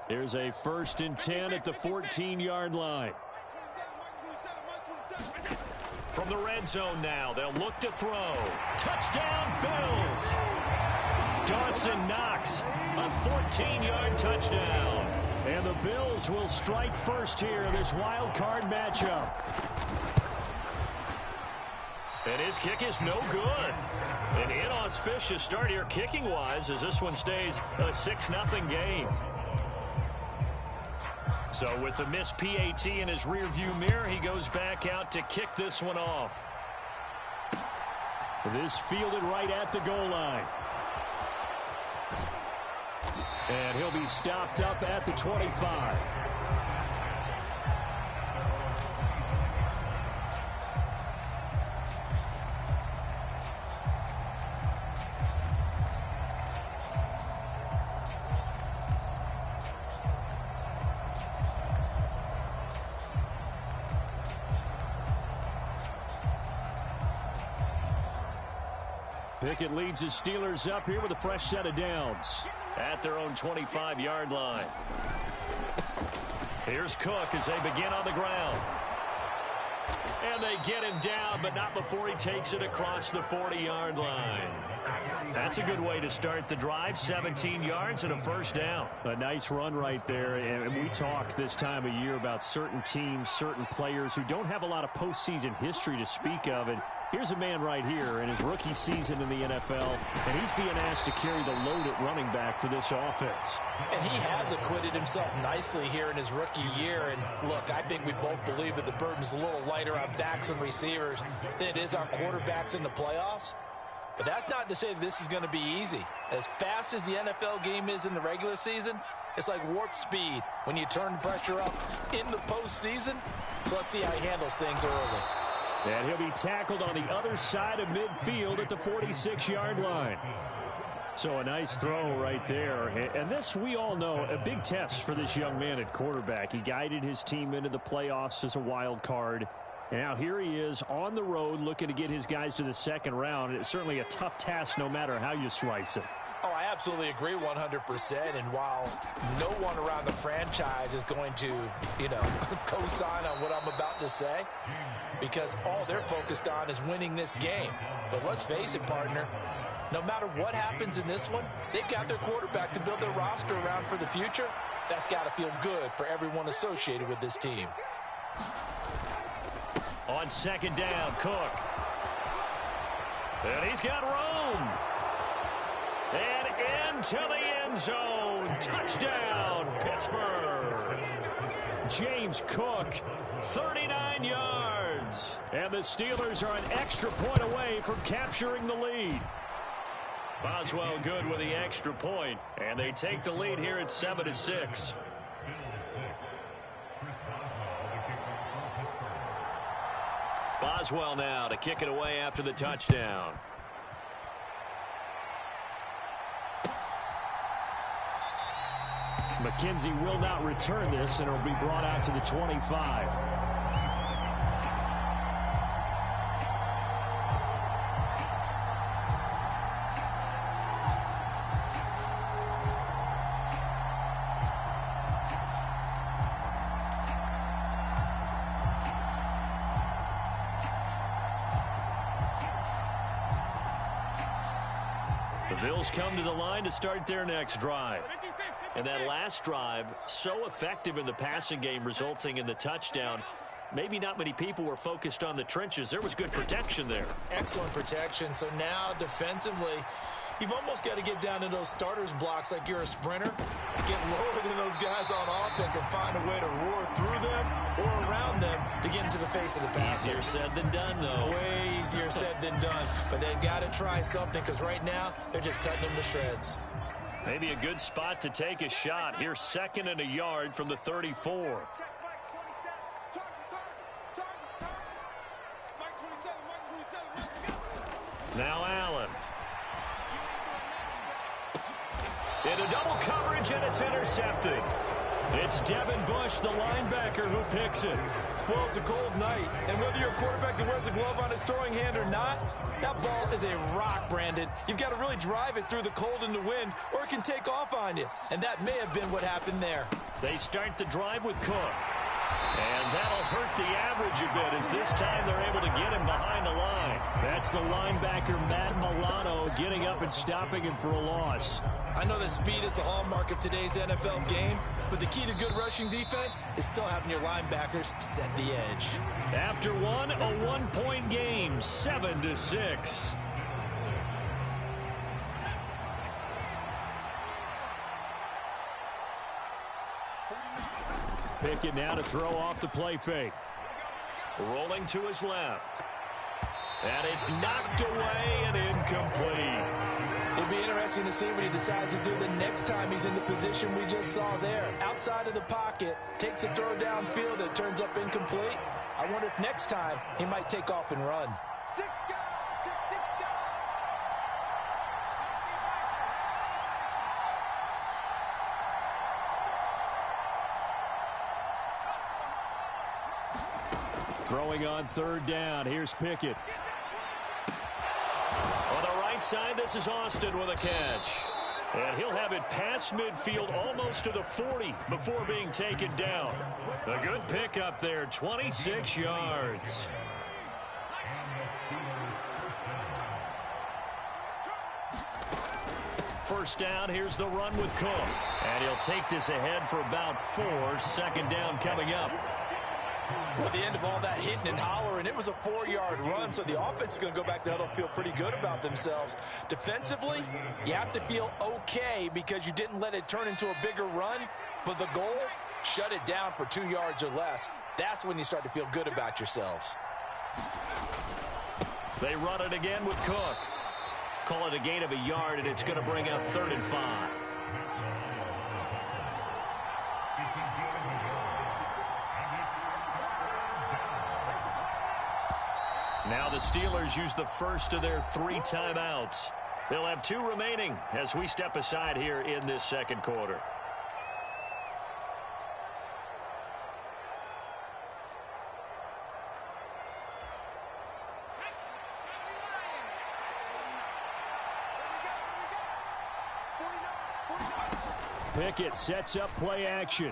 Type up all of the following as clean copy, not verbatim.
Here's a 1st and 10 at the 14-yard line. From the red zone now, they'll look to throw. Touchdown, Bills! Dawson Knox, a 14-yard touchdown. And the Bills will strike first here in this wild card matchup. And his kick is no good. An inauspicious start here kicking-wise as this one stays a 6-0 game. So with the missed PAT in his rearview mirror, he goes back out to kick this one off. This fielded right at the goal line. And he'll be stopped up at the 25. Pickett leads his Steelers up here with a fresh set of downs. At their own 25-yard line. Here's Cook as they begin on the ground. And they get him down, but not before he takes it across the 40-yard line. That's a good way to start the drive. 17 yards and a first down. A nice run right there. And we talk this time of year about certain teams, certain players who don't have a lot of postseason history to speak of. And here's a man right here in his rookie season in the NFL, and he's being asked to carry the load at running back for this offense. And he has acquitted himself nicely here in his rookie year. And look, I think we both believe that the burden's a little lighter on backs and receivers than it is on quarterbacks in the playoffs. But that's not to say that this is going to be easy. As fast as the NFL game is in the regular season, it's like warp speed when you turn pressure up in the postseason. So let's see how he handles things early. And he'll be tackled on the other side of midfield at the 46-yard line. So a nice throw right there. And this, we all know, a big test for this young man at quarterback. He guided his team into the playoffs as a wild card. And now here he is on the road looking to get his guys to the second round. It's certainly a tough task no matter how you slice it. Oh, I absolutely agree 100%. And while no one around the franchise is going to, co-sign on what I'm about to say, because all they're focused on is winning this game. But let's face it, partner, no matter what happens in this one, they've got their quarterback to build their roster around for the future. That's got to feel good for everyone associated with this team. On second down, Cook. And he's got room. And into the end zone. Touchdown, Pittsburgh. James Cook, 39 yards. And the Steelers are an extra point away from capturing the lead. Boswell good with the extra point. And they take the lead here at 7-6. Boswell now to kick it away after the touchdown. McKenzie will not return this, and it will be brought out to the 25. Bills come to the line to start their next drive. And that last drive, so effective in the passing game, resulting in the touchdown. Maybe not many people were focused on the trenches. There was good protection there. Excellent protection. So now defensively, you've almost got to get down to those starters blocks like you're a sprinter. Get lower than those guys on offense and find a way to roar through them or around them to get into the face of the passer. Easier said than done, though. Way easier said than done. But they've got to try something because right now they're just cutting them to shreds. Maybe a good spot to take a shot. Here's 2nd and a yard from the 34. Now Allen. Into double coverage, and it's intercepted. It's Devin Bush, the linebacker, who picks it. Well, it's a cold night, and whether you're a quarterback that wears a glove on his throwing hand or not, that ball is a rock, Brandon. You've got to really drive it through the cold and the wind, or it can take off on you. And that may have been what happened there. They start the drive with Cook. And that'll hurt the average a bit, as this time they're able to get him behind the line. That's the linebacker, Matt Milano, getting up and stopping him for a loss. I know that speed is the hallmark of today's NFL game, but the key to good rushing defense is still having your linebackers set the edge. After one, a one-point game, 7-6. Pickett now to throw off the play fake. Rolling to his left. And it's knocked away and incomplete. It'll be interesting to see what he decides to do the next time he's in the position we just saw there. Outside of the pocket, takes a throw downfield, and it turns up incomplete. I wonder if next time he might take off and run. Throwing on third down. Here's Pickett. On the right side, this is Austin with a catch. And he'll have it past midfield almost to the 40 before being taken down. A good pickup there, 26 yards. First down, here's the run with Cook. And he'll take this ahead for about 4. Second down coming up. At the end of all that hitting and hollering, it was a 4-yard run, so the offense is going to go back there and feel pretty good about themselves. Defensively, you have to feel okay because you didn't let it turn into a bigger run, but the goal, shut it down for 2 yards or less. That's when you start to feel good about yourselves. They run it again with Cook. Call it a gain of a yard, and it's going to bring up 3rd and 5. Now the Steelers use the first of their 3 timeouts. They'll have 2 remaining as we step aside here in this second quarter. Pickett sets up play action.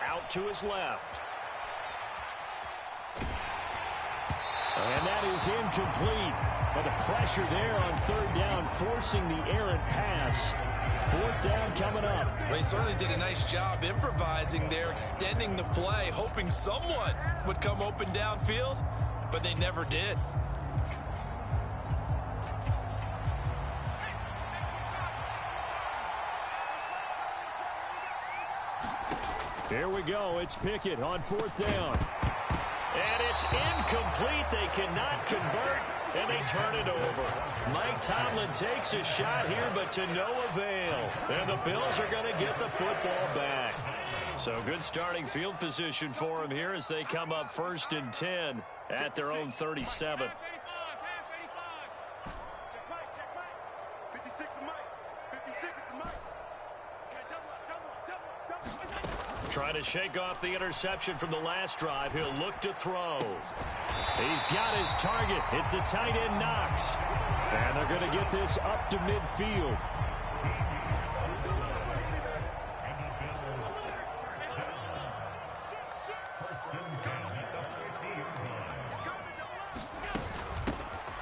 Out to his left. And that is incomplete. But the pressure there on third down, forcing the errant pass. 4th down coming up. Well, he certainly did a nice job improvising there, extending the play, hoping someone would come open downfield, but they never did. Here we go. It's Pickett on 4th down. And it's incomplete. They cannot convert, and they turn it over. Mike Tomlin takes a shot here, but to no avail. And the Bills are going to get the football back. So good starting field position for them here as they come up 1st and 10 at their own 37. Trying to shake off the interception from the last drive. He'll look to throw. He's got his target. It's the tight end Knox. And they're going to get this up to midfield.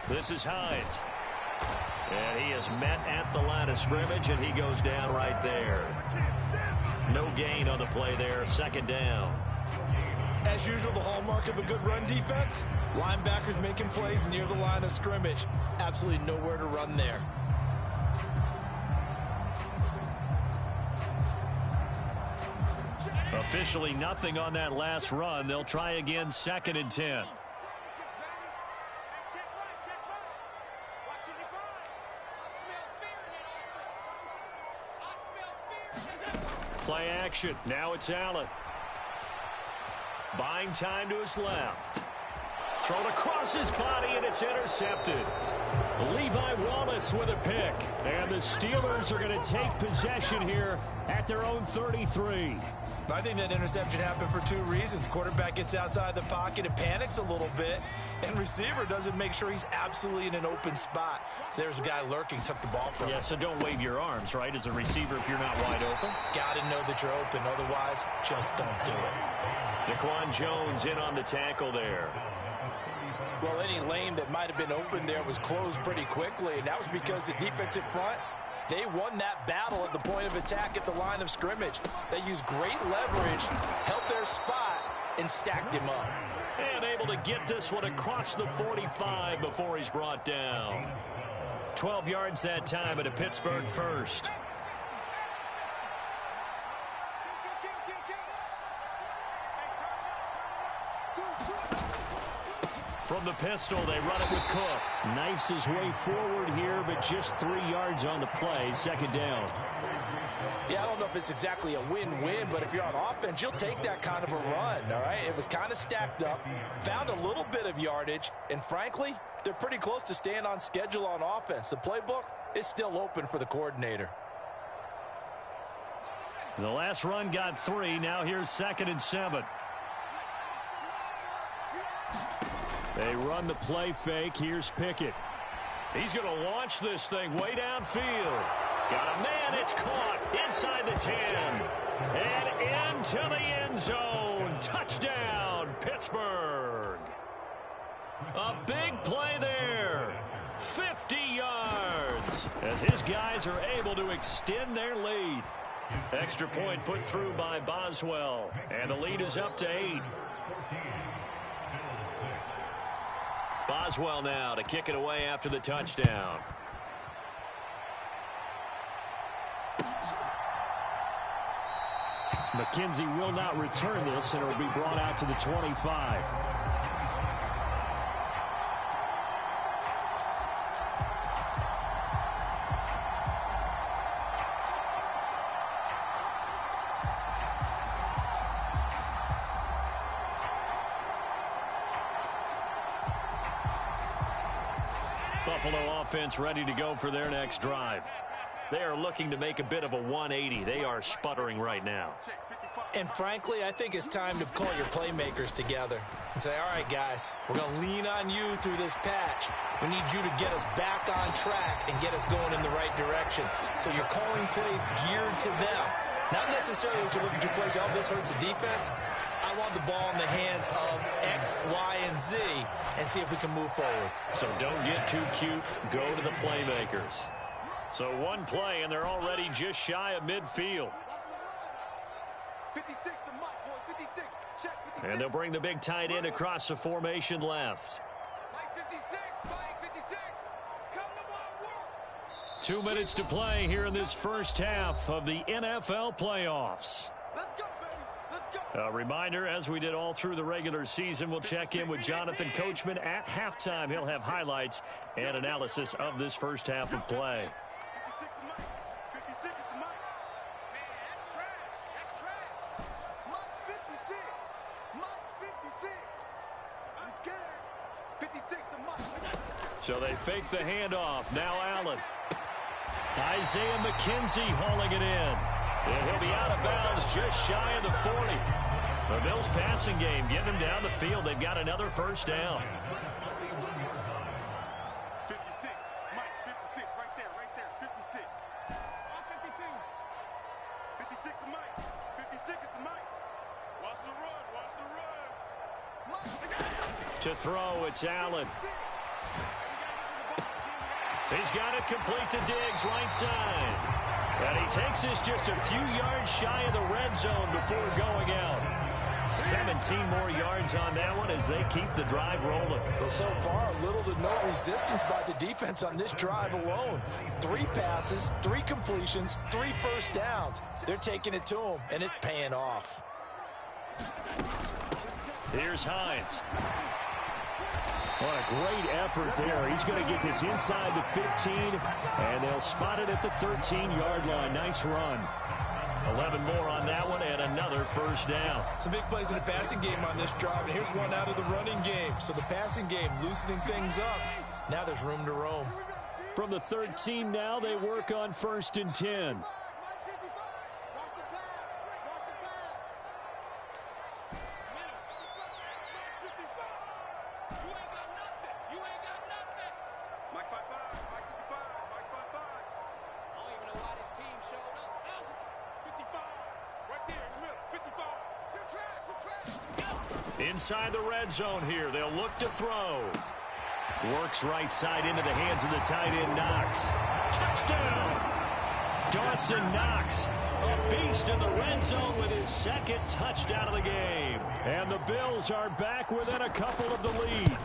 This is Hines. And he is met at the line of scrimmage, and he goes down right there. No gain on the play there, 2nd down. As usual, the hallmark of a good run defense, linebackers making plays near the line of scrimmage. Absolutely nowhere to run there. Officially nothing on that last run. They'll try again, 2nd and 10. Play action. Now it's Allen. Buying time to his left. Thrown across his body, and it's intercepted. Levi Wallace with a pick. And the Steelers are going to take possession here at their own 33. I think that interception happened for two reasons. Quarterback gets outside the pocket and panics a little bit, and receiver doesn't make sure he's absolutely in an open spot. So there's a guy lurking, took the ball from him. Yeah, so don't wave your arms, right, as a receiver if you're not wide open. Got to know that you're open. Otherwise, just don't do it. Daquan Jones in on the tackle there. Well, any lane that might have been open there was closed pretty quickly, and that was because the defensive front, they won that battle at the point of attack at the line of scrimmage. They used great leverage, held their spot, and stacked him up. And able to get this one across the 45 before he's brought down. 12 yards that time at a Pittsburgh first. From the pistol, they run it with Cook. Knifes his way forward here, but just 3 yards on the play. Second down. Yeah, I don't know if it's exactly a win-win, but if you're on offense, you'll take that kind of a run, all right? It was kind of stacked up, found a little bit of yardage, and frankly, they're pretty close to staying on schedule on offense. The playbook is still open for the coordinator. The last run got 3. Now here's 2nd and 7. They run the play fake. Here's Pickett. He's going to launch this thing way downfield. Got a man. It's caught inside the 10. And into the end zone. Touchdown, Pittsburgh. A big play there. 50 yards. As his guys are able to extend their lead. Extra point put through by Boswell. And the lead is up to 8. Boswell now to kick it away after the touchdown. McKenzie will not return this, and it will be brought out to the 25. Buffalo offense ready to go for their next drive. They are looking to make a bit of a 180. They are sputtering right now. And frankly, I think it's time to call your playmakers together and say, all right, guys, we're going to lean on you through this patch. We need you to get us back on track and get us going in the right direction. So you're calling plays geared to them. Not necessarily to look at your plays, oh, this hurts the defense. I want the ball in the hands of X, Y, and Z and see if we can move forward. So don't get too cute. Go to the playmakers. So one play, and they're already just shy of midfield. 56, the mic, boys, 56. Check 56. And they'll bring the big tight end across the formation left. Mike 56, Mike 56. Come to my work. 2 minutes to play here in this first half of the NFL playoffs. Let's go, baby. Let's go. A reminder, as we did all through the regular season, we'll check in with Jonathan Coachman at halftime. He'll have highlights and analysis of this first half of play. 56 is the mic. 56 is the mic. Man, that's trash. That's trash. Mike's 56. Mike's 56. I'm scared. 56 the mic. So they fake the handoff. Now Allen. Isaiah McKenzie hauling it in. And he'll be out of bounds just shy of the 40. The Bills passing game getting him down the field. They've got another first down. 56. Mike, 56. Right there. 56. I'm 52. 56 the mic. 56 is the mic. Watch the run. Watch the run. To throw, it's Allen. He's got it complete to Diggs, right side. And he takes this just a few yards shy of the red zone before going out. 17 more yards on that one as they keep the drive rolling. Well, so far, little to no resistance by the defense on this drive alone. 3 passes, 3 completions, 3 first downs. They're taking it to them, and it's paying off. Here's Hines. What a great effort there. He's going to get this inside the 15, and they'll spot it at the 13-yard line. Nice run. 11 more on that one, and another first down. Some big plays in the passing game on this drive, and here's one out of the running game. So the passing game loosening things up. Now there's room to roam. From the 13 now, they work on 1st and 10. Inside the red zone here, they'll look to throw. Works right side into the hands of the tight end, Knox. Touchdown! Dawson Knox, a beast in the red zone with his second touchdown of the game. And the Bills are back within a couple of the lead.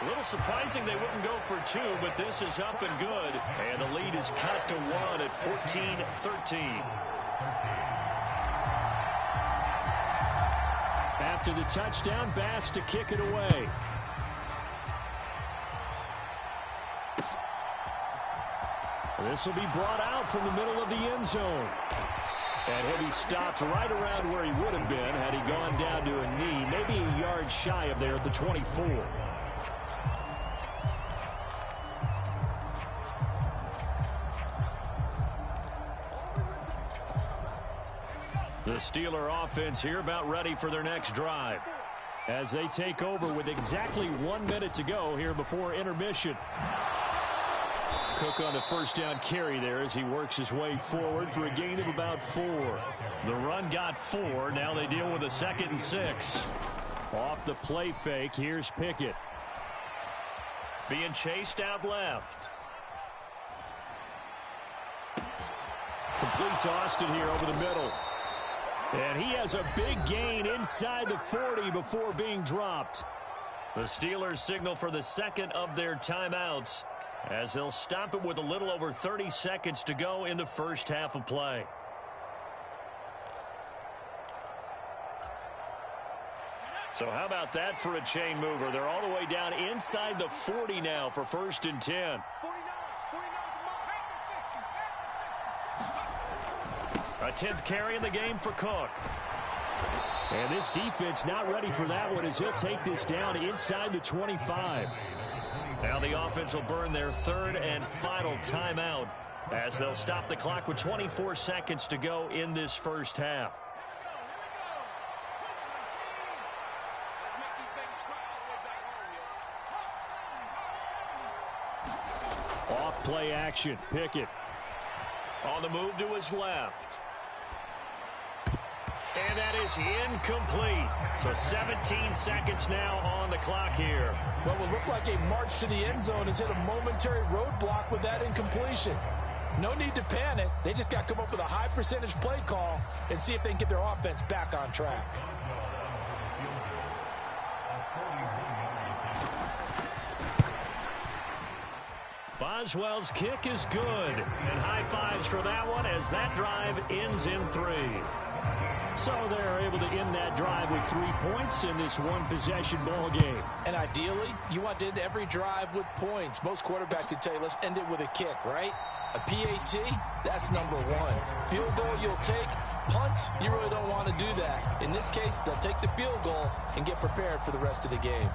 A little surprising they wouldn't go for 2, but this is up and good. And the lead is cut to 1 at 14-13. After the touchdown, Bass to kick it away. This will be brought out from the middle of the end zone. And he'll be stopped right around where he would have been had he gone down to a knee, maybe a yard shy of there at the 24. The Steeler offense here about ready for their next drive. As they take over with exactly 1 minute to go here before intermission. Cook on the first down carry there as he works his way forward for a gain of about 4. The run got 4. Now they deal with a 2nd and 6. Off the play fake, here's Pickett. Being chased out left. Completes Austin here over the middle. And he has a big gain inside the 40 before being dropped. The Steelers signal for the second of their timeouts as they'll stop it with a little over 30 seconds to go in the first half of play. So how about that for a chain mover? They're all the way down inside the 40 now for 1st and 10. A 10th carry in the game for Cook. And this defense not ready for that one as he'll take this down inside the 25. Now the offense will burn their 3rd and final timeout as they'll stop the clock with 24 seconds to go in this first half. Off play action, Pickett. On the move to his left. And that is incomplete. So 17 seconds now on the clock here. What would look like a march to the end zone has hit a momentary roadblock with that incompletion. No need to panic. They just got to come up with a high percentage play call and see if they can get their offense back on track. Boswell's kick is good. And high fives for that one as that drive ends in 3. So they're able to end that drive with 3 points in this one-possession ball game. And ideally, you want to end every drive with points. Most quarterbacks would tell you, let's end it with a kick, right? A PAT, that's number 1. Field goal you'll take. Punts, you really don't want to do that. In this case, they'll take the field goal and get prepared for the rest of the game.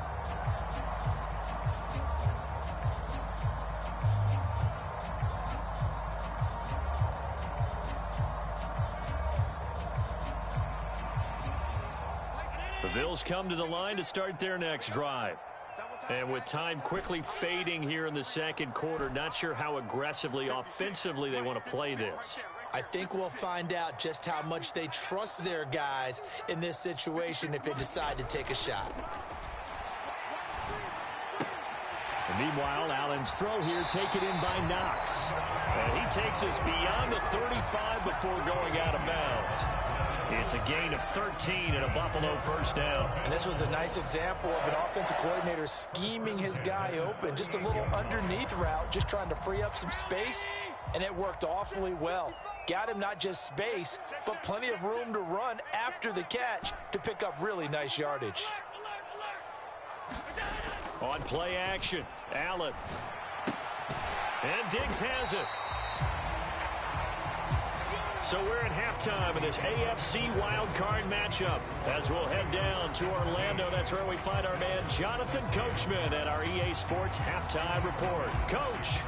The Bills come to the line to start their next drive. And with time quickly fading here in the second quarter, not sure how aggressively, offensively they want to play this. I think we'll find out just how much they trust their guys in this situation if they decide to take a shot. And meanwhile, Allen's throw here taken in by Knox. And he takes us beyond the 35 before going out of bounds. It's a gain of 13 and a Buffalo first down. And this was a nice example of an offensive coordinator scheming his guy open. Just a little underneath route, just trying to free up some space, and it worked awfully well. Got him not just space, but plenty of room to run after the catch to pick up really nice yardage. On play action, Allen. And Diggs has it. So we're at halftime in this AFC wildcard matchup. As we'll head down to Orlando, that's where we find our man Jonathan Coachman at our EA Sports Halftime Report. Coach.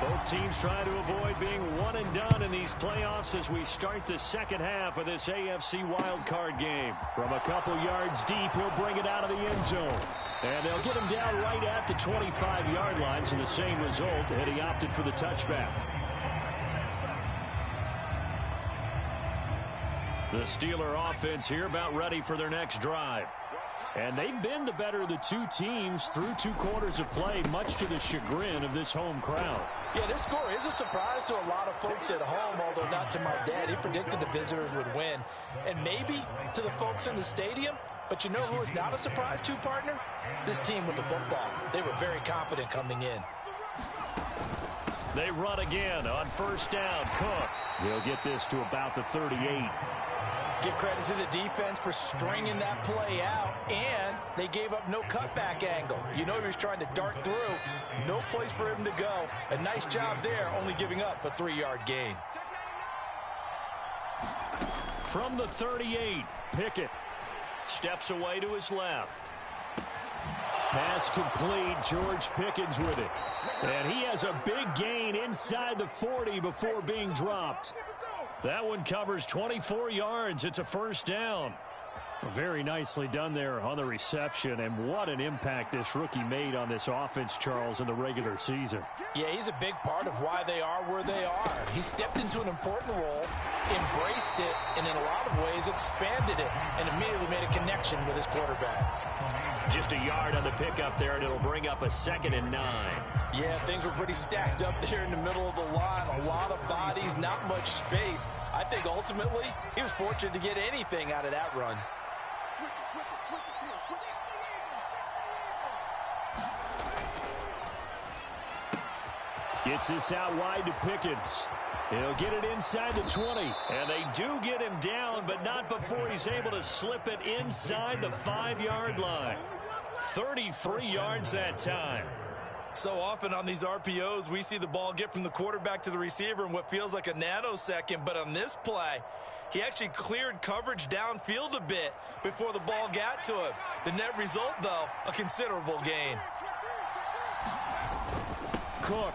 Both teams trying to avoid being one and done in these playoffs as we start the second half of this AFC wildcard game. From a couple yards deep, he'll bring it out of the end zone. And they'll get him down right at the 25-yard line, so the same result, and he opted for the touchback. The Steeler offense here about ready for their next drive. And they've been the better of the two teams through 2 quarters of play, much to the chagrin of this home crowd. Yeah, this score is a surprise to a lot of folks at home, although not to my dad. He predicted the visitors would win. And maybe to the folks in the stadium. But you know who is not a surprise to, partner? This team with the football. They were very confident coming in. They run again on first down. Cook. They'll get this to about the 38. Give credit to the defense for stringing that play out, and they gave up no cutback angle. You know he was trying to dart through. No place for him to go. A nice job there, only giving up a 3-yard gain. From the 38, Pickett steps away to his left. Pass complete. George Pickens with it. And he has a big gain inside the 40 before being dropped. That one covers 24 yards. It's a first down. Very nicely done there on the reception, and what an impact this rookie made on this offense, Charles, in the regular season. Yeah, he's a big part of why they are where they are. He stepped into an important role, embraced it, and in a lot of ways expanded it, and immediately made a connection with his quarterback. Just a yard on the pickup there, and it'll bring up a 2nd and 9. Yeah, things were pretty stacked up there in the middle of the line. A lot of bodies, not much space. I think ultimately he was fortunate to get anything out of that run. Gets this out wide to Pickens. He'll get it inside the 20. And they do get him down, but not before he's able to slip it inside the 5-yard line. 33 yards that time. So often on these RPOs, we see the ball get from the quarterback to the receiver in what feels like a nanosecond. But on this play, he actually cleared coverage downfield a bit before the ball got to him. The net result, though, a considerable gain. Cook.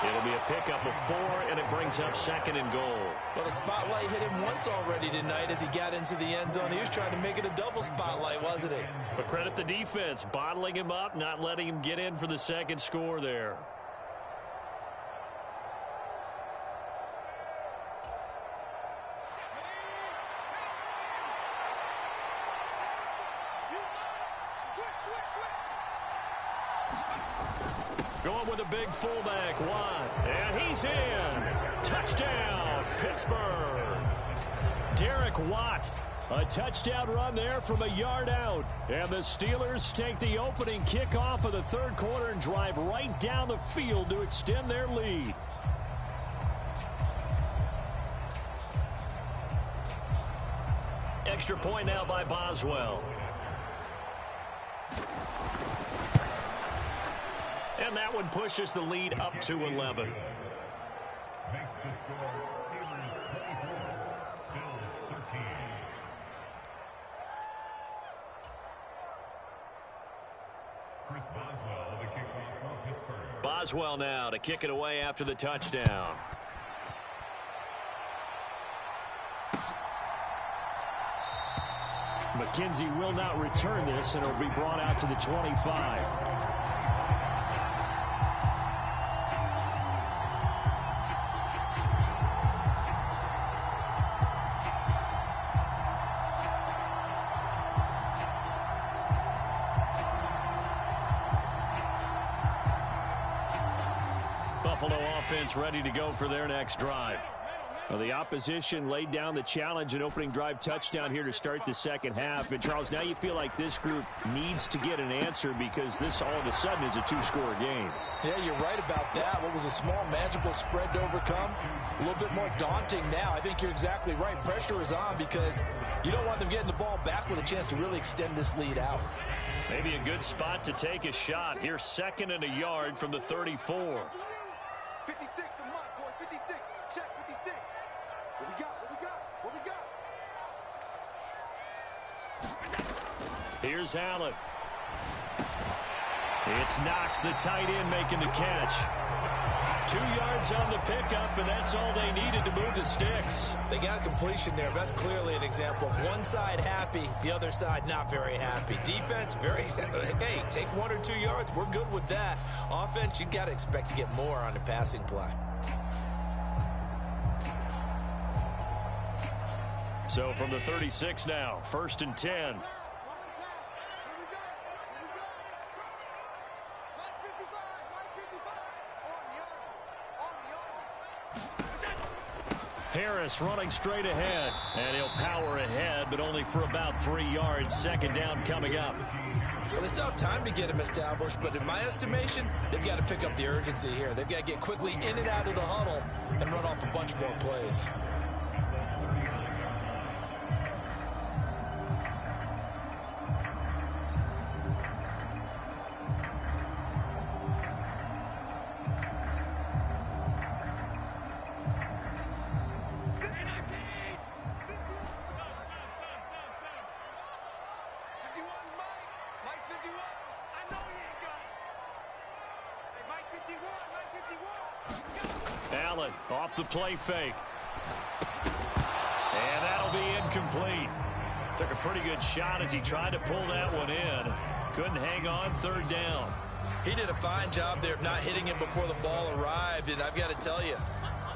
It'll be a pickup of 4, and it brings up 2nd and goal. Well, the spotlight hit him once already tonight as he got into the end zone. He was trying to make it a double spotlight, wasn't he? But credit the defense, bottling him up, not letting him get in for the second score there. Going with a big fullback, Watt, and he's in. Touchdown, Pittsburgh. Derek Watt, a touchdown run there from a yard out. And the Steelers take the opening kickoff of the 3rd quarter and drive right down the field to extend their lead. Extra point now by Boswell. And that one pushes the lead up to 11. Boswell now to kick it away after the touchdown. McKenzie will not return this, and it'll be brought out to the 25. Buffalo offense ready to go for their next drive. Well, the opposition laid down the challenge and opening drive touchdown here to start the second half. And, Charles, now you feel like this group needs to get an answer because this all of a sudden is a 2-score game. Yeah, you're right about that. What was a small, manageable spread to overcome, a little bit more daunting now. I think you're exactly right. Pressure is on because you don't want them getting the ball back with a chance to really extend this lead out. Maybe a good spot to take a shot. Here's 2nd and a yard from the 34. 56 the month, boys. 56. Check 56. What we got? What we got? What we got? Here's Allen. It's Knox, the tight end, making the catch. 2 yards on the pickup, and that's all they needed to move the sticks. They got a completion there. That's clearly an example of one side happy, the other side not very happy. Defense, very, hey, take 1 or 2 yards. We're good with that. Offense, you got to expect to get more on the passing play. So from the 36 now, 1st and 10. Harris running straight ahead, and he'll power ahead, but only for about 3 yards. 2nd down coming up. Well, they still have time to get him established, but in my estimation, they've got to pick up the urgency here. They've got to get quickly in and out of the huddle and run off a bunch more plays. Allen off the play fake. And that'll be incomplete. Took a pretty good shot as he tried to pull that one in. Couldn't hang on. 3rd down. He did a fine job there of not hitting it before the ball arrived, and I've got to tell you,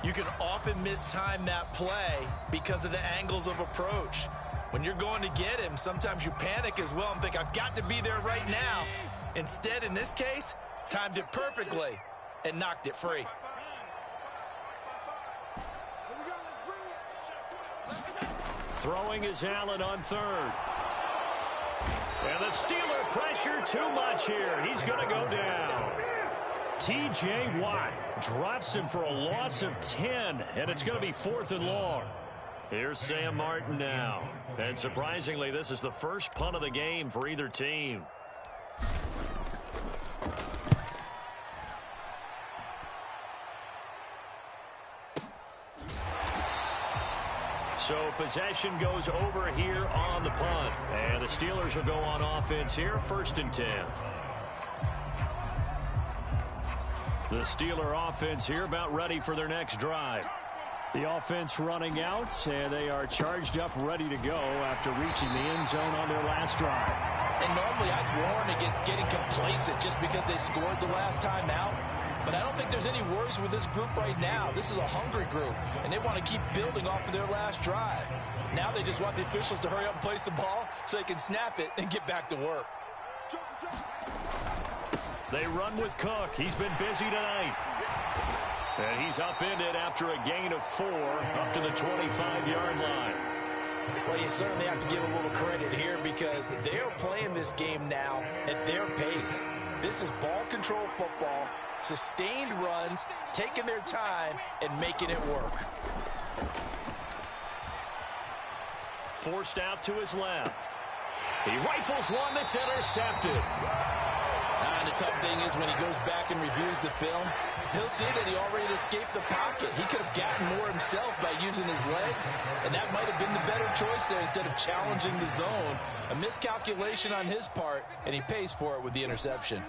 you can often mistime that play because of the angles of approach. When you're going to get him, sometimes you panic as well and think, I've got to be there right now. Instead, in this case, timed it perfectly and knocked it free. Throwing is Allen on 3rd. And the Steeler pressure too much here. He's going to go down. T.J. Watt drops him for a loss of 10, and it's going to be 4th and long. Here's Sam Martin now. And surprisingly, this is the first punt of the game for either team. So possession goes over here on the punt. And the Steelers will go on offense here, 1st and 10. The Steeler offense here about ready for their next drive. The offense running out, and they are charged up, ready to go after reaching the end zone on their last drive. And normally I'd warn against getting complacent just because they scored the last time out. But I don't think there's any worries with this group right now. This is a hungry group, and they want to keep building off of their last drive. Now they just want the officials to hurry up and place the ball so they can snap it and get back to work. They run with Cook. He's been busy tonight. And he's upended after a gain of 4 up to the 25-yard line. Well, you certainly have to give a little credit here because they are playing this game now at their pace. This is ball control football, sustained runs, taking their time, and making it work. Forced out to his left. He rifles one that's intercepted. And the tough thing is when he goes back and reviews the film, he'll see that he already escaped the pocket. He could have gotten more himself by using his legs, and that might have been the better choice there instead of challenging the zone. A miscalculation on his part, and he pays for it with the interception.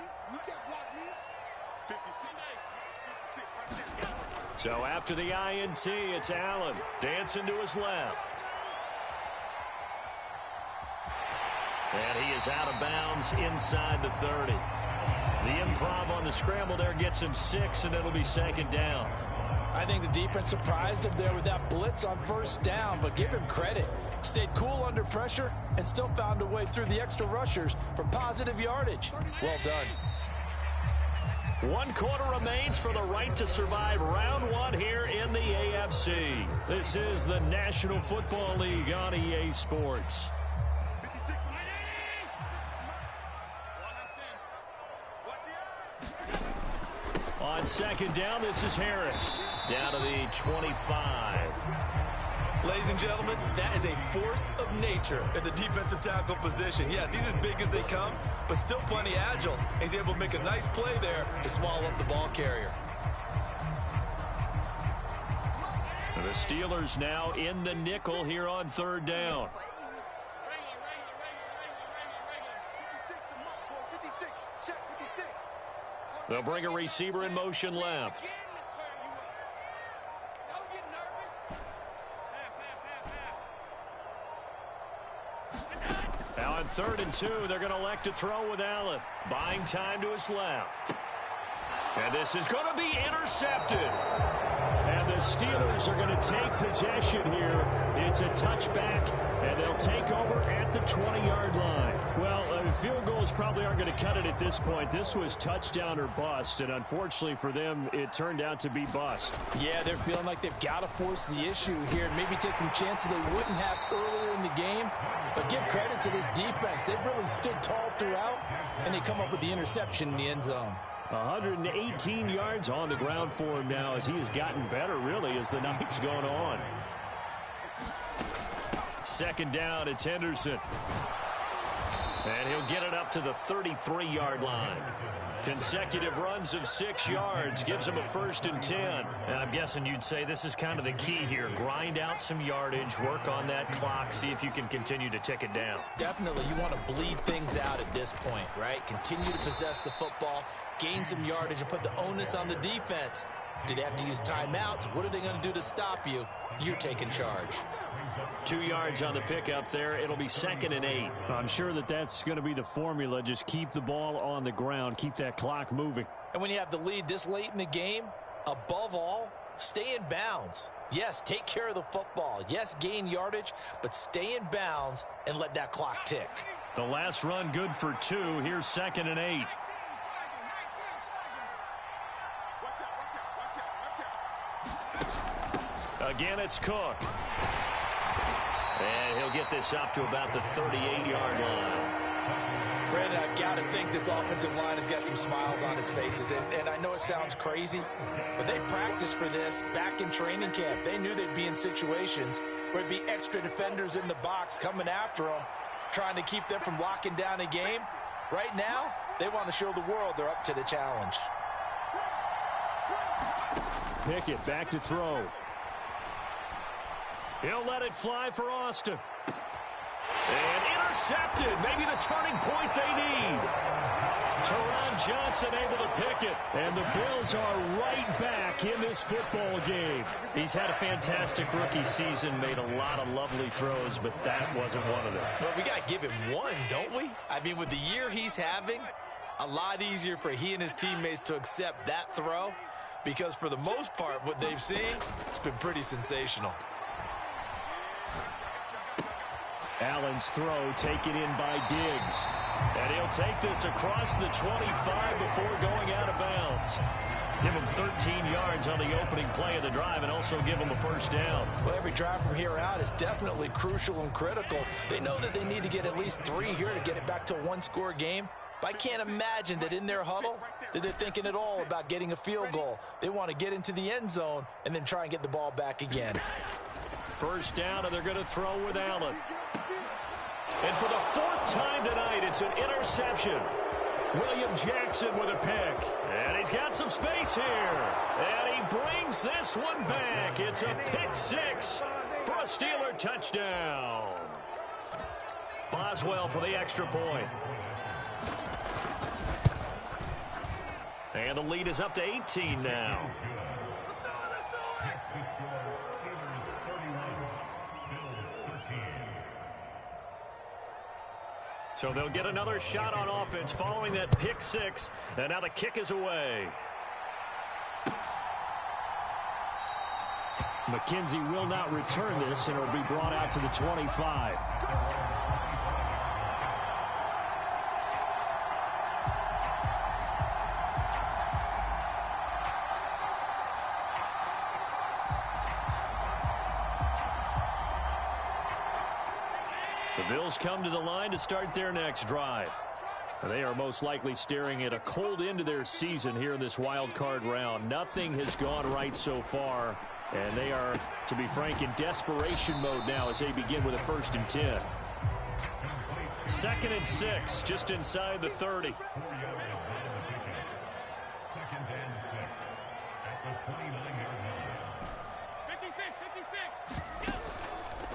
So after the INT, it's Allen dancing to his left. And he is out of bounds inside the 30. The improv on the scramble there gets him 6, and it'll be 2nd down. I think the defense surprised him there with that blitz on 1st down, but give him credit. Stayed cool under pressure and still found a way through the extra rushers for positive yardage. Well done. 1 quarter remains for the right to survive round 1 here in the AFC. This is the National Football League on EA Sports. On 2nd down, this is Harris. Down to the 25. Ladies and gentlemen, that is a force of nature at the defensive tackle position. Yes, he's as big as they come, but still plenty agile. He's able to make a nice play there to swallow up the ball carrier. The Steelers now in the nickel here on third down. They'll bring a receiver in motion left. Now on 3rd and 2, they're going to elect to throw with Allen. Buying time to his left. And this is going to be intercepted. And the Steelers are going to take possession here. It's a touchback, and they'll take over at the 20-yard line. Well, field goals probably aren't going to cut it at this point. This was touchdown or bust, and unfortunately for them, it turned out to be bust. Yeah, they're feeling like they've got to force the issue here and maybe take some chances they wouldn't have earlier in the game. But give credit to this defense. They've really stood tall throughout, and they come up with the interception in the end zone. 118 yards on the ground for him now as he has gotten better, really, as the night's gone on. 2nd down, it's Henderson. And he'll get it up to the 33-yard line. Consecutive runs of 6 yards gives him a 1st and 10. And I'm guessing you'd say this is kind of the key here. Grind out some yardage, work on that clock, see if you can continue to tick it down. Definitely, you want to bleed things out at this point, right? Continue to possess the football, gain some yardage, and put the onus on the defense. Do they have to use timeouts? What are they going to do to stop you? You're taking charge. 2 yards on the pickup there. It'll be 2nd and 8. I'm sure that that's going to be the formula. Just keep the ball on the ground. Keep that clock moving. And when you have the lead this late in the game, above all, stay in bounds. Yes, take care of the football. Yes, gain yardage, but stay in bounds and let that clock tick. The last run good for 2. Here's 2nd and 8. Again, it's Cook. And he'll get this up to about the 38-yard line. Brandon, I've got to think this offensive line has got some smiles on its faces. And I know it sounds crazy, but they practiced for this back in training camp. They knew they'd be in situations where there'd be extra defenders in the box coming after them, trying to keep them from locking down a game. Right now, they want to show the world they're up to the challenge. Pickett back to throw. He'll let it fly for Austin. And intercepted. Maybe the turning point they need. Teron Johnson able to pick it. And the Bills are right back in this football game. He's had a fantastic rookie season, made a lot of lovely throws, but that wasn't one of them. Well, we got to give him one, don't we? I mean, with the year he's having, a lot easier for he and his teammates to accept that throw, because for the most part, what they've seen, it's been pretty sensational. Allen's throw taken in by Diggs. And he'll take this across the 25 before going out of bounds. Give him 13 yards on the opening play of the drive and also give him a 1st down. Well, every drive from here out is definitely crucial and critical. They know that they need to get at least 3 here to get it back to a one-score game. But I can't imagine that in their huddle that they're thinking at all about getting a field goal. They want to get into the end zone and then try and get the ball back again. 1st down, and they're going to throw with Allen. And for the 4th time tonight, it's an interception. William Jackson with a pick. And he's got some space here. And he brings this one back. It's a pick 6 for a Steeler touchdown. Boswell for the extra point. And the lead is up to 18 now. So they'll get another shot on offense following that pick 6. And now the kick is away. McKenzie will not return this, and it'll be brought out to the 25. The Bills come to the line to start their next drive. They are most likely staring at a cold end to their season here in this wild card round. Nothing has gone right so far, and they are, to be frank, in desperation mode now as they begin with a 1st and 10. 2nd and 6, just inside the 30.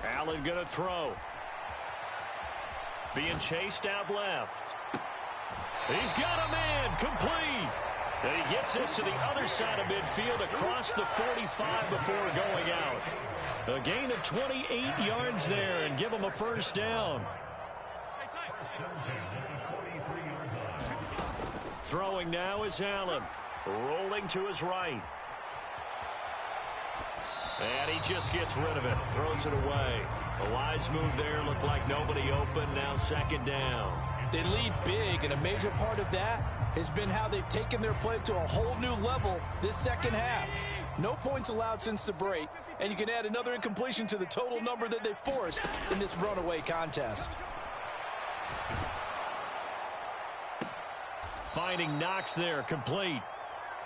Allen going to throw. Being chased out left. He's got a man, complete. And he gets this to the other side of midfield across the 45 before going out. A gain of 28 yards there and give him a first down. Throwing now is Allen. Rolling to his right. And he just gets rid of it. Throws it away. A wise move there. Looked like nobody open. Now second down. They lead big, and a major part of that has been how they've taken their play to a whole new level this second half. No points allowed since the break, and you can add another incompletion to the total number that they forced in this runaway contest. Finding Knox there, complete.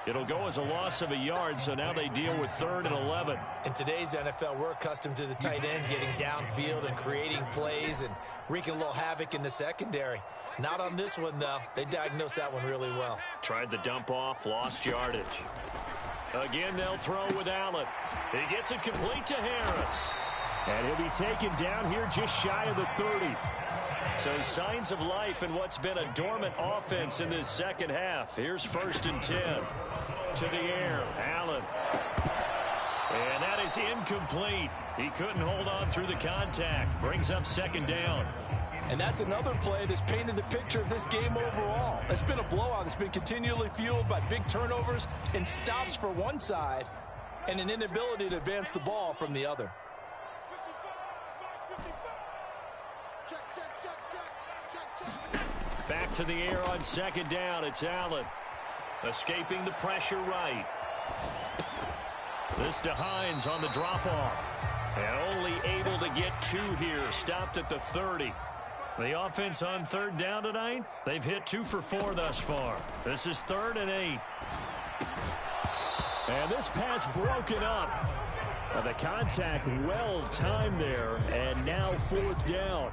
It'll go as a loss of a yard, so now they deal with 3rd and 11. In today's NFL, we're accustomed to the tight end getting downfield and creating plays and wreaking a little havoc in the secondary. Not on this one, though. They diagnosed that one really well. Tried the dump off, lost yardage. Again, they'll throw with Allen. He gets it complete to Harris. And he'll be taken down here just shy of the 30. So signs of life in what's been a dormant offense in this second half. Here's 1st and 10. To the air, Allen. And that is incomplete. He couldn't hold on through the contact. Brings up 2nd down. And that's another play that's painted the picture of this game overall. It's been a blowout that's been continually fueled by big turnovers and stops for one side and an inability to advance the ball from the other. Back to the air on 2nd down. It's Allen. Escaping the pressure right. This to Hines on the drop-off. And only able to get 2 here. Stopped at the 30. The offense on 3rd down tonight, they've hit 2 for 4 thus far. This is 3rd and 8. And this pass broken up. The contact well timed there, and now 4th down.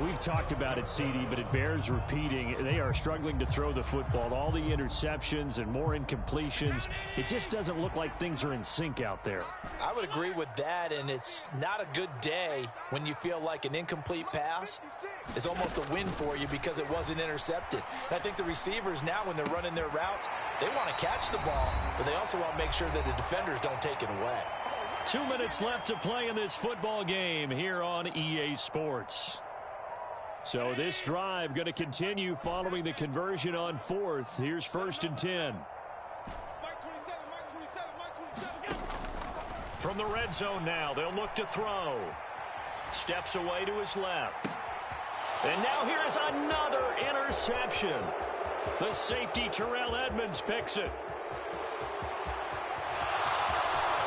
We've talked about it, CD, but it bears repeating. They are struggling to throw the football. All the interceptions and more incompletions. It just doesn't look like things are in sync out there. I would agree with that, and it's not a good day when you feel like an incomplete pass is almost a win for you because it wasn't intercepted. And I think the receivers now, when they're running their routes, they want to catch the ball, but they also want to make sure that the defenders don't take it away. 2 minutes left to play in this football game here on EA Sports. So this drive going to continue following the conversion on 4th. Here's 1st and 10. From the red zone now, they'll look to throw. Steps away to his left. And now here is another interception. The safety, Terrell Edmonds, picks it.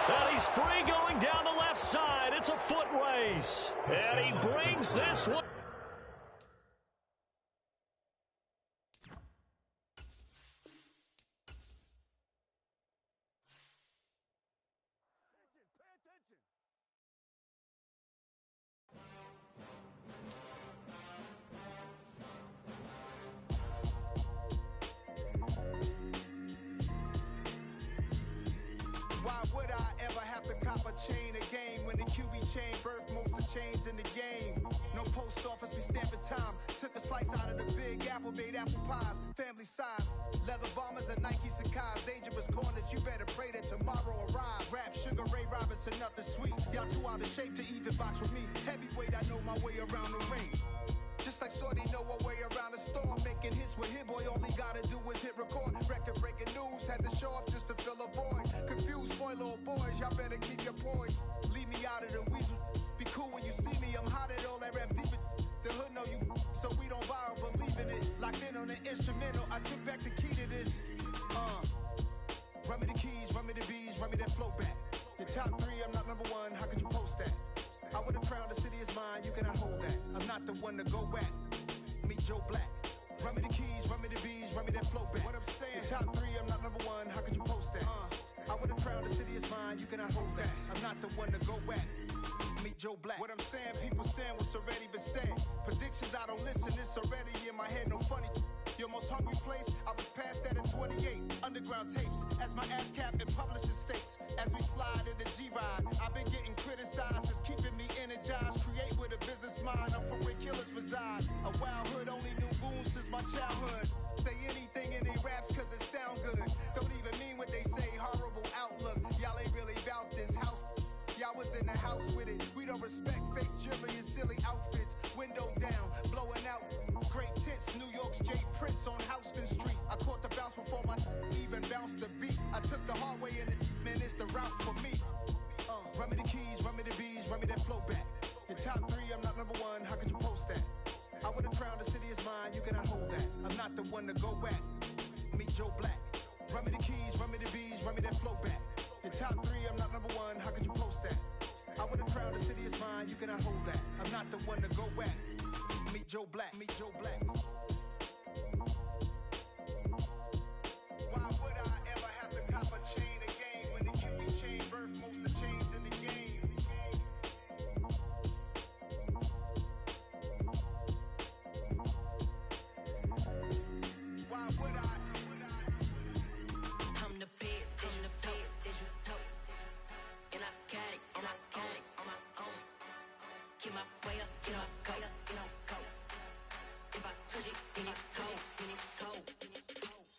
And he's free going down the left side. It's a foot race. And he brings this one. Why would I ever have to cop a chain a game when the QB chain birthed most of the chains in the game? No post office, we stamping time. Took a slice out of the big apple, made apple pies, family size. Leather bombers and Nike Sacai's. Dangerous corners, you better pray that tomorrow arrives. Rap, Sugar Ray Robinson, nothing sweet. Y'all too out of shape to even box with me. Heavyweight, I know my way around the ring. Just like Shorty know a way around the storm. Making hits with Hit Boy, all he gotta do is hit record. Record breaking news, had to show up just to fill a void. Confused, spoil little boys, y'all better keep your poise. Leave me out of the weasel. Be cool when you see me, I'm hot at all that rap deep. The hood know you, so we don't borrow, believe in it. Locked in on the instrumental, I took back the key to this. Run me the keys, run me the bees, run me that flow back. Your top 3, I'm not number 1, how could you post that? I would have crowned the city is mine, you cannot hold that. I'm not the one to go back. Meet Joe Black. Run me the keys, run me the bees, run me that flow back. What I'm saying, top 3, I'm not number 1, how could you post that? I would have crowned the city is mine, you cannot hold that. I'm not the one to go back. Meet Joe Black. What I'm saying, people saying what's already been said. Predictions, I don't listen, it's already in my head, no funny. Your most hungry place, I was past that at 28. Underground tapes, as my ass cap in publishing states. As we slide in the G-Ride, childhood. Say anything in they raps cause it sound good. Don't even mean what they say, horrible outlook. Y'all ain't really about this house. Y'all was in the house with it. We don't respect fake jewelry and silly outfits. Window down, blowing out great tits. New York's J. Prince on Houston Street. I caught the bounce before my even bounced the beat. I took the hard way in it, man, it's the route for me. Run me the keys, run me the bees, run me that flow back. Your top 3, I'm not number 1, how could you post that? I would've crowned the city is mine, you cannot hold that. I'm not the one to go back. Meet Joe Black. Run me the keys, run me the bees, run me that flow back. Your top 3, I'm not number 1, how could you post that? I would've crowned the city is mine, you cannot hold that. I'm not the one to go back. Meet Joe Black, meet Joe Black. Why would I ever have to cop a chain again when the QB chain birthed most of the chains in the game? Why would I? I'm the best, as you know. And I got it, on my own. Get my way up, get up, go. If I touch it, then it's cold.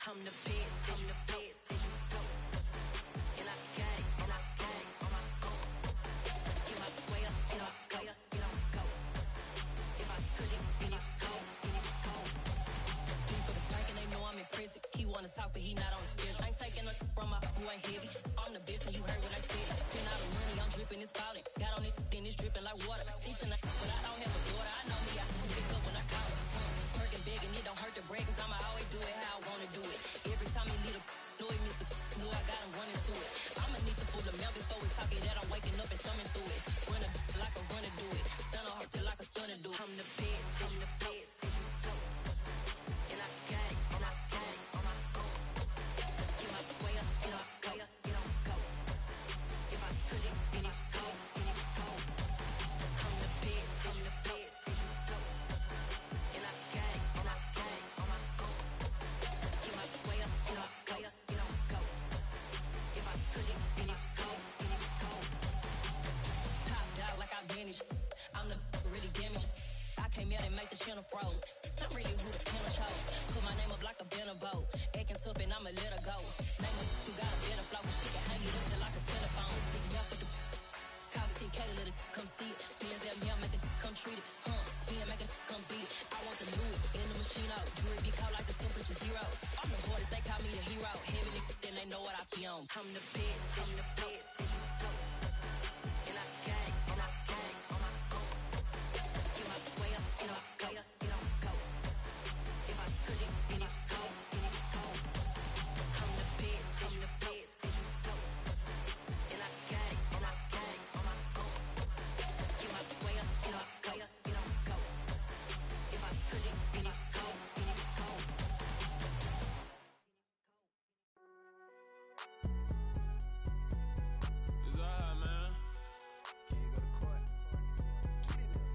I'm the best, as you know. And I got it, on my own. Get my way up, get up, go. If I touch it, then it's cold. He for the blank and they know I'm impressive. He wanna talk, but he not on the schedule. I ain't taking a from my who ain't heavy. I'm the best and you heard what I said. Spend all the money, I'm dripping, it's falling. Got on it, then it's dripping like water. Teaching but I don't have a daughter. I know me, I can pick up when I call it. Perking big and it don't hurt the break, cause I'ma always do it how I wanna do it. Every time he lead a know he missed the know I got him running to it. I'ma need to pull the mail before we talk it that I'm waking up and thumbing through it. Run a like a runner do it. Stun on her till like a stunner do it. I'm the best, I'm the best, as you know. And I got it, on my own. Get my way up, get up, go. If I touch it, then it's cold. I'm the best, as you know. And I got it, on my own. Get my way up, get up, go. If I touch it, then it's cold. Top dog like I vanished. I'm the really damaged. I came out and make the channel froze. I'm really who the panel chose. Put my name up like a banner boat. Acting tough and I'ma let her go. Name her who got a better flow. She can hang it up just like a telephone. Speaking out for the cost 10K to let it come see it. Bands at me, I make it come treat it. Spin, make it come beat it. I want the Louis in the machine out. Jewelry be cold like the temperature 0. I'm the hardest, they call me the hero. Heavily, then they know what I be on. I'm the best, I'm the best, as you know. And I got it, on my own. Get my way up, get up, go. If I touch it, then it's cold. I'm the best, I'm the best, as you know. And I got it, on my own. Get my way up, get up, go. If I touch it, then it's cold. It's alright, man. Can you go to court? Get it up.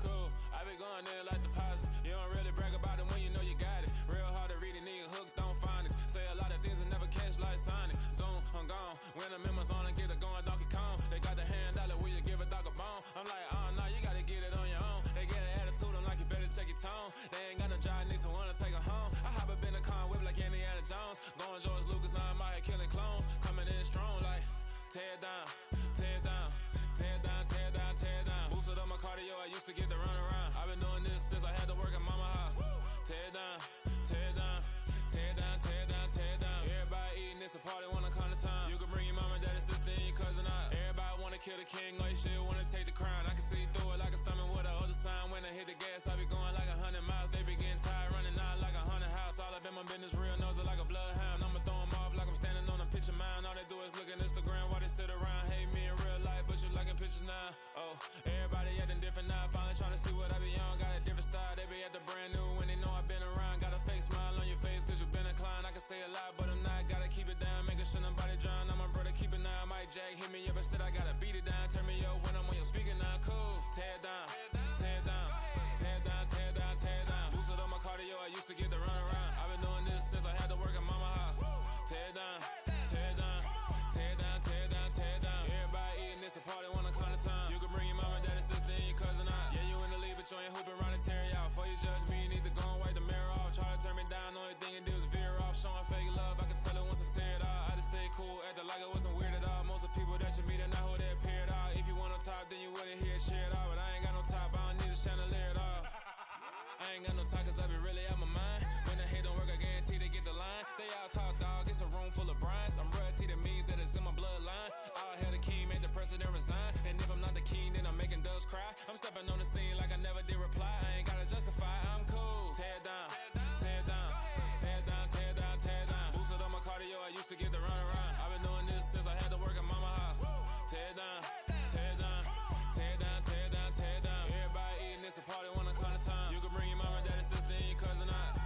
Cool. I be going there like deposit. You don't really brag about it when you know you got it. Real hard to read a nigga hooked, don't find it. Say a lot of things and never catch like Sonic. Zone, I'm gone. When I'm in my zone and get it going Donkey Kong. They got the $100, will you give a dog a bone? I'm like, oh no, you gotta get it on your own. They get an attitude, I'm like, you better check your tone. They ain't got no job, need someone to take her home. I hop up in the car, whip like Indiana Jones. Going George Lucas, now I'm out here killing clones. Coming in strong like, tear down, tear down, tear down, tear down, tear down. Boosted up my cardio, I used to get to run around. I've been doing this since I had to work at mama house. Tear down, tear down, tear down, tear down, tear down. Everybody eating, it's a party, wanna come to time. You can bring your mama, daddy, sister, and your cousin out. Everybody wanna kill the king, or you shit wanna take the crown. I can see through it like a stomach with a other sign. When I hit the gas, I be going like 100 miles. They be getting tired, running out like 100 house. All up in my business, real nose like a bloodhound. I'ma throw them off like I'm standing on a picture mound. All they do is look at Instagram while they sit around. Hate me in real life, but you liking pictures now. Oh, everybody acting different now. Finally trying to see what I be on. Got a different style, they be at the brand new when they know I've been around. Got a fake smile on your face cause you been inclined. I can say a lot, but I'm not. Gotta keep it down, making sure nobody drown. I'm my brother, keep it now. Mike Jack hit me up and said I gotta beat it down. Turn me up when I'm on your speaker now. Cool, tear down, tear down, tear down, tear down, tear down. Boosted up my cardio, I used to get to run around. I've been doing this since I had to work at mama house. Tear down, tear down, tear down, tear down, tear down. Everybody eating, it's a party, wanna come to time. You can bring your mama, daddy, sister, and your cousin out. Yeah, you in the league, but you ain't hooping around and tear you out. Before you judge me, you need to go and wipe the mirror off. Try to ain't got no time, cause I be really out my mind. When the hate don't work, I guarantee they get the line. They all talk, dog, it's a room full of brines. I'm royalty, that means that it's in my bloodline. All hail the king, made the president resign. And if I'm not the king, then I'm making doves cry. I'm stepping on the scene like I never did reply. I ain't gotta justify, I'm cool. Tear down, tear down, tear down, tear down, tear down. Boosted on my cardio, I used to get the run around. I've been doing this since I had to work at mama house. Tear down, tear down, tear down, tear down, tear down. Everybody eating, it's a party, 1 o'clock of time. You can bring your mama, daddy, sister, and your cousin out.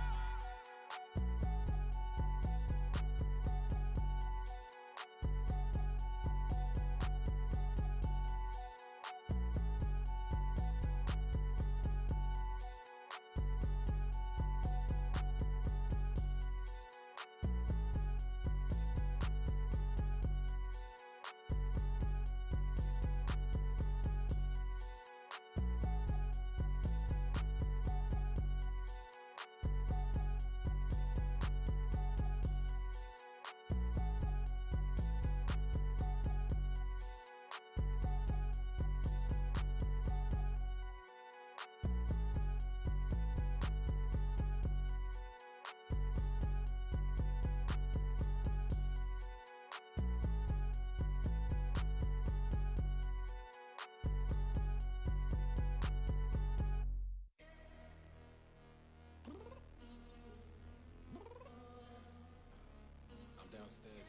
Downstairs.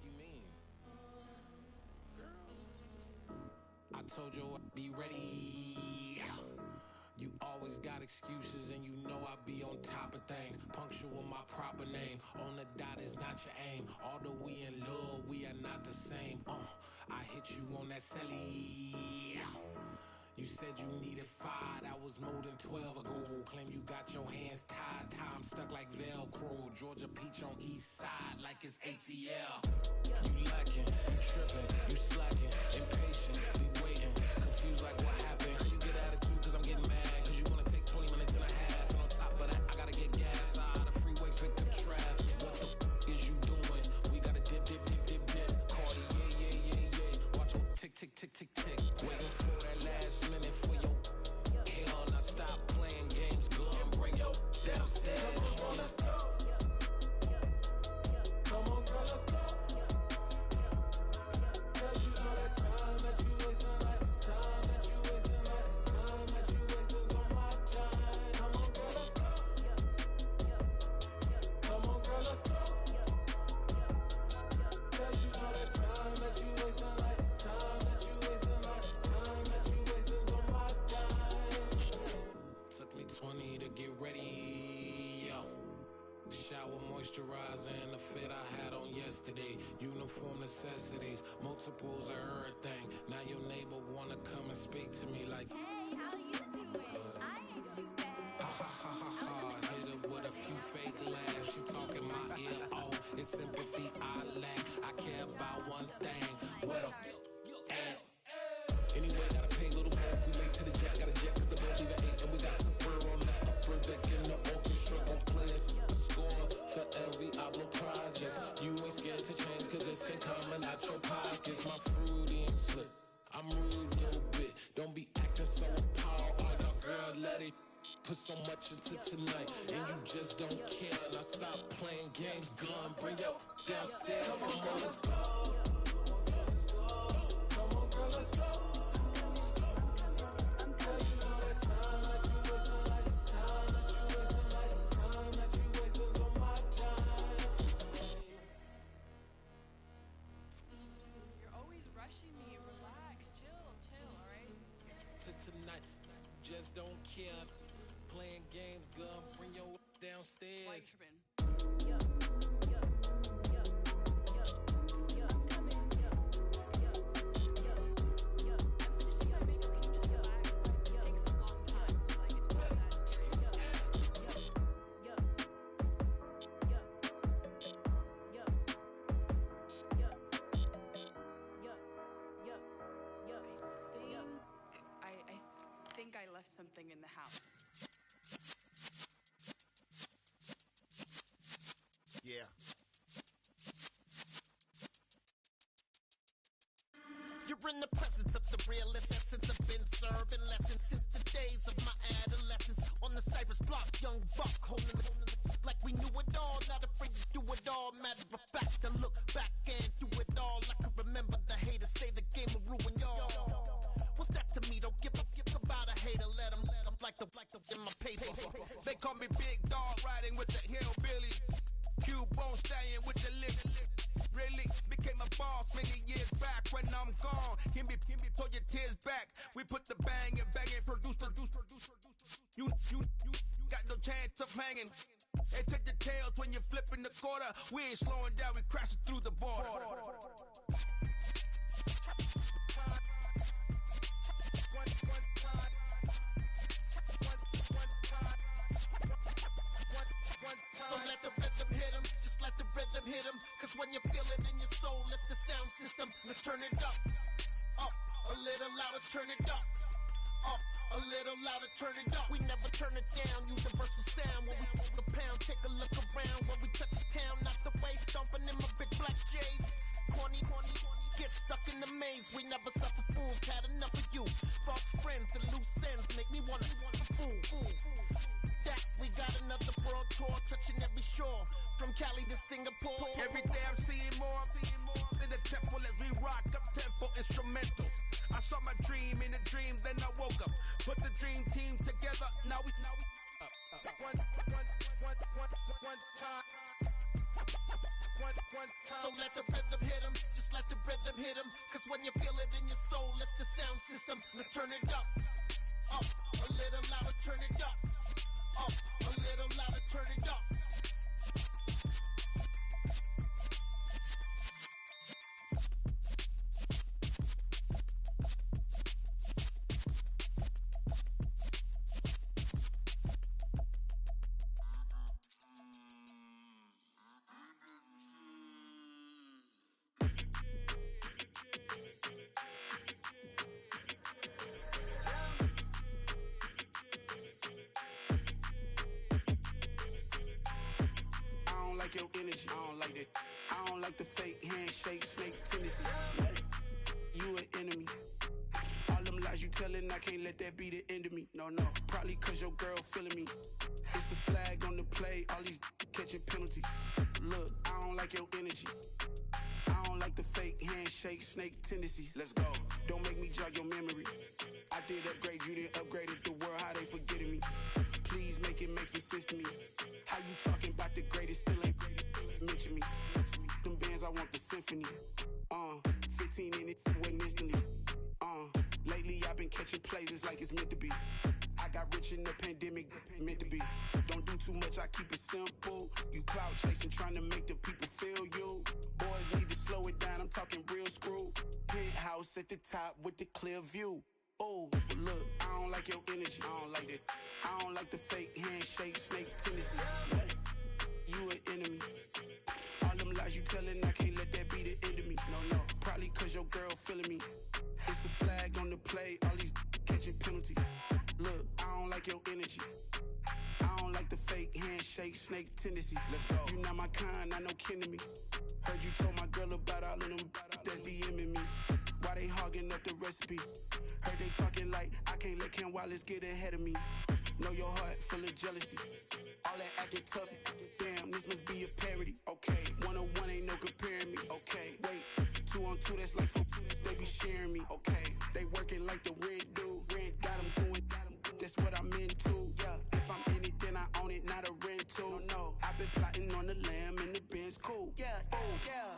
You mean? Girl, I told you I'd be ready. You always got excuses and you know I be on top of things. Punctual my proper name. On the dot is not your aim. Although we in love, we are not the same. I hit you on that celly. You said you needed 5, that was more than 12 ago. Claim you got your hands tied, time stuck like Velcro. Georgia Peach on east side like it's ATL. You lacking, you tripping, you slacking, impatient, we waiting, confused like what happened. How you get attitude cause I'm getting mad, cause you wanna take 20 minutes and a half. And on top of that, I gotta get gas out of the freeway, picked up traffic. What the is you doing? We gotta dip, dip, dip, dip, dip. Cardi, yeah. Watch your tick, tick, tick, tick, tick. Waiting for that last minute for your hell. Now stop playing games, go and bring your downstairs. Come on, let's go. Come on, girl, let's go. Cause you know that time that you wasting, like time that you wasting, like time that you wasting on my time. Come on, girl, let's go. Come on, girl, let's go. Cause you know that time that you wasting, like time that you wasting, like time that you wasting on my time. Took me 20 to get ready, yo. Shower moisturizer and the fit I had on yesterday. Uniform necessities, multiples of everything. Now your neighbor wanna come and speak to me like, hey, how you doing? I ain't too bad. ha ha ha ha ha. Hit her with a few fake laughs. She talking my ear off. It's sympathy I lack. I care about one thing. What up? Anyway, gotta pay a little more if we late to the jet. Gotta jet cause the boat leave at 8. And we got some fur on that upper deck in the orchestra. Gon' play it, score for every Oblo project. You ain't scared to change cause it's in common out your pockets. My fruity and slip. I'm rude a little bit. Don't be acting so appalled. Oh, y'all girl, let it put so much into tonight. And you just don't care. Now stop playing games, gun. Bring your downstairs. Come on, let's go. Come on, girl, let's go. Rushing me. Relax, chill, all right? Tonight, just don't care. Playing games, girl, bring your downstairs. Why you tripping? I'm coming. I'm finishing my makeup. Can you just relax? Like, this takes a long time. Like, it's not that serious. I think I left something in the house. Yeah. You're in the presence of the realest essence. I've been serving lessons since the days of my adolescence. On the Cypress block, young buck holding the like we knew it all. Not afraid to do it all. Matter of fact, to look back and do it all. I can remember the haters say the game will ruin y'all. What's that to me? Don't give about a hater. Let them like the in my paper. They call me Big Dog, riding with the hillbilly. Cubone staying with the lip. Really became a boss many years back. When I'm gone, can be pull your tears back. We put the bang and produce. You got no chance of hanging. They take the tails when you're flipping the quarter. We ain't slowing down, we crashing through the border. So let the rhythm hit him, just let the rhythm hit him. Cause when you feel it in your soul, lift the sound system. Let's turn it up, a little louder, turn it up, a little louder, turn it up. We never turn it down, universal sound. When we walk a pound, take a look around. When we touch the town, knock the way, stomping in my big black J's. Corny, get stuck in the maze. We never suffer fools, had enough of you. False friends and loose ends make me wanna fool. That we got another world tour, touching every shore, from Cali to Singapore. Every day I'm seeing more in the temple as we rock up tempo instrumentals. I saw my dream in a dream, then I woke up. Put the dream team together. Now we one time. So let the rhythm hit him, just let the rhythm hit him. Cause when you feel it in your soul, lift the sound system. Let's turn it up, a little louder, turn it up, a little louder, turn it up. Your energy, I don't like that. I don't like the fake handshake, snake tendency. You an enemy. All them lies you telling, I can't let that be the end of me. No, probably cause your girl feeling me. It's a flag on the play, all these catching penalties. Look, I don't like your energy. I don't like the fake handshake, snake tendency. Let's go. Don't make me jog your memory. I did upgrade, you didn't upgrade it. The world, how they forgetting me. Please make it make some sense to me. How you talking about the greatest, still ain't mention me. Them bands, I want the symphony. 15 in it, went instantly. Lately I've been catching plays, it's like it's meant to be. I got rich in the pandemic, meant to be. Don't do too much, I keep it simple. You cloud chasing, trying to make the people feel you. Boys need to slow it down, I'm talking real screw. Penthouse at the top with the clear view. Oh, look, I don't like your energy, I don't like that. I don't like the fake handshake, snake tendency. You an enemy. All them lies you telling, I can't let that be the end of me. No, probably cause your girl feeling me. It's a flag on the play, all these catching penalties. Look, I don't like your energy. I don't like the fake handshake, snake tendency. Let's go. You not my kind, I know kin to me. Heard you told my girl about all of them that's DMing me. Why they hogging up the recipe? Heard they talking like I can't let Ken Wallace get ahead of me. Know your heart full of jealousy. All that acting tough, damn, this must be a parody. Okay, 1-on-1 ain't no comparing me. Okay, wait, 2-on-2, that's like 4, they be sharing me. Okay, they working like the rent do. Rent got them going, that's what I'm into. Yeah, if I'm in it, then I own it, not a rental. No, I've been plotting on the lamb and the Benz cool. Yeah, yeah.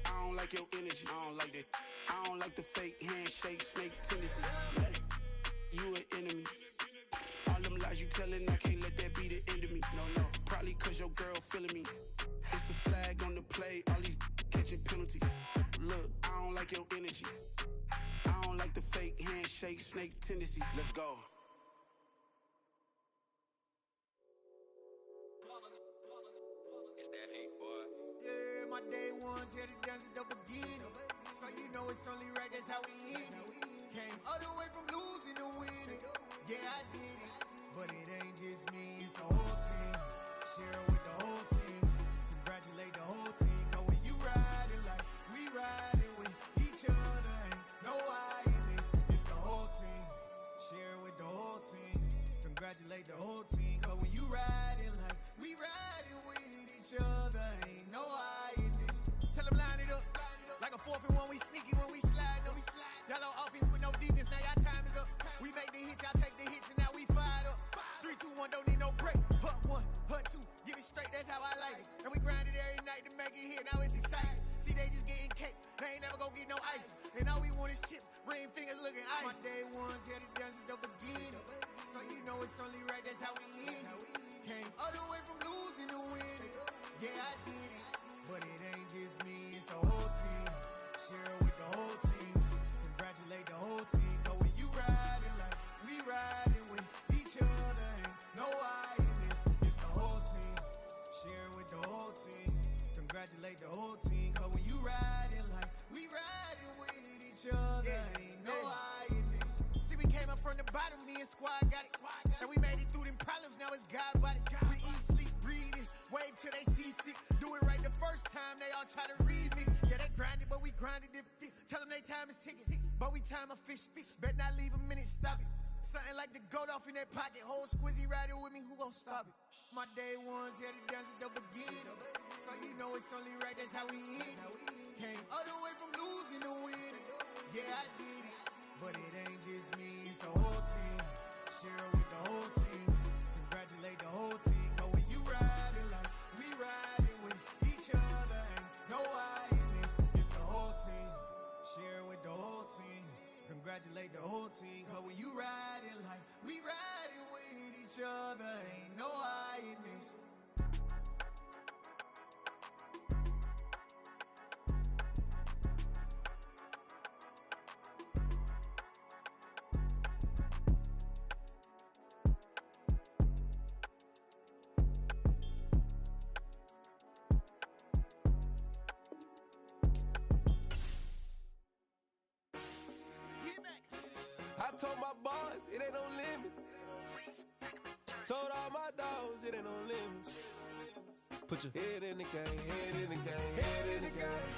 I don't like your energy, I don't like that. I don't like the fake handshake, snake tendency. You an enemy. All them lies you telling, I can't let that be the end of me. No, probably cause your girl feeling me. It's a flag on the play, all these catching penalties. Look, I don't like your energy. I don't like the fake handshake, snake tendency. Let's go. It's that hate, boy. Yeah, my day ones here to dance at the beginning. So you know it's only right, that's how we end it. Came all the way from losing to winning. Yeah, I did it. But it ain't just me, it's the whole team. Share it with the whole team. Congratulate the whole team. Cause when you riding like we ride. Y'all on offense with no defense, now y'all time is up. We make the hits, y'all take the hits, and now we fired up. 3, 2, 1, don't need no break. Hut 1, hut 2, give it straight, that's how I like it. And we grind it every night to make it hit, now it's exciting. See, they just getting cake, they ain't never gonna get no ice. And all we want is chips, ring fingers looking ice. My day ones here to dance at the beginning. So you know it's only right, that's how we end it. Came all the way from losing to winning. Yeah, I did it, but it ain't just me, it's the whole team. Share it with the whole team. Congratulate the whole team. Cause when you riding like we riding with each other, ain't no I in this, it's the whole team. Share it with the whole team. Congratulate the whole team. Cause when you riding like we riding with each other, ain't no I in this. See, we came up from the bottom, me and squad got it. And we made it through them problems, now it's God body. We eat, sleep, breathe this, wave till they see sick. Do it right the first time, they all try to remix. Yeah, they grinded, but we grinded different. Tell them they time is ticking, but we time a fish. Bet not leave a minute, stop it. Something like the goat off in that pocket. Whole squizzy riding with me, who gon' stop it? My day ones here to dance at the beginning. So you know it's only right, that's how we end it. Came all the way from losing to winning. Yeah, I did it, but it ain't just me, it's the whole team. Share it with the whole team. Congratulate the whole team. Cause when you riding like we riding with each other, ain't no I in this, it's the whole team. Share it with the whole team. Congratulate the whole team. Cause when you riding like we riding with each other, ain't no I in this. I told my boys, it ain't no limits. Told all my dogs, it ain't no limits. Put your head in the game, head in the game, head in the game.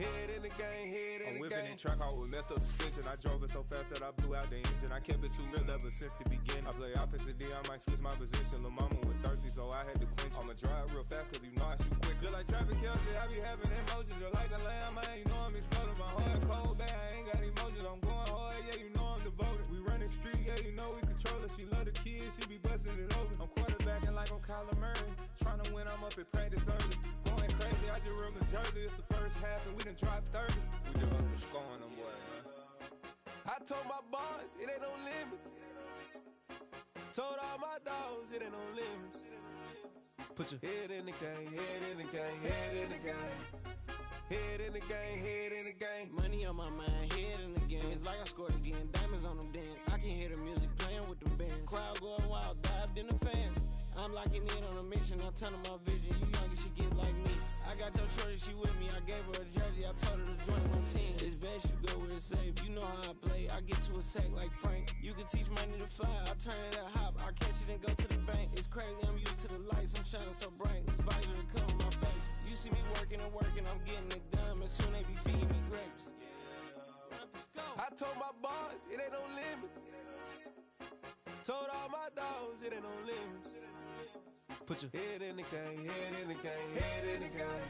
Head in the game, head in the game. I'm whipping and track out with messed up suspension. I drove it so fast that I blew out the engine. I kept it too real ever since the beginning. I play offensive D, I might switch my position. Lil' mama was thirsty, so I had to quench. I'ma drive real fast, cause you know I shoot quick. Just like traffic Kelsey, I be having emotions. Just like a lamb, I ain't know I'm exploding. My heart cold, bad, I ain't got emotions. I'm going hard, yeah, you know I'm devoted. We running streets, yeah, you know we control it. She love the kids, she be busting it over. I'm quarterbacking like I'm Kyler Murray. Trying to win, I'm up at practice early. Going crazy, I just ripped the jersey. It's the first half and we done dropped 30. We just up and scoring them, boy, man. I told my boys, it ain't no limits. Told all my dogs, it ain't no limits. Put your head in the game, head in the game, head in the game. Head in the game, head in the game. Money on my mind, head in the game. It's like I scored again, diamonds on them dance. I can hear the music playing with them bands. Crowd going wild, dived in the fans. I'm locking in on a mission, I'm turning my vision. You young, she get like me. I got your shorty, she with me. I gave her a jersey, I told her to join my team. It's best you go where it's safe. You know how I play, I get to a sack like Frank. You can teach money to fly, I turn it a hop. I catch it and go to the bank. It's crazy, I'm used to the lights, I'm shining so bright. This visor to come on my face. You see me working and working, I'm getting it done. And soon they be feeding me grapes. I told my boys, it ain't no limits. Told all my dogs, it ain't no limits. Put your head in the game, head in the game, head in the game.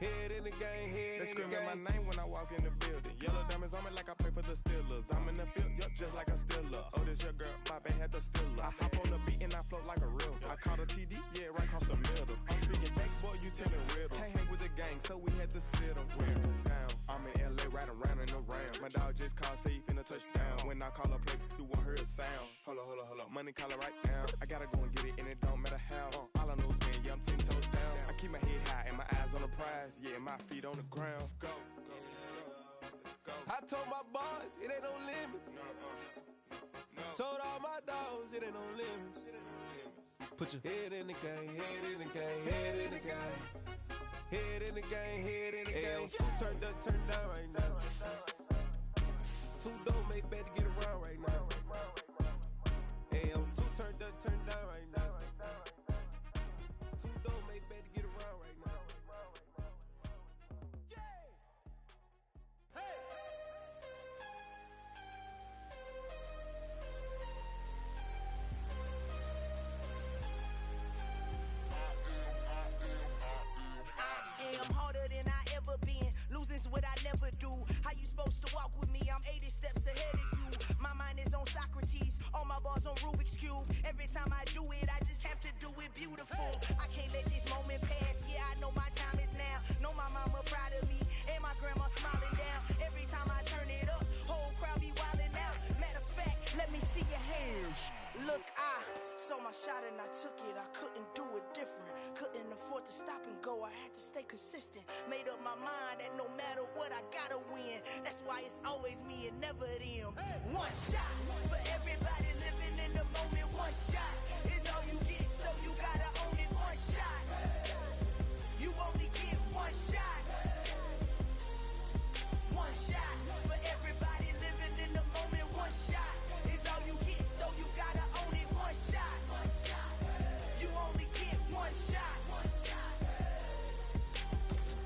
Head in the game, head in the game. They screaming my name when I walk in the building. Yellow diamonds on me like I play for the Steelers. I'm in the field, yup, just like a Steeler. Oh, this your girl, my band had the Steeler. I hop on the beat and I float like a real. I caught a TD, yeah, right across the middle. I'm speaking thanks, boy, you telling riddles. Can't hang with the gang, so we had to sit them down. I'm in LA, riding round in the round. My dog just called, say he finna touch down. When I call a play, you won't hear a sound. Hold up, money call it right now. I gotta go and get it, and it don't matter how. All I know is man, yeah, I'm 10 toes down. I keep my head high and my eyes on the prize. Yeah, my feet on the ground. Let's go. Let's go. I told my boys, it ain't no limits. No. Told all my dogs, it ain't no limits. Put your head in the game, head in the game, head in the game. Head in the game, head in the game. Turn down right now. Two don't make bad to get around right now. Hey, I'm two turned down right now. Two don't make bad to get around right now. I am harder than I ever been. Losing's stop and go, I had to stay consistent. Made up my mind that no matter what, I gotta win. That's why it's always me and never them. One shot for everybody living in the moment. One shot is all you get, so you gotta own it. One shot, you only get one shot. One shot for everybody living in the moment. One shot is all you get, so you gotta own it. One shot, you only get one shot.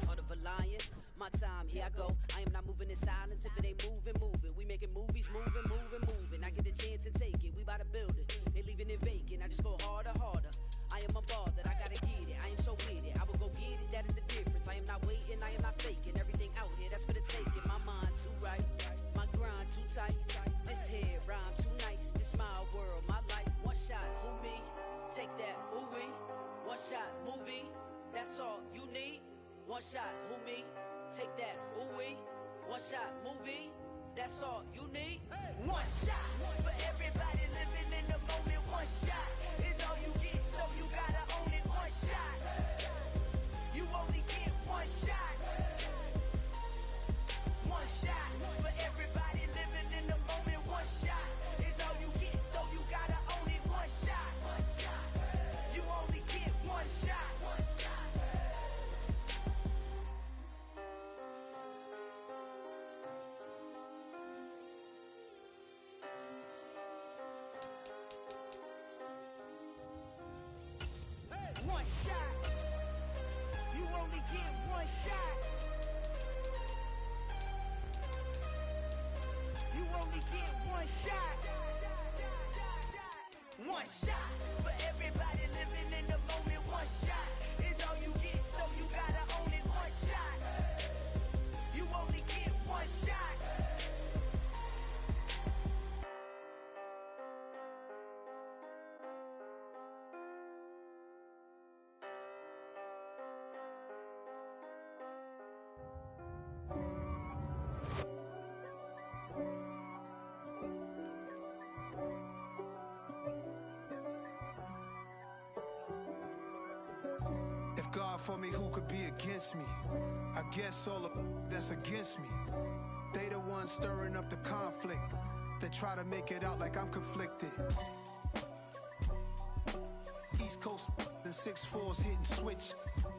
Heart of a lion, my time, here I go. I am not moving in silence. If it ain't moving, move it. We making movies, moving, moving, moving. I get a chance and take it. We bout to build it. Ain't leaving it vacant. I just go harder, harder. I am a ball that I gotta get it. I am so with it. I will go get it. That is the difference. I am not waiting. I am not faking. Everything out here, that's for the taking. My mind too right. My grind too tight. This head rhyme too nice. This my world, my life. One shot, who me? Take that, ooh wee. One shot, movie. That's all you need. One shot, who me? Take that, ooh wee. One shot, movie. That's all you need. One shot for everybody living in the moment. One shot is all you get, so you gotta own it. One shot, you only get one shot. One shot for everybody living in the moment. One shot is all you get, so you gotta own it. One shot, you only get one shot. One shot. You only get one shot. You only get one shot. One shot for everybody living in the moment. One shot is all you get, so you gotta own it. One shot. You only get one shot. If God for me, who could be against me? I guess all of that's against me. They the ones stirring up the conflict. They try to make it out like I'm conflicted. East Coast and 6'4's hitting switch.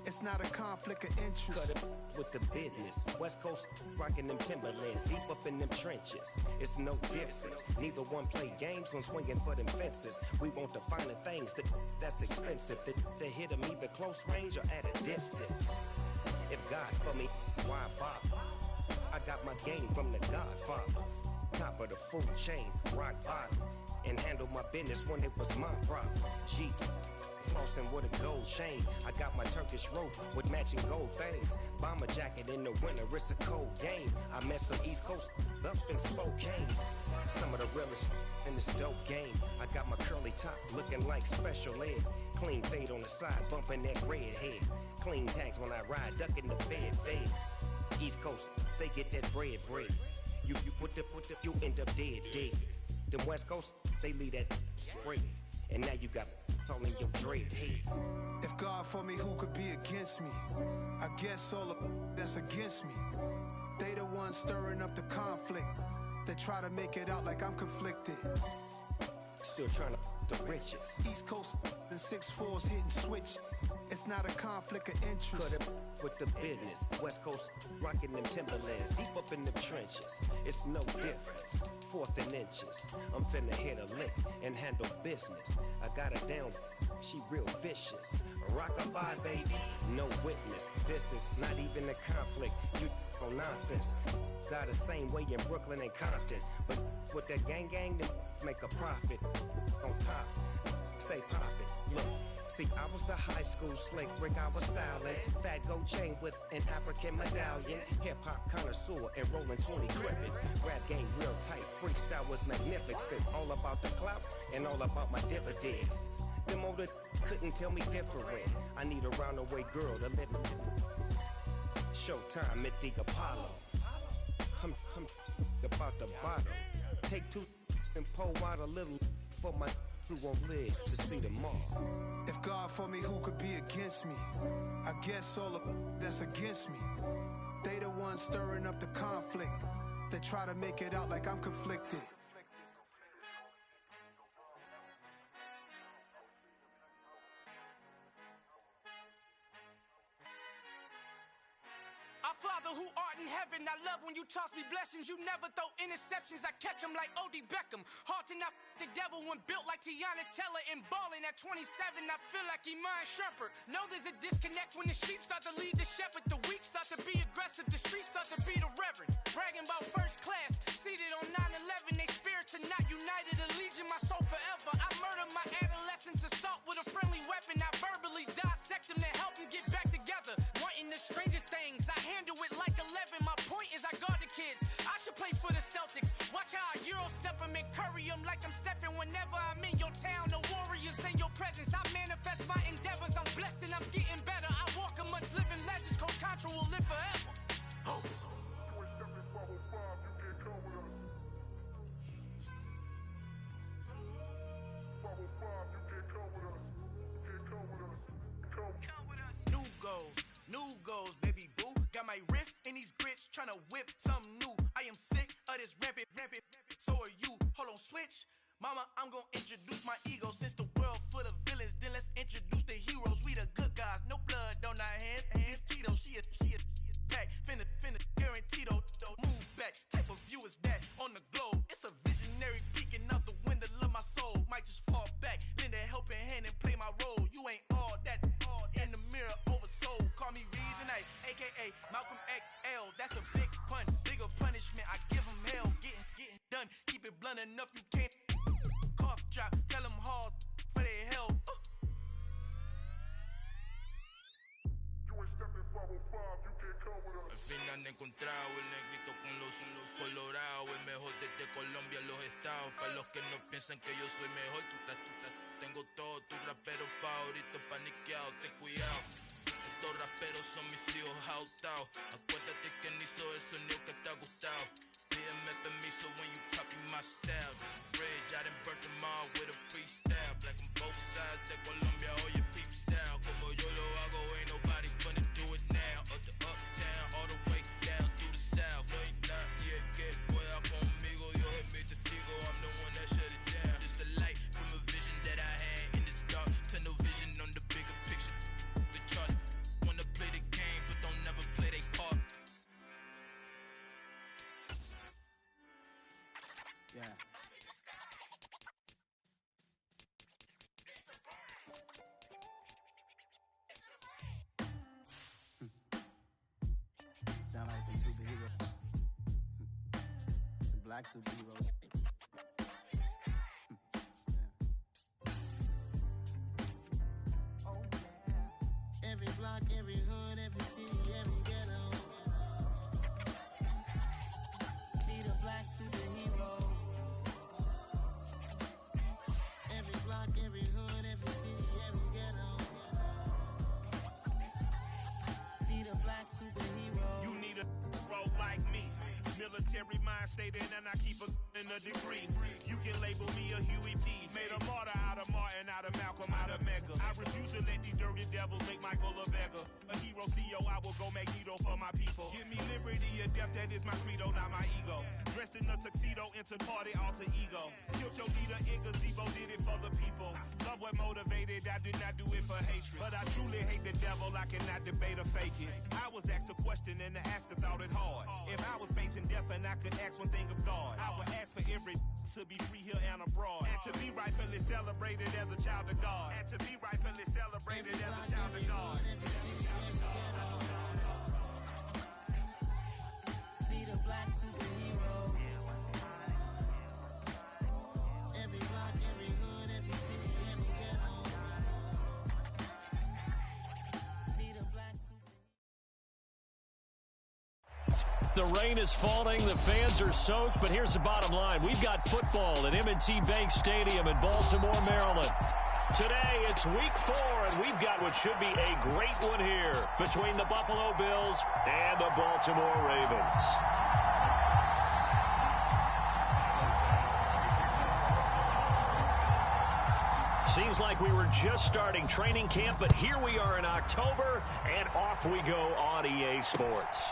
It's not a conflict of interest. Cut it with the business. West Coast rocking them Timberlands, deep up in them trenches. It's no difference. Neither one play games when swinging for them fences. We want the finer things that's expensive. That hit them either close range or at a distance. If God for me, why bother? I got my game from the Godfather. Top of the food chain, rock bottom. And handle my business when it was my problem. G. Flossing with a gold chain. I got my Turkish rope with matching gold things. Bomber jacket in the winter, it's a cold game. I met some East Coast up in Spokane. Some of the realest in this dope game. I got my curly top looking like special ed. Clean fade on the side, bumping that red head. Clean tags when I ride, ducking the feds. East Coast, they get that bread. You you end up dead. Them West Coast, they leave that spray. And now you got calling your dread head. If God for me, who could be against me? I guess all of that's against me. They the ones stirring up the conflict. They try to make it out like I'm conflicted. Still trying to the riches. East Coast and 6'4's hitting switch. It's not a conflict of interest. Cut it with the business. West Coast rocking them Timberlands, deep up in the trenches. It's no difference. Fourth and inches. I'm finna hit a lick and handle business. I got her down, she real vicious. Rock-a-bye, baby, no witness. This is not even a conflict. You on nonsense. Got the same way in Brooklyn and Compton. But with that gang, then make a profit. On top, stay poppin'. Look. See, I was the high school slick Rick, I was styling. Fat gold chain with an African medallion. Hip-hop connoisseur and rolling 20 cribbin'. Rap game real tight, freestyle was magnificent. All about the clout and all about my dividends. Them older couldn't tell me different. I need a roundaway girl to live with. Showtime at the Apollo. I'm about the bottom. Take two and pour out a little for my who won't live to see tomorrow. If God for me, who could be against me? I guess all of that's against me. They the ones stirring up the conflict. They try to make it out like I'm conflicted. Our Father who art in heaven, I love when you toss me blessings. You never throw interceptions, I catch them like O.D. Beckham. Hard to not the devil when built like Tiana Teller and balling at 27. I feel like Iman Shumpert. Know there's a disconnect when the sheep start to lead the shepherd. The weak start to be aggressive, the streets start to be the reverend. Bragging about first class, seated on 9/11. They spirits are not united, a legion, my soul forever. I murder my adolescence, assault with a friendly weapon. I verbally dissect them to help them get back together. Wanting the stranger things, I handle it like 11. My point is I guard the kids. I should play for the Celtics. Watch how I Euro step them and curry them like I'm Stephen. Whenever I'm in your town, the Warriors in your presence. I manifest my endeavors. I'm blessed and I'm getting better. I walk amongst living legends. Coach Contra will live forever. Oh. New goals, baby boo. Got my wrist in these grits, tryna whip something new. I am sick of this rampant. So are you. Hold on, switch. Mama, I'm gonna introduce my ego. Since the world full of villains, then let's introduce the heroes. We the good guys, no blood on our hands. Hands Tito, she a pack. Finna, guaranteed, move back. Type of view is that on the globe? It's a visionary peeking out the window of my soul. Might just fall back, lend a helping hand and play my role. You ain't all that. In the mirror, oversold. Call me Reason A, aka Malcolm XL. That's a big pun, bigger punishment. I give him hell, getting done. Keep it blunt enough, you can't. Cough drop, tell them hard for their health. Al fin han encontrado el negrito con los colorados, el mejor desde Colombia, los estados. Para los que no piensan que yo soy mejor, tengo todo, tu rapero favorito paniqueado, ten cuidado. Estos raperos son mis hijos jautados. Acuérdate que ni hizo el sonido que te ha gustado. Pídeme permiso when you copy my style. This bridge, I done burnt them all with a freestyle. Black on both sides de Colombia, oye peep style. Como yo lo hago, ain't nobody finna do it now. Up to uptown, all the way down through the south. No hay nadie que pueda conmigo, Dios es mi testigo. I'm the one that shut it down. Just the light from a vision that I had in the dark. Tunnel vision on the bigger picture. The trust, wanna play the game, but don't never play their part. Yeah. Sound like some superheroes. Some black superheroes. Every block, every hood, every city, every ghetto. Need a black superhero. Every block, every hood, every city, every ghetto. Need a black superhero. You need a role like me. Military mind stated, and I keep in a degree. You can label me a Huey P. Made a martyr out of Martin, out of Malcolm, out of Mecca. I refuse to let these dirty devils make Michael a beggar. A hero CEO, I will go Magneto for my people. Give me liberty or death, that is my credo, not my ego. Dressed in a tuxedo, into party, alter ego. Killed your leader in gazebo, did it for the people. Love what motivated, I did not do it for hatred. But I truly hate the devil, I cannot debate or fake it. I was asked a question and the asker thought it hard. If I was facing death and I could ask one thing of God, I would ask for every to be free here and abroad. And to be rightfully celebrated as a child of God. And to be rightfully celebrated as a child of God. Need a black superhero. Every block, every hood, every city, every ghetto. Need a black superhero. The rain is falling, the fans are soaked, but here's the bottom line. We've got football at M&T Bank Stadium in Baltimore, Maryland. Today, it's week 4, and we've got what should be a great one here between the Buffalo Bills and the Baltimore Ravens. Feels like we were just starting training camp, but here we are in October, and off we go on EA Sports.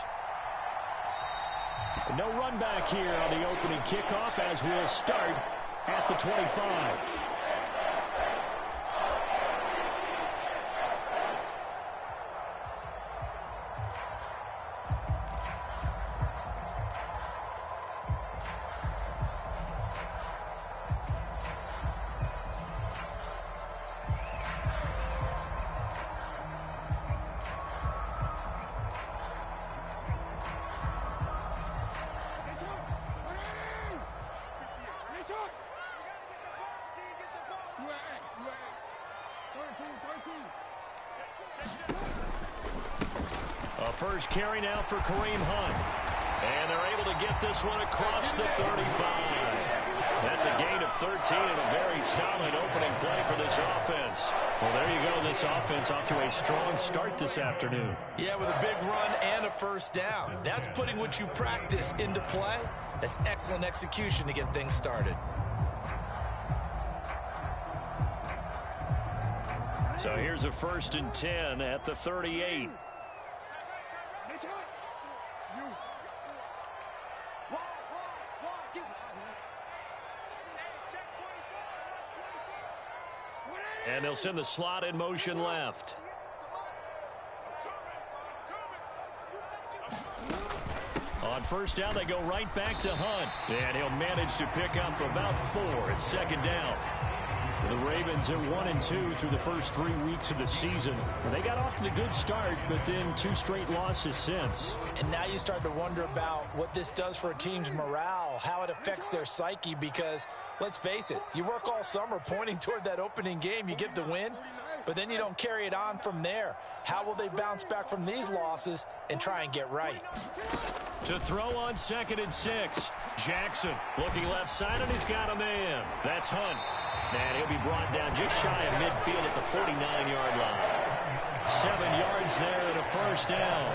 No run back here on the opening kickoff as we'll start at the 25. A first carry now for Kareem Hunt. And they're able to get this one across the 35. That's a gain of 13 and a very solid opening play for this offense. Well, there you go. This offense off to a strong start this afternoon. Yeah, with a big run and a first down. That's putting what you practice into play. That's excellent execution to get things started. So here's a 1st and 10 at the 38. And they'll send the slot in motion left. On first down, they go right back to Hunt. And he'll manage to pick up about 4 at 2nd down. The Ravens are 1-2 through the first 3 weeks of the season. They got off to the good start, but then 2 straight losses since. And now you start to wonder about what this does for a team's morale, how it affects their psyche, because let's face it, you work all summer pointing toward that opening game, you get the win, but then you don't carry it on from there. How will they bounce back from these losses and try and get right? To throw on 2nd and 6. Jackson looking left side, and he's got a man. That's Hunt. And he'll be brought down just shy of midfield at the 49-yard line. 7 yards there and a first down.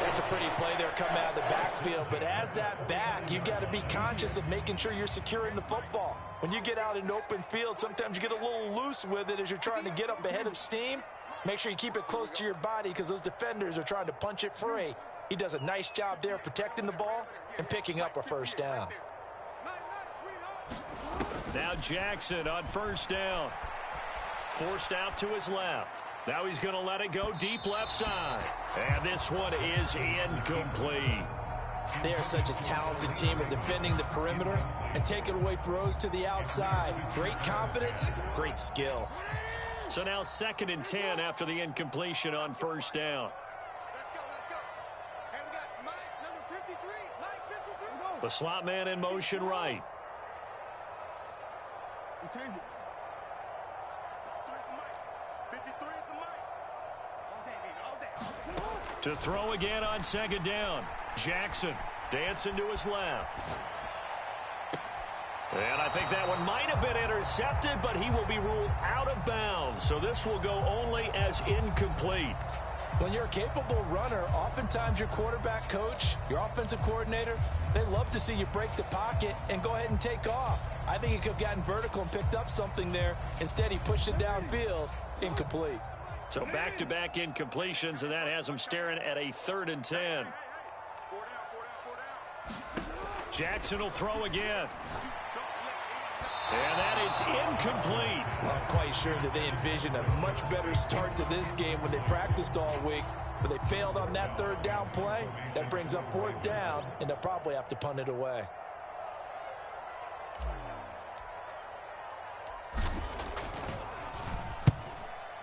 That's a pretty play there coming out of the backfield, but as that back, you've got to be conscious of making sure you're securing the football. When you get out in open field, sometimes you get a little loose with it as you're trying to get up ahead of steam. Make sure you keep it close to your body because those defenders are trying to punch it free. He does a nice job there protecting the ball and picking up a first down. Now Jackson on first down. Forced out to his left. Now he's going to let it go deep left side. And this one is incomplete. They are such a talented team at defending the perimeter and taking away throws to the outside. Great confidence, great skill. So now 2nd and 10 after the incompletion on first down. Hey, we got Mike, number 53. Mike, 53. The slot man in motion right. To throw again on 2nd down. Jackson dancing to his left. And I think that one might have been intercepted, but he will be ruled out of bounds. So this will go only as incomplete. When you're a capable runner, oftentimes your quarterback coach, your offensive coordinator, they love to see you break the pocket and go ahead and take off. I think he could have gotten vertical and picked up something there. Instead, he pushed it downfield, incomplete. So back-to-back incompletions, and that has him staring at a 3rd and 10. Jackson will throw again. And that is incomplete. I'm quite sure that they envisioned a much better start to this game when they practiced all week, but they failed on that 3rd down play. That brings up 4th down, and they'll probably have to punt it away.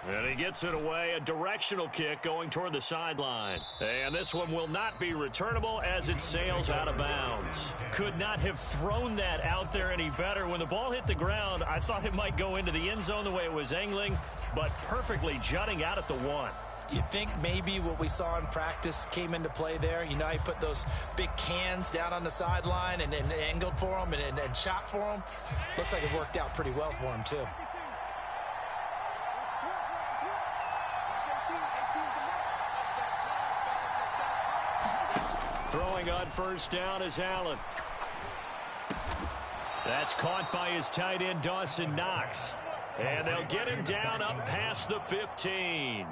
And he gets it away, a directional kick going toward the sideline. And this one will not be returnable as it sails out of bounds. Could not have thrown that out there any better. When the ball hit the ground, I thought it might go into the end zone the way it was angling, but perfectly jutting out at the 1. You think maybe what we saw in practice came into play there? You know, he put those big cans down on the sideline and angled for them and shot for them. Looks like it worked out pretty well for him, too. Throwing on first down is Allen. That's caught by his tight end, Dawson Knox. And they'll get him down up past the 15.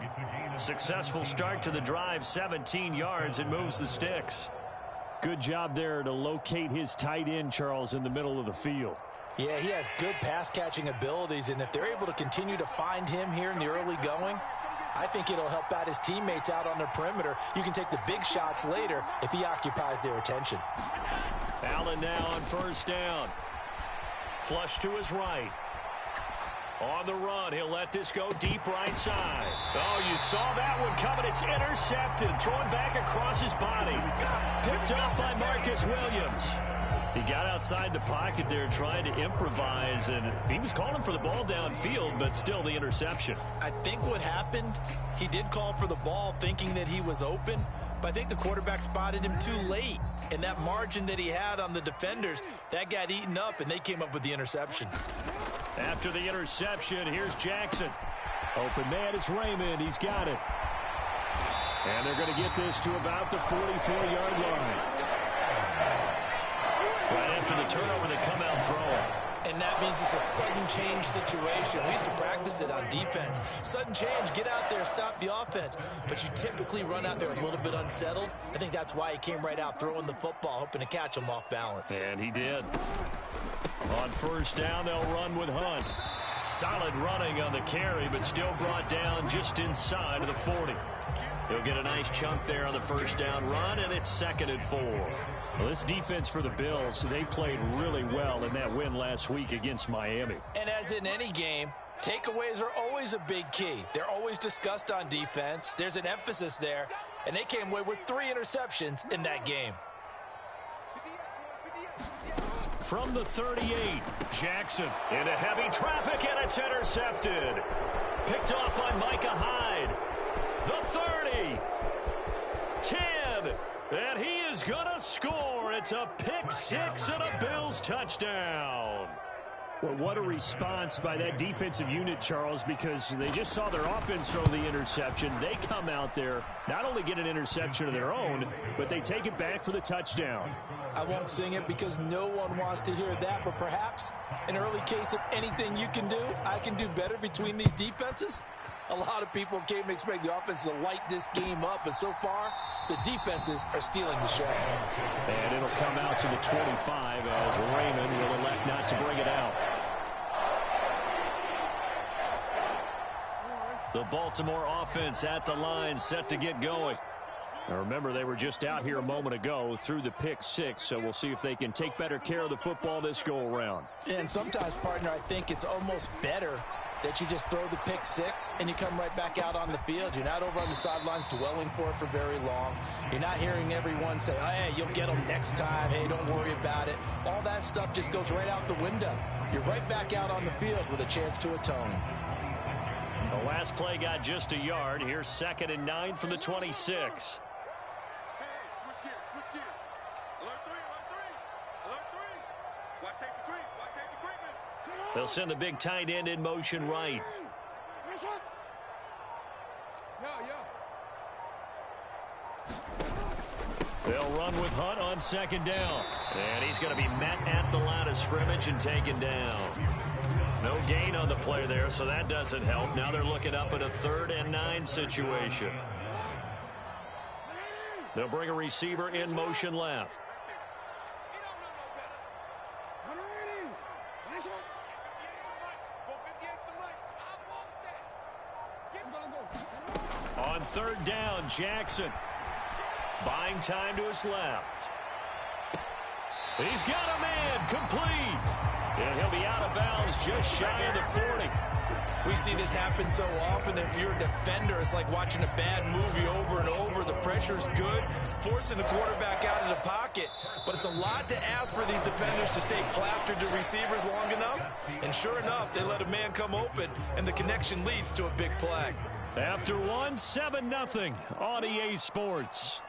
Successful start to the drive, 17 yards, and moves the sticks. Good job there to locate his tight end, Charles, in the middle of the field. Yeah, he has good pass-catching abilities, and if they're able to continue to find him here in the early going, I think it'll help out his teammates out on the perimeter. You can take the big shots later if he occupies their attention. Allen now on first down. Flush to his right. On the run, he'll let this go deep right side. Oh, you saw that one coming. It's intercepted. Thrown back across his body. Picked up by Marcus Williams. He got outside the pocket there trying to improvise, and he was calling for the ball downfield, but still the interception. I think what happened, he did call for the ball thinking that he was open, but I think the quarterback spotted him too late. And that margin that he had on the defenders, that got eaten up, and they came up with the interception. After the interception, here's Jackson. Open man is Raymond. He's got it. And they're going to get this to about the 44-yard line. Right after the turnover, they come out throwing. And that means it's a sudden change situation. We used to practice it on defense. Sudden change, get out there, stop the offense. But you typically run out there a little bit unsettled. I think that's why he came right out throwing the football, hoping to catch him off balance. And he did. On first down, they'll run with Hunt. Solid running on the carry, but still brought down just inside of the 40. He'll get a nice chunk there on the first down run, and it's 2nd and 4. Well, this defense for the Bills, they played really well in that win last week against Miami. And as in any game, takeaways are always a big key. They're always discussed on defense. There's an emphasis there, and they came away with 3 interceptions in that game. From the 38, Jackson into heavy traffic, and it's intercepted. Picked off by Micah Hyde. The 30. 10. And he is going to score. It's a pick 6 and a Bills touchdown. Well, what a response by that defensive unit, Charles, because they just saw their offense throw the interception. They come out there, not only get an interception of their own, but they take it back for the touchdown. I won't sing it because no one wants to hear that, but perhaps an early case of anything you can do, I can do better between these defenses. A lot of people came to expect the offense to light this game up, but so far, the defenses are stealing the show. And it'll come out to the 25 as Raymond will elect not to bring it out. The Baltimore offense at the line, set to get going. Now remember, they were just out here a moment ago through the pick 6, so we'll see if they can take better care of the football this go-around. And sometimes, partner, I think it's almost better that you just throw the pick 6 and you come right back out on the field. You're not over on the sidelines dwelling for it for very long. You're not hearing everyone say, oh, hey, you'll get them next time. Hey, don't worry about it. All that stuff just goes right out the window. You're right back out on the field with a chance to atone. The last play got just a yard. Here's 2nd and 9 from the 26. They'll send the big tight end in motion right. They'll run with Hunt on 2nd down. And he's going to be met at the line of scrimmage and taken down. No gain on the play there, so that doesn't help. Now they're looking up at a 3rd and 9 situation. They'll bring a receiver in motion left. On 3rd down, Jackson. Buying time to his left. He's got a man, complete. And he'll be out of bounds just shy of the 40. We see this happen so often. If you're a defender, it's like watching a bad movie over and over. The pressure's good, forcing the quarterback out of the pocket. But it's a lot to ask for these defenders to stay plastered to receivers long enough. And sure enough, they let a man come open, and the connection leads to a big play. After 1, 7-0 on EA Sports.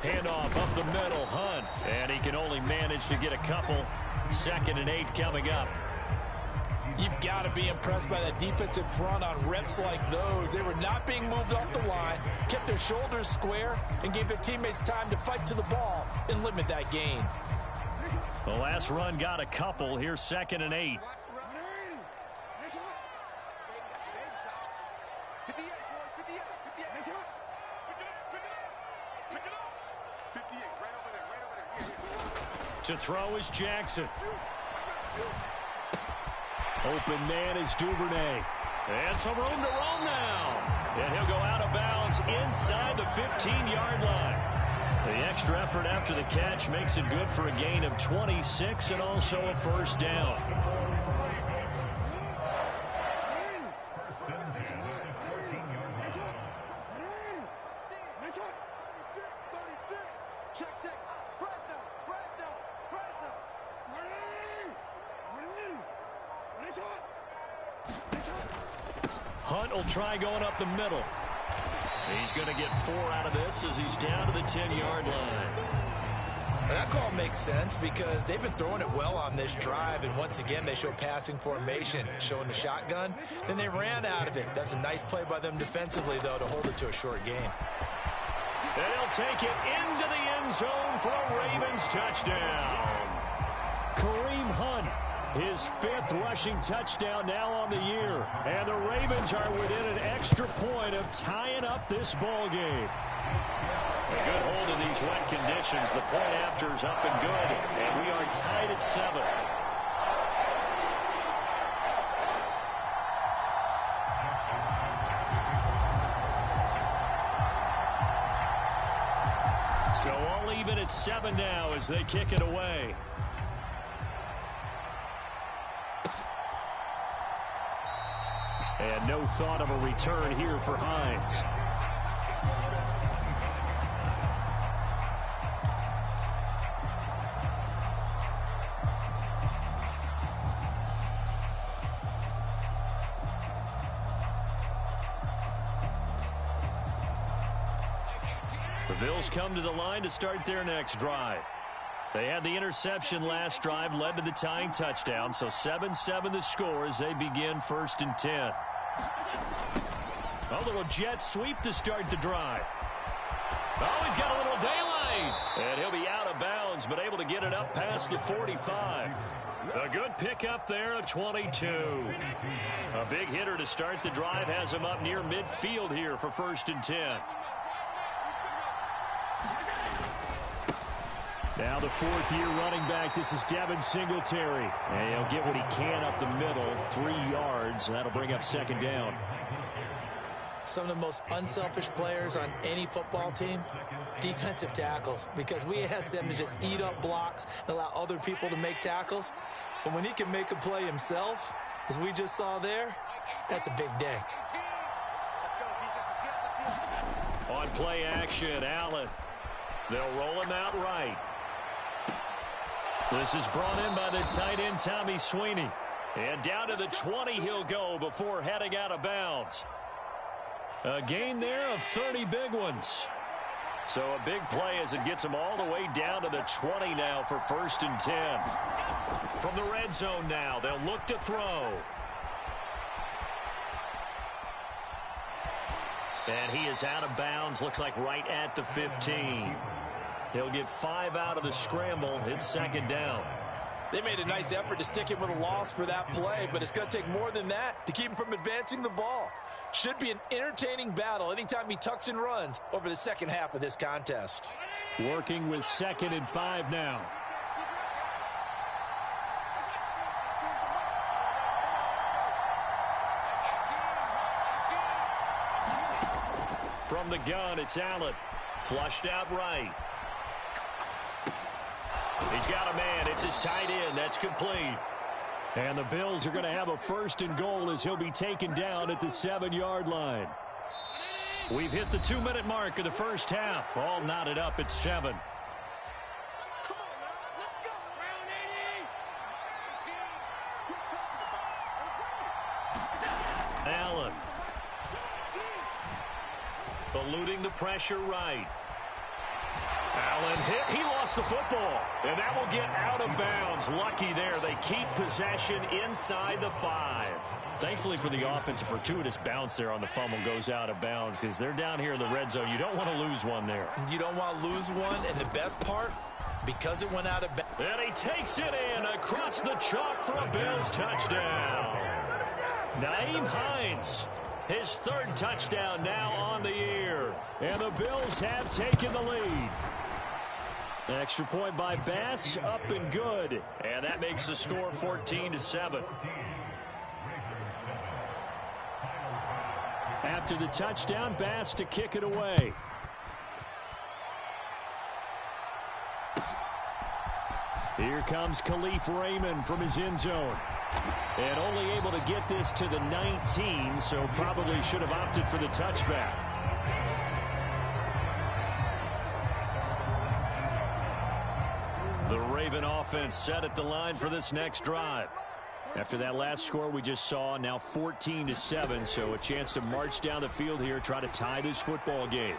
Handoff up the middle, Hunt. And he can only manage to get a couple. 2nd and 8 coming up. You've got to be impressed by that defensive front on reps like those. They were not being moved off the line, kept their shoulders square, and gave their teammates time to fight to the ball and limit that gain. The last run got a couple. Here's 2nd and 8. To throw is Jackson. Open man is Duvernay. And some room to roam now. And he'll go out of bounds inside the 15-yard line. The extra effort after the catch makes it good for a gain of 26 and also a first down. Hunt will try going up the middle. He's going to get 4 out of this as he's down to the 10-yard line. That call makes sense because they've been throwing it well on this drive, and once again they show passing formation, showing the shotgun. Then they ran out of it. That's a nice play by them defensively, though, to hold it to a short game. And he'll take it into the end zone for a Ravens touchdown. Kareem Hunt, his 5th rushing touchdown now on the year. And the Ravens are within an extra point of tying up this ball game. A good hold in these wet conditions. The point after is up and good. And we are tied at 7. So all even at 7 now as they kick it away. And no thought of a return here for Hines. The Bills come to the line to start their next drive. They had the interception last drive, led to the tying touchdown, so 7-7 the score as they begin 1st and 10. A little jet sweep to start the drive. Oh, he's got a little daylight. And he'll be out of bounds, but able to get it up past the 45. A good pickup there at 22. A big hitter to start the drive has him up near midfield here for 1st and 10. Now the 4th-year running back. This is Devin Singletary. And he'll get what he can up the middle, 3 yards. And that'll bring up 2nd down. Some of the most unselfish players on any football team, defensive tackles, because we ask them to just eat up blocks and allow other people to make tackles. But when he can make a play himself, as we just saw there, that's a big day. On play action, Allen. They'll roll him out right. This is brought in by the tight end, Tommy Sweeney. And down to the 20 he'll go before heading out of bounds. A gain there of 30 big ones. So a big play as it gets him all the way down to the 20 now for 1st and 10. From the red zone now, they'll look to throw. And he is out of bounds, looks like right at the 15. He'll get 5 out of the scramble. It's 2nd down. They made a nice effort to stick him with a loss for that play, but it's going to take more than that to keep him from advancing the ball. Should be an entertaining battle anytime he tucks and runs over the second half of this contest. Working with 2nd and 5 now. From the gun, it's Allen. Flushed out right. He's got a man. It's his tight end. That's complete. And the Bills are going to have a 1st and goal as he'll be taken down at the 7-yard line. We've hit the 2-minute mark of the first half. All knotted up at 7. Allen. Eluding the pressure right. Allen hit. He lost the football. And that will get out of bounds. Lucky there. They keep possession inside the 5. Thankfully for the offense, a fortuitous bounce there on the fumble goes out of bounds because they're down here in the red zone. You don't want to lose one there. You don't want to lose one. And the best part, because it went out of bounds. And he takes it in across the chalk for a Bills touchdown. Nyheim Hines, his third touchdown now on the year. And the Bills have taken the lead. Extra point by Bass, up and good. And that makes the score 14-7. After the touchdown, Bass to kick it away. Here comes Khalif Raymond from his end zone. And only able to get this to the 19, so probably should have opted for the touchback. The Raven offense set at the line for this next drive. After that last score we just saw, now 14-7, so a chance to march down the field here, try to tie this football game.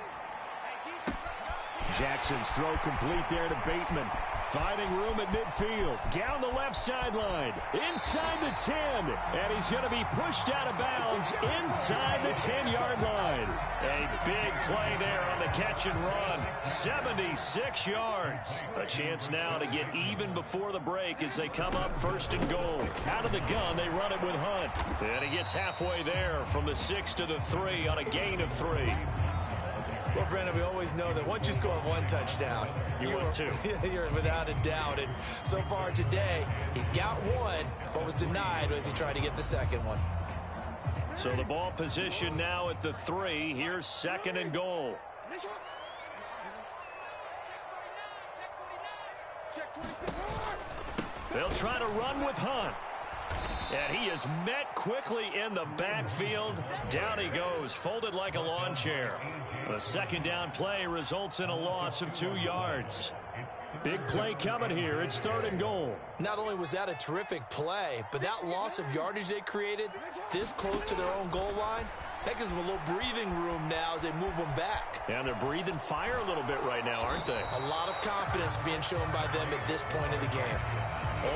Jackson's throw complete there to Bateman. Finding room at midfield. Down the left sideline. Inside the 10. And he's going to be pushed out of bounds inside the 10-yard line. A big play there on the catch and run. 76 yards. A chance now to get even before the break as they come up first and goal. Out of the gun, they run it with Hunt. And he gets halfway there from the 6 to the 3 on a gain of 3. Well, Brandon, we always know that once you score one touchdown, you win two. You're without a doubt. And so far today, he's got one, but was denied as he tried to get the second one. So the ball position now at the 3. Here's second and goal. They'll try to run with Hunt. And he is met quickly in the backfield. Down he goes, folded like a lawn chair. The second down play results in a loss of 2 yards. Big play coming here. It's third and goal. Not only was that a terrific play, but that loss of yardage they created this close to their own goal line, that gives them a little breathing room now as they move them back. And they're breathing fire a little bit right now, aren't they? A lot of confidence being shown by them at this point of the game.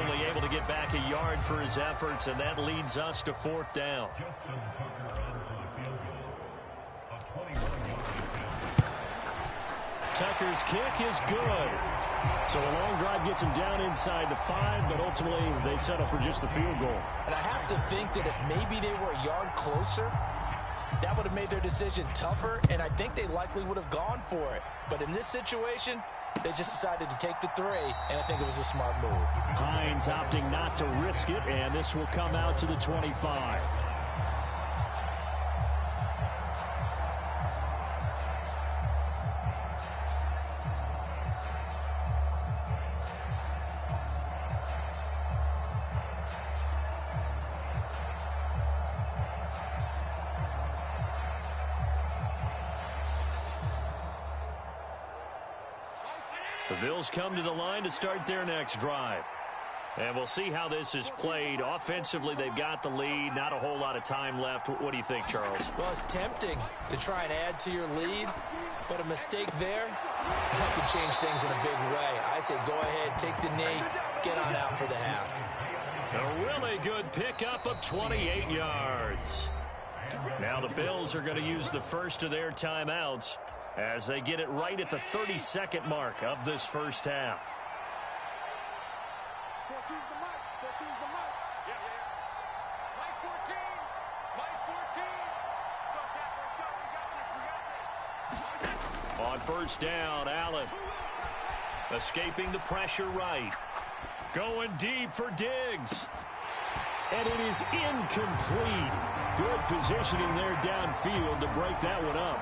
Only able to get back a yard for his efforts, and that leads us to fourth down. Tucker's kick is good. So a long drive gets him down inside the 5, but ultimately they settle for just the field goal. And I have to think that if maybe they were a yard closer, that would have made their decision tougher, and I think they likely would have gone for it. But in this situation, they just decided to take the 3, and I think it was a smart move. Hines opting not to risk it, and this will come out to the 25. The Bills come to the line to start their next drive. And we'll see how this is played. Offensively, they've got the lead. Not a whole lot of time left. What do you think, Charles? Well, it's tempting to try and add to your lead, but a mistake there, that could change things in a big way. I say go ahead, take the knee, get on out for the half. A really good pickup of 28 yards. Now the Bills are going to use the first of their timeouts as they get it right at the 32nd mark of this first half. 14's the mic. 14's the mic. Yeah. Mic 14. Mic 14. Go, Cat. Let's go. We got this. On first down, Allen. Escaping the pressure right. Going deep for Diggs. And it is incomplete. Good positioning there downfield to break that one up.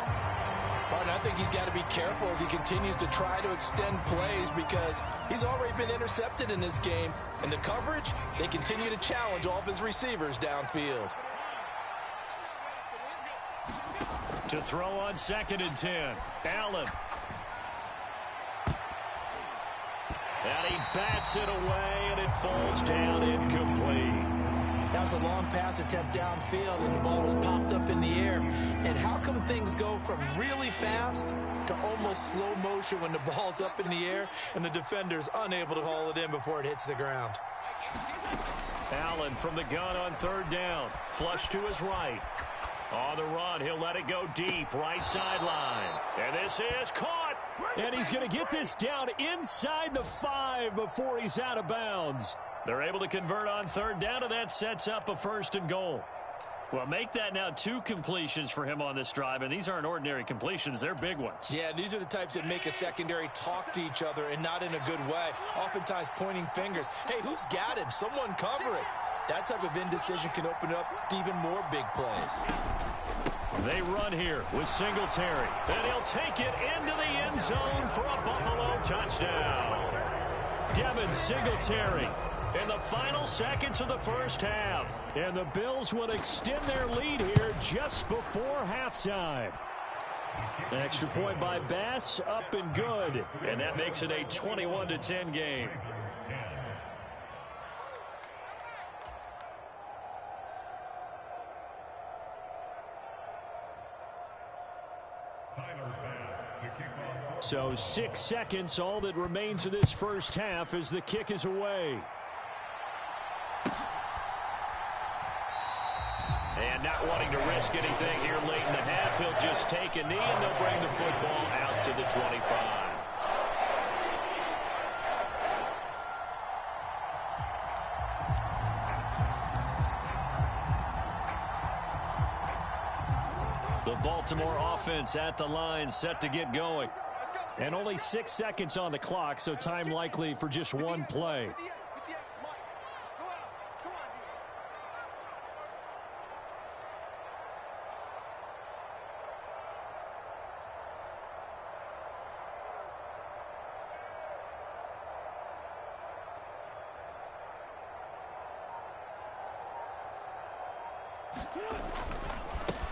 Martin, I think he's got to be careful as he continues to try to extend plays because he's already been intercepted in this game. And the coverage, they continue to challenge all of his receivers downfield. To throw on 2nd and 10. Allen. And he bats it away, and it falls down incomplete. That was a long pass attempt downfield, and the ball was popped up in the air. And how come things go from really fast to almost slow motion when the ball's up in the air and the defender's unable to haul it in before it hits the ground? Allen from the gun on 3rd down. Flush to his right. On the run, he'll let it go deep, right sideline. And this is caught. And he's going to get this down inside the 5 before he's out of bounds. They're able to convert on third down, and that sets up a 1st and goal. Well, make that now 2 completions for him on this drive, and these aren't ordinary completions. They're big ones. Yeah, these are the types that make a secondary talk to each other and not in a good way, oftentimes pointing fingers. Hey, who's got him? Someone cover it. That type of indecision can open it up to even more big plays. They run here with Singletary, and he'll take it into the end zone for a Buffalo touchdown. Devin Singletary in the final seconds of the first half. And the Bills will extend their lead here just before halftime. An extra point by Bass, up and good. And that makes it a 21-10 game. So 6 seconds, all that remains of this first half as the kick is away. And not wanting to risk anything here late in the half, he'll just take a knee and they'll bring the football out to the 25. The Baltimore offense at the line, set to get going. And only 6 seconds on the clock, so time likely for just one play.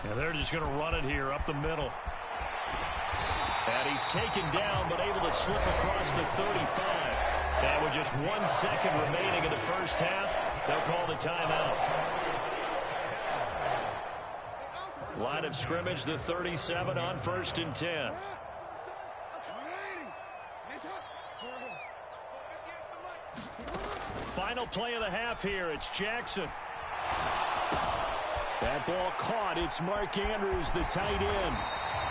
And they're just going to run it here up the middle. And he's taken down, but able to slip across the 35. And with just 1 second remaining in the first half, they'll call the timeout. Line of scrimmage, the 37 on 1st and 10. Final play of the half here. It's Jackson. That ball caught. It's Mark Andrews, the tight end.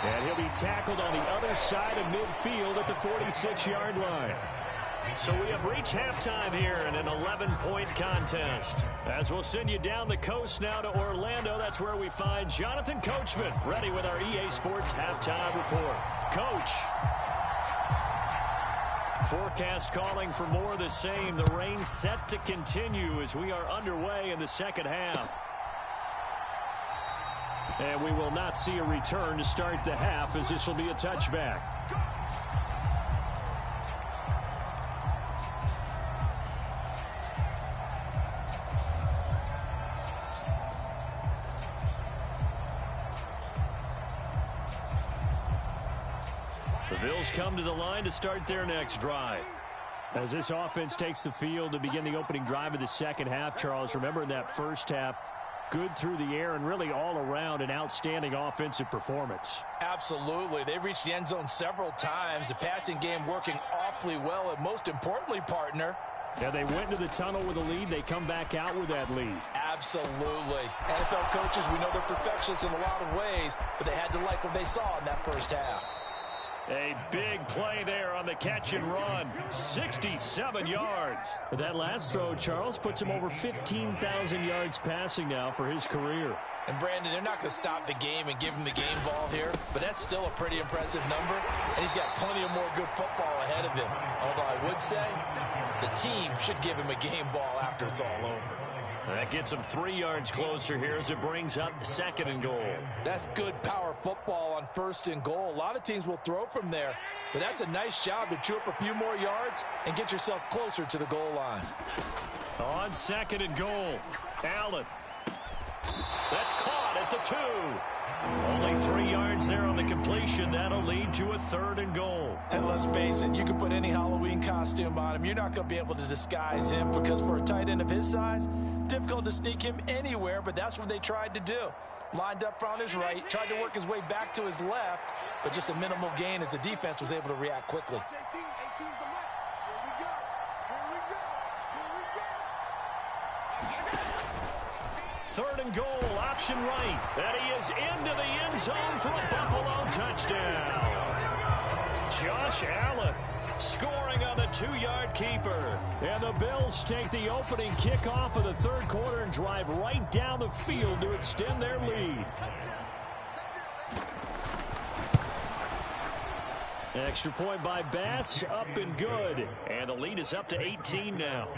And he'll be tackled on the other side of midfield at the 46-yard line. So we have reached halftime here in an 11-point contest. As we'll send you down the coast now to Orlando, that's where we find Jonathan Coachman ready with our EA Sports halftime report. Coach. Forecast calling for more of the same. The rain set to continue as we are underway in the second half. And we will not see a return to start the half, as this will be a touchback. The Bills come to the line to start their next drive. As this offense takes the field to begin the opening drive of the second half, Charles, remember in that first half, good through the air and really all around an outstanding offensive performance. Absolutely. They've reached the end zone several times. The passing game working awfully well. And most importantly, partner, yeah, they went into the tunnel with a lead. They come back out with that lead. Absolutely. NFL coaches, we know they're perfectionists in a lot of ways, but they had to like what they saw in that first half. A big play there on the catch and run. 67 yards. But that last throw, Charles, puts him over 15,000 yards passing now for his career. And Brandon, they're not going to stop the game and give him the game ball here, but that's still a pretty impressive number, and he's got plenty of more good football ahead of him. Although I would say the team should give him a game ball after it's all over. That gets him 3 yards closer here as it brings up 2nd and goal. That's good power football on 1st and goal. A lot of teams will throw from there, but that's a nice job to chew up a few more yards and get yourself closer to the goal line. On 2nd and goal, Allen. That's caught at the 2. Only 3 yards there on the completion. That'll lead to a 3rd and goal. And let's face it, you can put any Halloween costume on him. You're not going to be able to disguise him because for a tight end of his size, difficult to sneak him anywhere, but that's what they tried to do. Lined up on his right, tried to work his way back to his left, but just a minimal gain as the defense was able to react quickly. 3rd and goal, option right. And he is into the end zone for a Buffalo touchdown. Josh Allen scoring on the 2-yard keeper. And the Bills take the opening kickoff of the third quarter and drive right down the field to extend their lead. Extra point by Bass, up and good. And the lead is up to 18 now.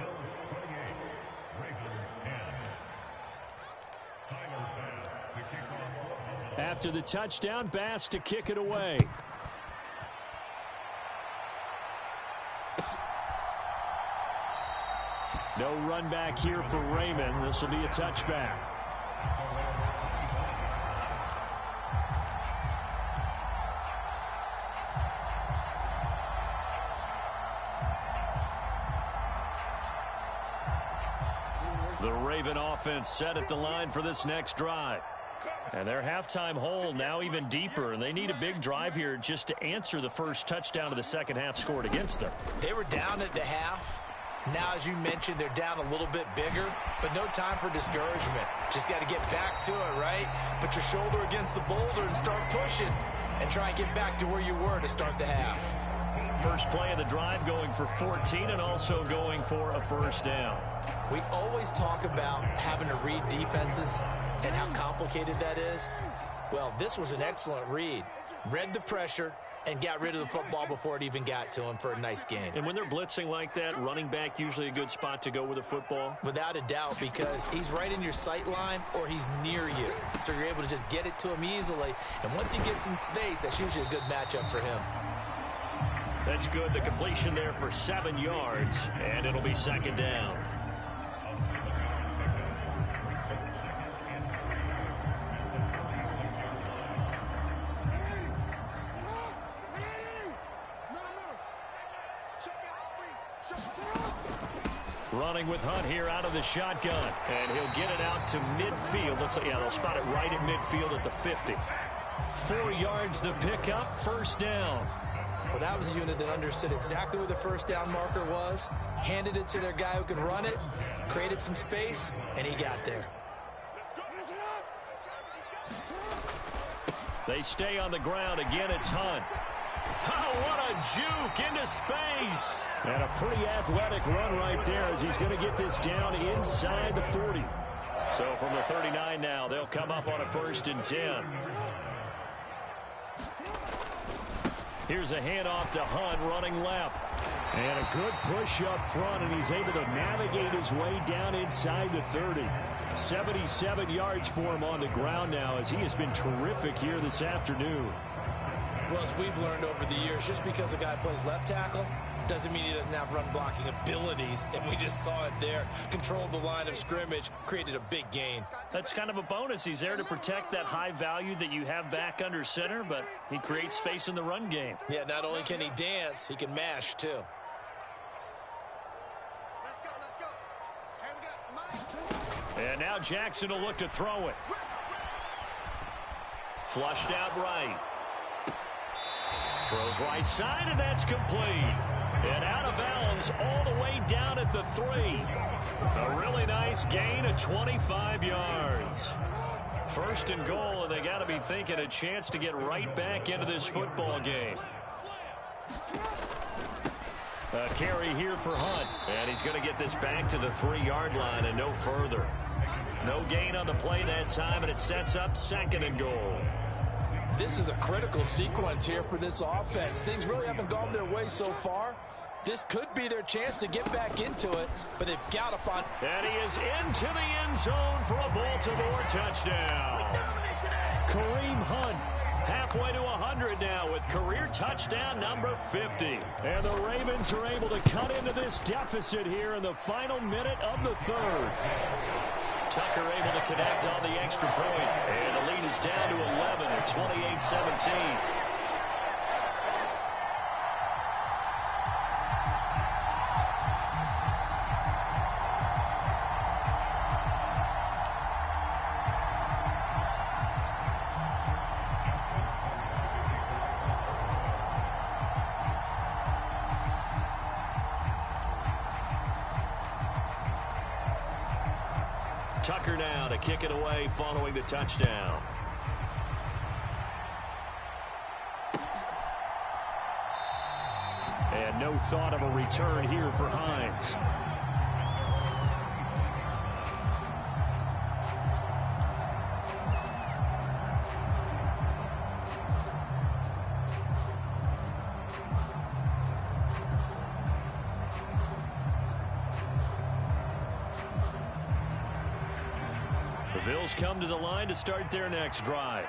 After the touchdown, Bass to kick it away. No run back here for Raymond. This will be a touchback. The Raven offense set at the line for this next drive. And their halftime hole now even deeper, and they need a big drive here just to answer the first touchdown of the second half scored against them. They were down at the half. Now, as you mentioned, they're down a little bit bigger, but no time for discouragement. Just got to get back to it, right? Put your shoulder against the boulder and start pushing and try and get back to where you were to start the half. First play of the drive going for 14 and also going for a first down. We always talk about having to read defenses and how complicated that is. Well, this was an excellent read. Read the pressure and got rid of the football before it even got to him for a nice game. And when they're blitzing like that, running back usually a good spot to go with the football? Without a doubt, because he's right in your sight line or he's near you. So you're able to just get it to him easily. And once he gets in space, that's usually a good matchup for him. That's good. The completion there for 7 yards, and it'll be second down. Running with Hunt here out of the shotgun, and he'll get it out to midfield. They'll spot it right at midfield at the 50. 4 yards the pickup, first down. Well, that was a unit that understood exactly where the first down marker was, handed it to their guy who could run it, created some space, and he got there. They stay on the ground. Again, it's Hunt. Oh, what a juke into space. And a pretty athletic run right there as he's going to get this down inside the 40. So from the 39 now, they'll come up on a 1st and 10. Here's a handoff to Hunt running left. And a good push up front, and he's able to navigate his way down inside the 30. 77 yards for him on the ground now as he has been terrific here this afternoon. Well, as we've learned over the years, just because a guy plays left tackle doesn't mean he doesn't have run blocking abilities, and we just saw it there. Controlled the line of scrimmage, created a big gain. That's kind of a bonus. He's there to protect that high value that you have back under center, but he creates space in the run game. Yeah, not only can he dance, he can mash too. Let's go. Hey, we got Mike. And now Jackson will look to throw it. Flushed out right. Throws right side, and that's complete. And out of bounds all the way down at the 3. A really nice gain of 25 yards. First and goal, and they got to be thinking a chance to get right back into this football game. A carry here for Hunt, and he's going to get this back to the 3-yard line and no further. No gain on the play that time, and it sets up 2nd and goal. This is a critical sequence here for this offense. Things really haven't gone their way so far. This could be their chance to get back into it, but they've got to find. And he is into the end zone for a Baltimore touchdown. Kareem Hunt halfway to 100 now with career touchdown number 50. And the Ravens are able to cut into this deficit here in the final minute of the 3rd. Tucker able to connect on the extra point. And the lead is down to 11 at 28-17. Tucker now to kick it away following the touchdown. And no thought of a return here for Hines. The Bills come to the line to start their next drive.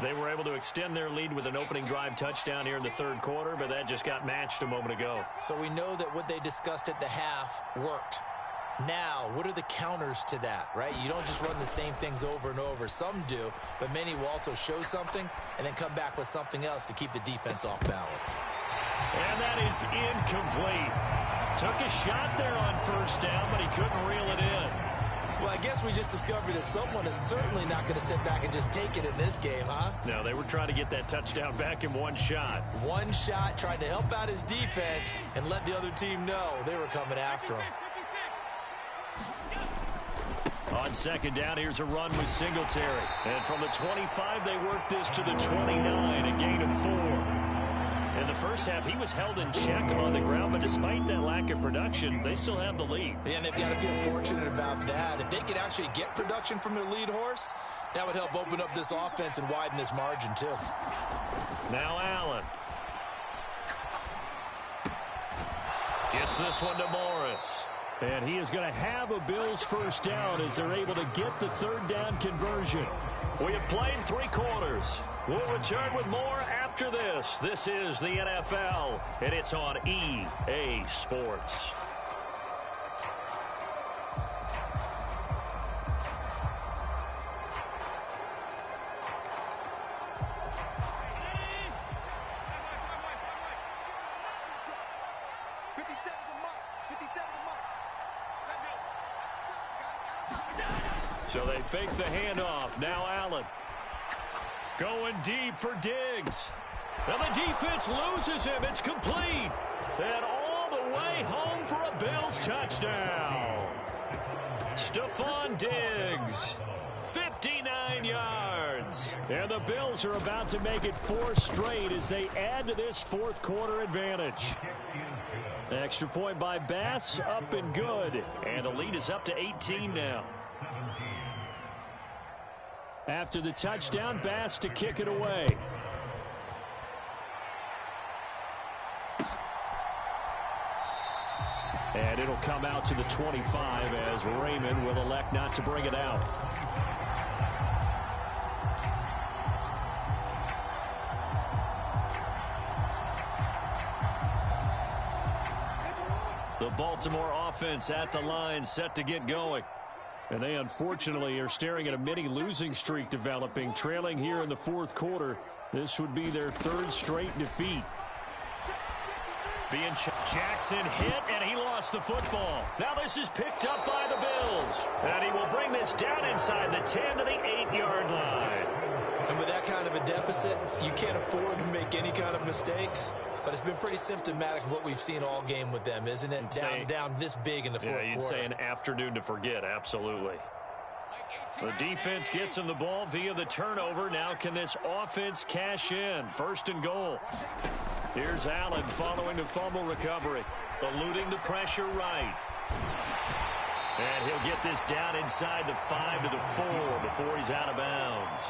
They were able to extend their lead with an opening drive touchdown here in the third quarter, but that just got matched a moment ago. So we know that what they discussed at the half worked. Now, what are the counters to that, right? You don't just run the same things over and over. Some do, but many will also show something and then come back with something else to keep the defense off balance. And that is incomplete. Took a shot there on first down, but he couldn't reel it in. Well, I guess we just discovered that someone is certainly not going to sit back and just take it in this game, huh? No, they were trying to get that touchdown back in one shot. One shot, trying to help out his defense and let the other team know they were coming after him. On second down, here's a run with Singletary. And from the 25, they work this to the 29, a gain of 4. In the first half, he was held in check on the ground, but despite that lack of production, they still have the lead. Yeah, and they've got to feel fortunate about that. If they could actually get production from their lead horse, that would help open up this offense and widen this margin, too. Now Allen. Gets this one to Morris. And he is going to have a Bills first down as they're able to get the third down conversion. We have played 3 quarters. We'll return with more after this. This is the NFL, and it's on EA Sports. So they fake the handoff. Now Allen. Going deep for Diggs. And the defense loses him. It's complete. And all the way home for a Bills touchdown. Stephon Diggs. 59 yards. And the Bills are about to make it 4 straight as they add to this fourth quarter advantage. Extra point by Bass, up and good. And the lead is up to 18 now. After the touchdown, Bass to kick it away. And it'll come out to the 25 as Raymond will elect not to bring it out. The Baltimore offense at the line, set to get going. And they unfortunately are staring at a mini losing streak developing, trailing here in the fourth quarter. This would be their 3rd straight defeat. Jackson hit, and he lost the football. Now this is picked up by the Bills. And he will bring this down inside the 10 to the 8-yard line. And with that kind of a deficit, you can't afford to make any kind of mistakes. But it's been pretty symptomatic of what we've seen all game with them, isn't it? Down this big in the fourth quarter. You'd say an afternoon to forget, absolutely. The defense gets him the ball via the turnover. Now can this offense cash in? 1st and goal. Here's Allen following the fumble recovery. Eluding the pressure right. And he'll get this down inside the 5 to the 4 before he's out of bounds.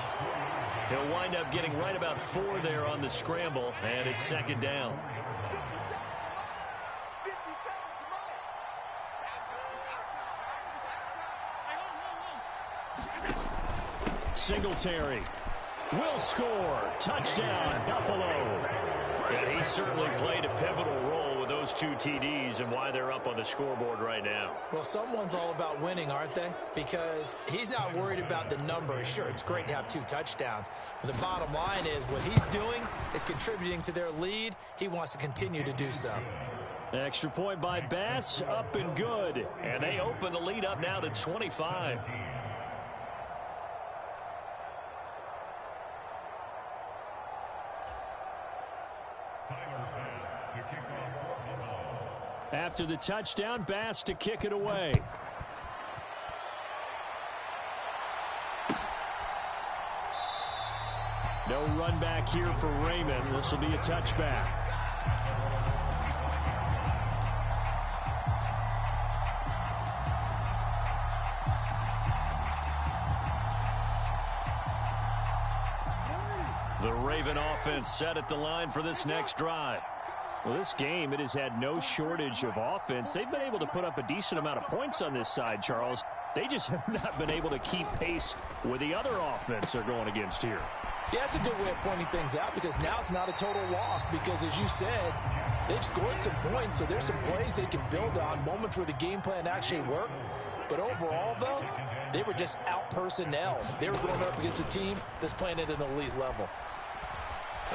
He'll wind up getting right about 4 there on the scramble, and it's 2nd down. Singletary will score. Touchdown, Buffalo. And he certainly played a pivotal role with those 2 TDs and why they're up on the scoreboard right now. Well, someone's all about winning, aren't they? Because he's not worried about the number. Sure, it's great to have 2 touchdowns. But the bottom line is what he's doing is contributing to their lead. He wants to continue to do so. Extra point by Bass, up and good. And they open the lead up now to 25. After the touchdown, Bass to kick it away. No run back here for Raymond. This will be a touchback. The Raven offense set at the line for this next drive. Well, this game, it has had no shortage of offense. They've been able to put up a decent amount of points on this side, Charles. They just have not been able to keep pace with the other offense they're going against here. Yeah, that's a good way of pointing things out because now it's not a total loss because, as you said, they've scored some points, so there's some plays they can build on, moments where the game plan actually worked. But overall, though, they were just out-personnel. They were going up against a team that's playing at an elite level.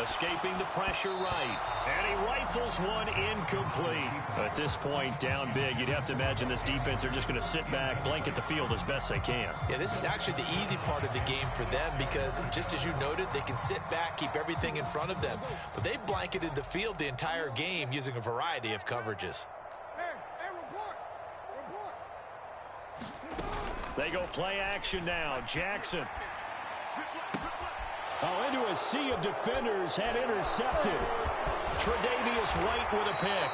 Escaping the pressure right. And he rifles one incomplete. At this point, down big, you'd have to imagine this defense are just going to sit back, blanket the field as best they can. Yeah, this is actually the easy part of the game for them because, just as you noted, they can sit back, keep everything in front of them. But they've blanketed the field the entire game using a variety of coverages. They go play action now. Jackson. Oh, into a sea of defenders, had intercepted. Tre'Davious White with a pick.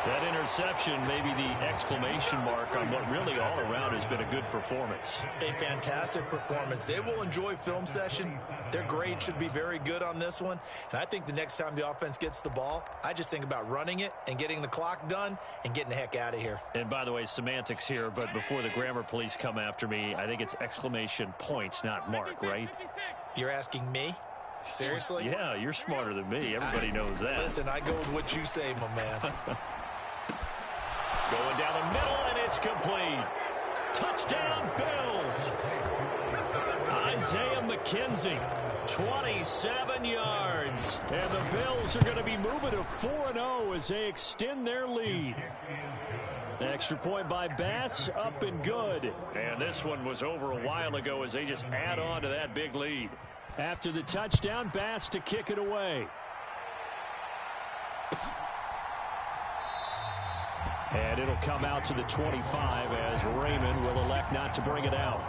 That interception may be the exclamation mark on what really all around has been a good performance. A fantastic performance. They will enjoy film session. Their grade should be very good on this one. And I think the next time the offense gets the ball, I just think about running it and getting the clock done and getting the heck out of here. And by the way, semantics here, but before the grammar police come after me, I think it's exclamation point, not mark, right? You're asking me? Seriously? Yeah, you're smarter than me. Everybody knows that. Listen, I go with what you say, my man. Going down the middle, and it's complete. Touchdown, Bills. Isaiah McKenzie, 27 yards. And the Bills are going to be moving to 4-0 as they extend their lead. Extra point by Bass, up and good. And this one was over a while ago as they just add on to that big lead. After the touchdown, Bass to kick it away. And it'll come out to the 25 as Raymond will elect not to bring it out.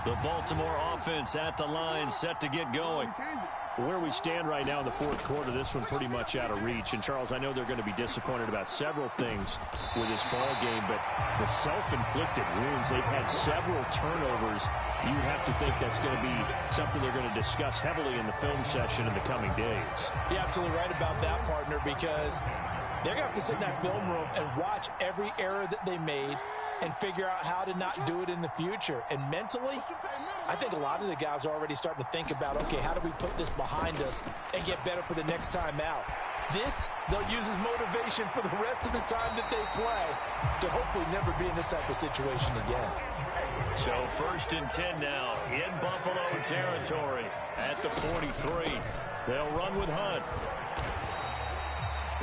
The Baltimore offense at the line, set to get going. Where we stand right now in the fourth quarter, this one pretty much out of reach. And, Charles, I know they're going to be disappointed about several things with this ball game, but the self-inflicted wounds, they've had several turnovers. You have to think that's going to be something they're going to discuss heavily in the film session in the coming days. You're absolutely right about that, partner, because they're going to have to sit in that film room and watch every error that they made and figure out how to not do it in the future. And mentally, I think a lot of the guys are already starting to think about, okay, how do we put this behind us and get better for the next time out? This, they'll use as motivation for the rest of the time that they play to hopefully never be in this type of situation again. So 1st and 10 now in Buffalo territory at the 43. They'll run with Hunt.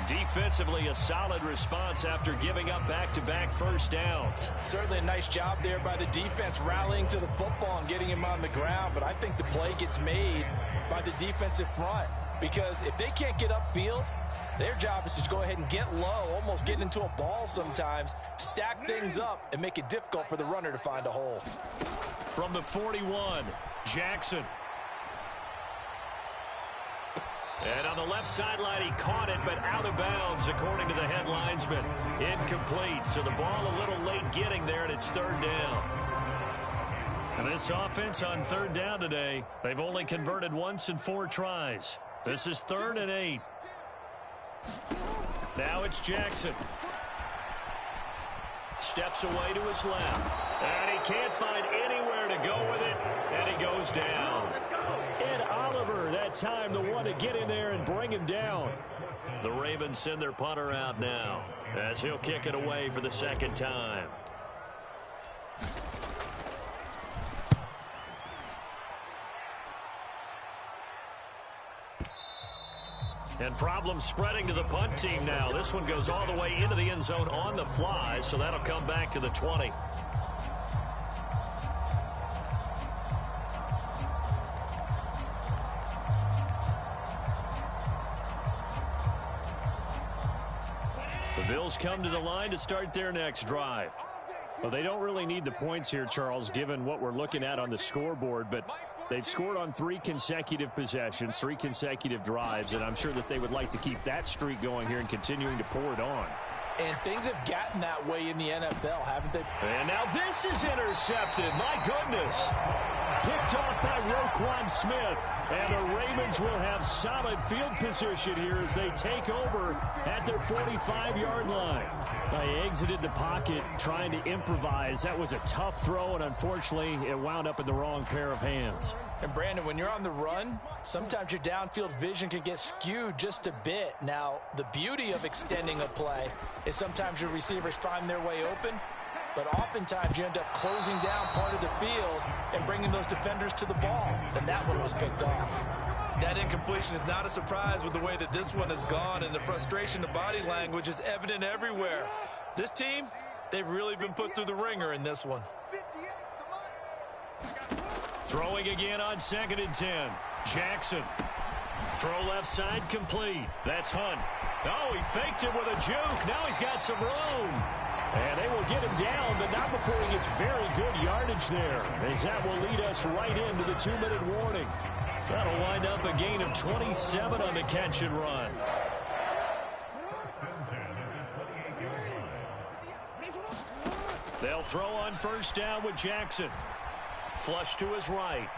Defensively, a solid response after giving up back-to-back first downs. Certainly a nice job there by the defense rallying to the football and getting him on the ground, but I think the play gets made by the defensive front because if they can't get upfield, their job is to go ahead and get low, almost get into a ball sometimes, stack things up, and make it difficult for the runner to find a hole. From the 41, Jackson. And on the left sideline, he caught it, but out of bounds, according to the head linesman. Incomplete, so the ball a little late getting there, and it's 3rd down. And this offense on 3rd down today, they've only converted once in 4 tries. This is 3rd and 8. Now it's Jackson. Steps away to his left. And he can't find anywhere to go with it, and he goes down. Ed Oliver, that time, the one to get in there and bring him down. The Ravens send their punter out now as he'll kick it away for the 2nd time. And problems spreading to the punt team now. This one goes all the way into the end zone on the fly, so that'll come back to the 20. The Bills come to the line to start their next drive. Well, they don't really need the points here, Charles, given what we're looking at on the scoreboard, but they've scored on 3 consecutive possessions, 3 consecutive drives, and I'm sure that they would like to keep that streak going here and continuing to pour it on. And things have gotten that way in the NFL, haven't they? And now this is intercepted. My goodness. Picked off by Roquan Smith. And the Ravens will have solid field position here as they take over at their 45-yard line. They exited the pocket trying to improvise. That was a tough throw, and unfortunately, it wound up in the wrong pair of hands. And Brandon, when you're on the run, sometimes your downfield vision can get skewed just a bit. Now, the beauty of extending a play is sometimes your receivers find their way open, but oftentimes you end up closing down part of the field and bringing those defenders to the ball. And that one was picked off. That incompletion is not a surprise with the way that this one has gone, and the frustration of body language is evident everywhere. This team, they've really been put through the ringer in this one. Throwing again on 2nd and 10. Jackson. Throw left side complete. That's Hunt. Oh, he faked it with a juke. Now he's got some room. And they will get him down, but not before he gets very good yardage there, as that will lead us right into the 2-minute warning. That'll wind up a gain of 27 on the catch and run. They'll throw on 1st down with Jackson. Flush to his right.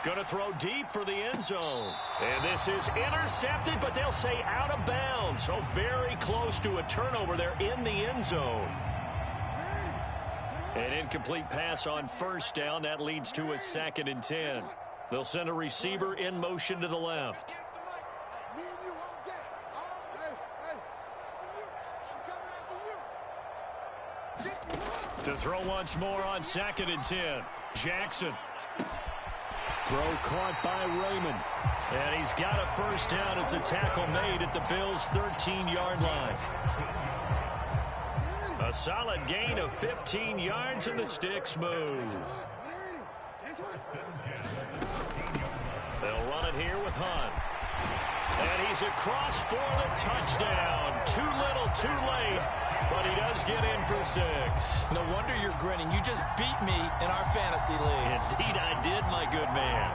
Going to throw deep for the end zone. And this is intercepted, but they'll say out of bounds. So very close to a turnover there in the end zone. An incomplete pass on 1st down. That leads to a 2nd and 10. They'll send a receiver in motion to the left. To throw once more on 2nd and 10. Jackson. Throw caught by Raymond. And he's got a 1st down as a tackle made at the Bills' 13-yard line. A solid gain of 15 yards, and the sticks move. They'll run it here with Hunt. And he's across for the touchdown. Too little, too late, but he does get in for 6. No wonder you're grinning. You just beat me in our fantasy league. Indeed I did, my good man.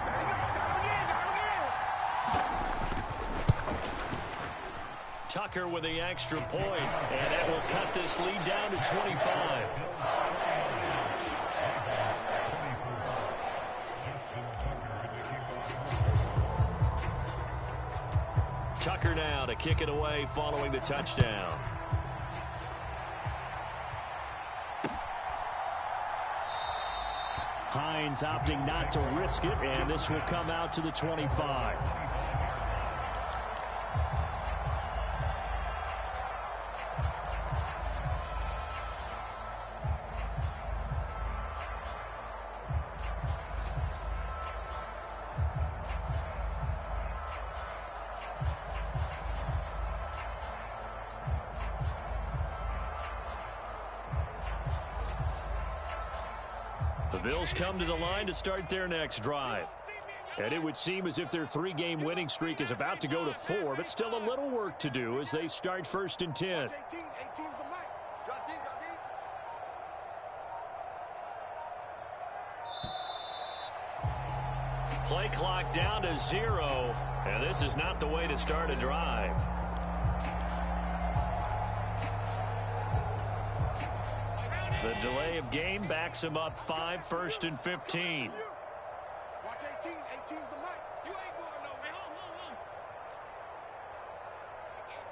Tucker with the extra point, and that will cut this lead down to 25. Tucker now to kick it away following the touchdown. Hines opting not to risk it, and this will come out to the 25. The Bills come to the line to start their next drive. And it would seem as if their 3-game winning streak is about to go to 4, but still a little work to do as they start 1st and 10. Play clock down to 0, and this is not the way to start a drive. The delay of game backs him up 5, 1st and 15. Watch 18. 18's the mic. You ain't going nowhere. Home.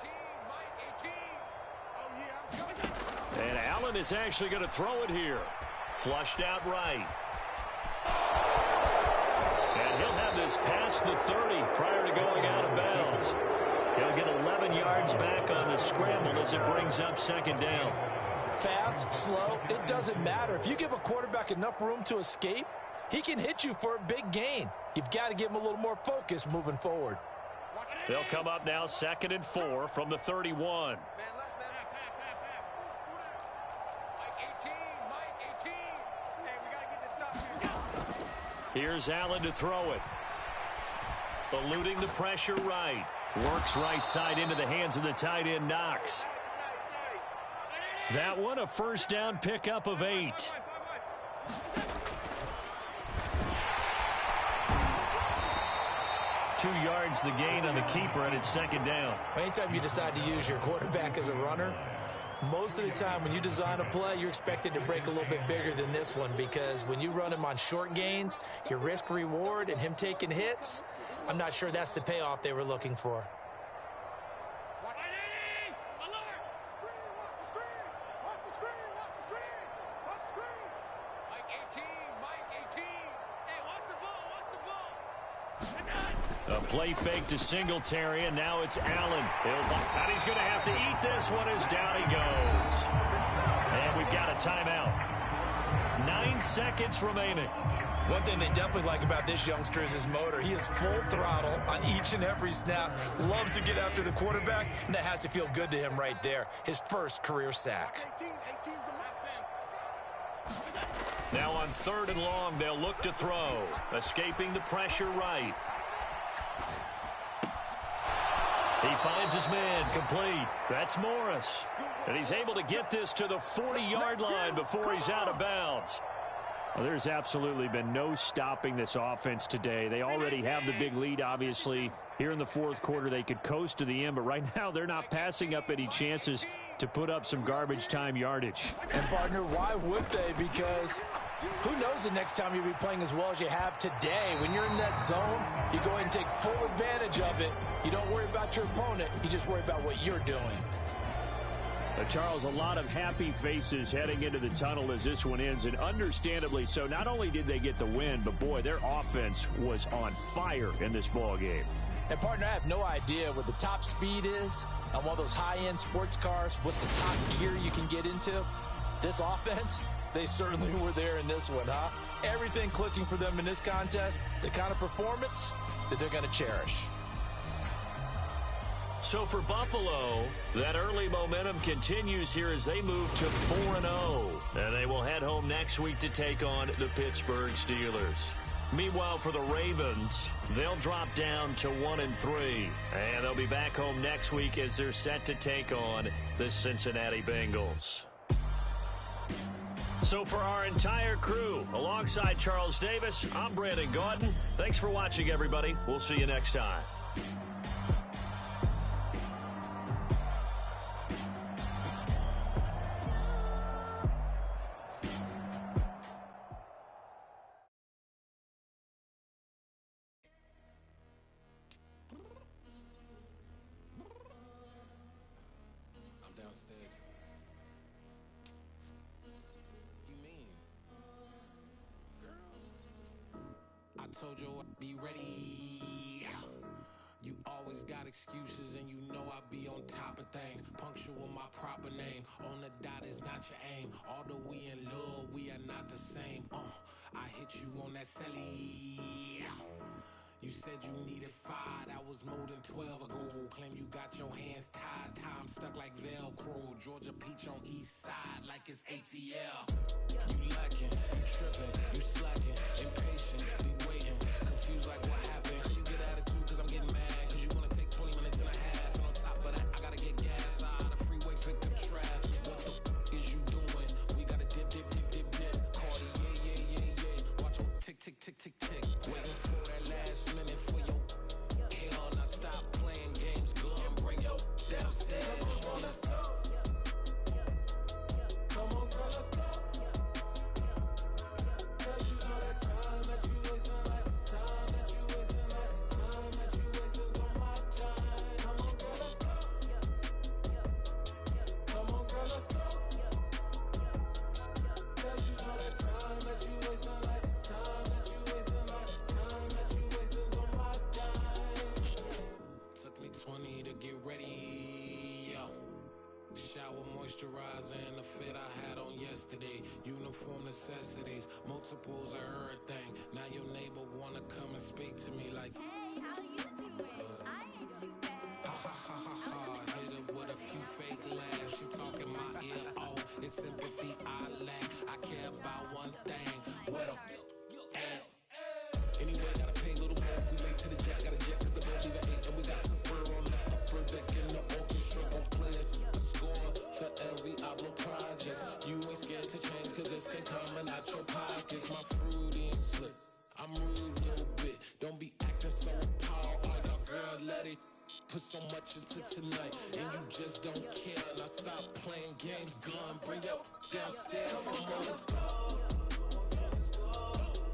18, Mike, 18. Oh, yeah, I'm coming. And Allen is actually going to throw it here. Flushed out right. And he'll have this past the 30 prior to going out of bounds. He'll get 11 yards back on the scramble as it brings up 2nd down. Fast, slow, it doesn't matter. If you give a quarterback enough room to escape, he can hit you for a big gain. You've got to give him a little more focus moving forward. They'll come up now 2nd and 4 from the 31. Here's Allen to throw it. Eluding the pressure right. Works right side into the hands of the tight end, Knox. That one a 1st down pickup of 8. Two yards the gain on the keeper, and it's 2nd down. Anytime you decide to use your quarterback as a runner, Most of the time when you design a play, you're expected to break a little bit bigger than this one because when you run him on short gains, your risk-reward and him taking hits, I'm not sure that's the payoff they were looking for. A play fake to Singletary, and now it's Allen. And he's going to have to eat this one as down he goes. And we've got a timeout. 9 seconds remaining. One thing they definitely like about this youngster is his motor. He is full throttle on each and every snap. Loves to get after the quarterback, and that has to feel good to him right there. His first career sack. Now on 3rd and long, they'll look to throw. Escaping the pressure right. He finds his man complete. That's Morris. And he's able to get this to the 40-yard line before he's out of bounds. Well, there's absolutely been no stopping this offense today. They already have the big lead, obviously. Here in the 4th quarter, they could coast to the end, but right now they're not passing up any chances to put up some garbage time yardage. And, partner, why would they? Because who knows the next time you'll be playing as well as you have today. When you're in that zone, you go ahead and take full advantage of it. You don't worry about your opponent. You just worry about what you're doing. Charles, a lot of happy faces heading into the tunnel as this one ends, and understandably so. Not only did they get the win, but, boy, their offense was on fire in this ball game. And, partner, I have no idea what the top speed is on one of those high-end sports cars. What's the top gear you can get into? This offense, they certainly were there in this one, huh? Everything clicking for them in this contest, the kind of performance that they're going to cherish. So for Buffalo, that early momentum continues here as they move to 4-0. And they will head home next week to take on the Pittsburgh Steelers. Meanwhile, for the Ravens, they'll drop down to 1-3. And they'll be back home next week as they're set to take on the Cincinnati Bengals. So for our entire crew, alongside Charles Davis, I'm Brandon Gaudin. Thanks for watching, everybody. We'll see you next time. Told you I'd be ready. You always got excuses and you know I be on top of things. Punctual my proper name. On the dot is not your aim. Although we in love, we are not the same. I hit you on that celly. You said you needed 5, that was more than 12 ago. Claim you got your hands tied, time stuck like Velcro. Georgia Peach on east side like it's ATL. You lacking, you tripping, you slacking, impatient, be waiting, confused like what happened. How you get attitude cause I'm getting mad, cause you wanna take 20 minutes and a half. And on top of that, I gotta get gas out of the freeway, pick up traffic. What the is you doing? We gotta dip, dip, dip, dip, dip. Cardi, yeah. Watch your tick, tick, tick, tick, tick. Waiting for that last minute for your hell. Now stop playing games, go and bring your downstairs. Come on, let's go. Come on, girl, let's go. Cause you know that time that you wasting, like time that you wasting, like time that you wasting on my time. Come on, girl, let's go. Come on, girl, let's go. Cause you know that time that you wasting, like time that you wasting, like time that you wasting on my time. Took me 20 to get ready. Shower moisturizer and the fit I had on yesterday. Uniform necessities, multiples of everything. Now your neighbor wanna come and speak to me like, hey, how you doing? I ain't too bad. Ha ha ha ha ha. Hit her with a few fake laughs. She talking my ear off. It's sympathy I lack. I care about one thing. What a at. Anyway, gotta pay a little more. If we late to the jet, gotta jet cause the boat leave at 8. And we got some fur on the upper deck in the orchestra. Gon' play a score for every album project. You ain't scared to change cause it's ain't coming out your pockets. My fruity and slip. I'm rude a little bit. Don't be acting so appalled. Oh, your girl, let it Put so much into tonight, and you just don't care. Now stop playing games, gun, bring your downstairs. Come on, let's go.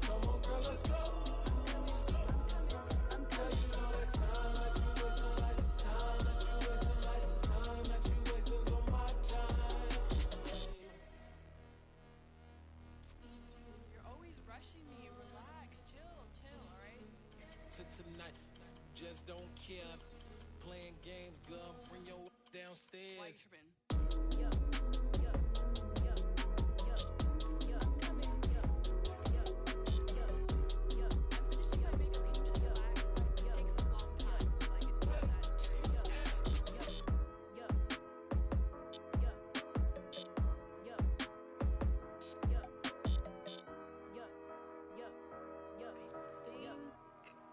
Come on, girl, let's go. Girl, you know that time that you wasting, like the time that you wasting, like the time that you wasting on my time. You're always rushing me. Relax, chill, alright? To tonight, just don't care. Playing games, gun, bring your downstairs.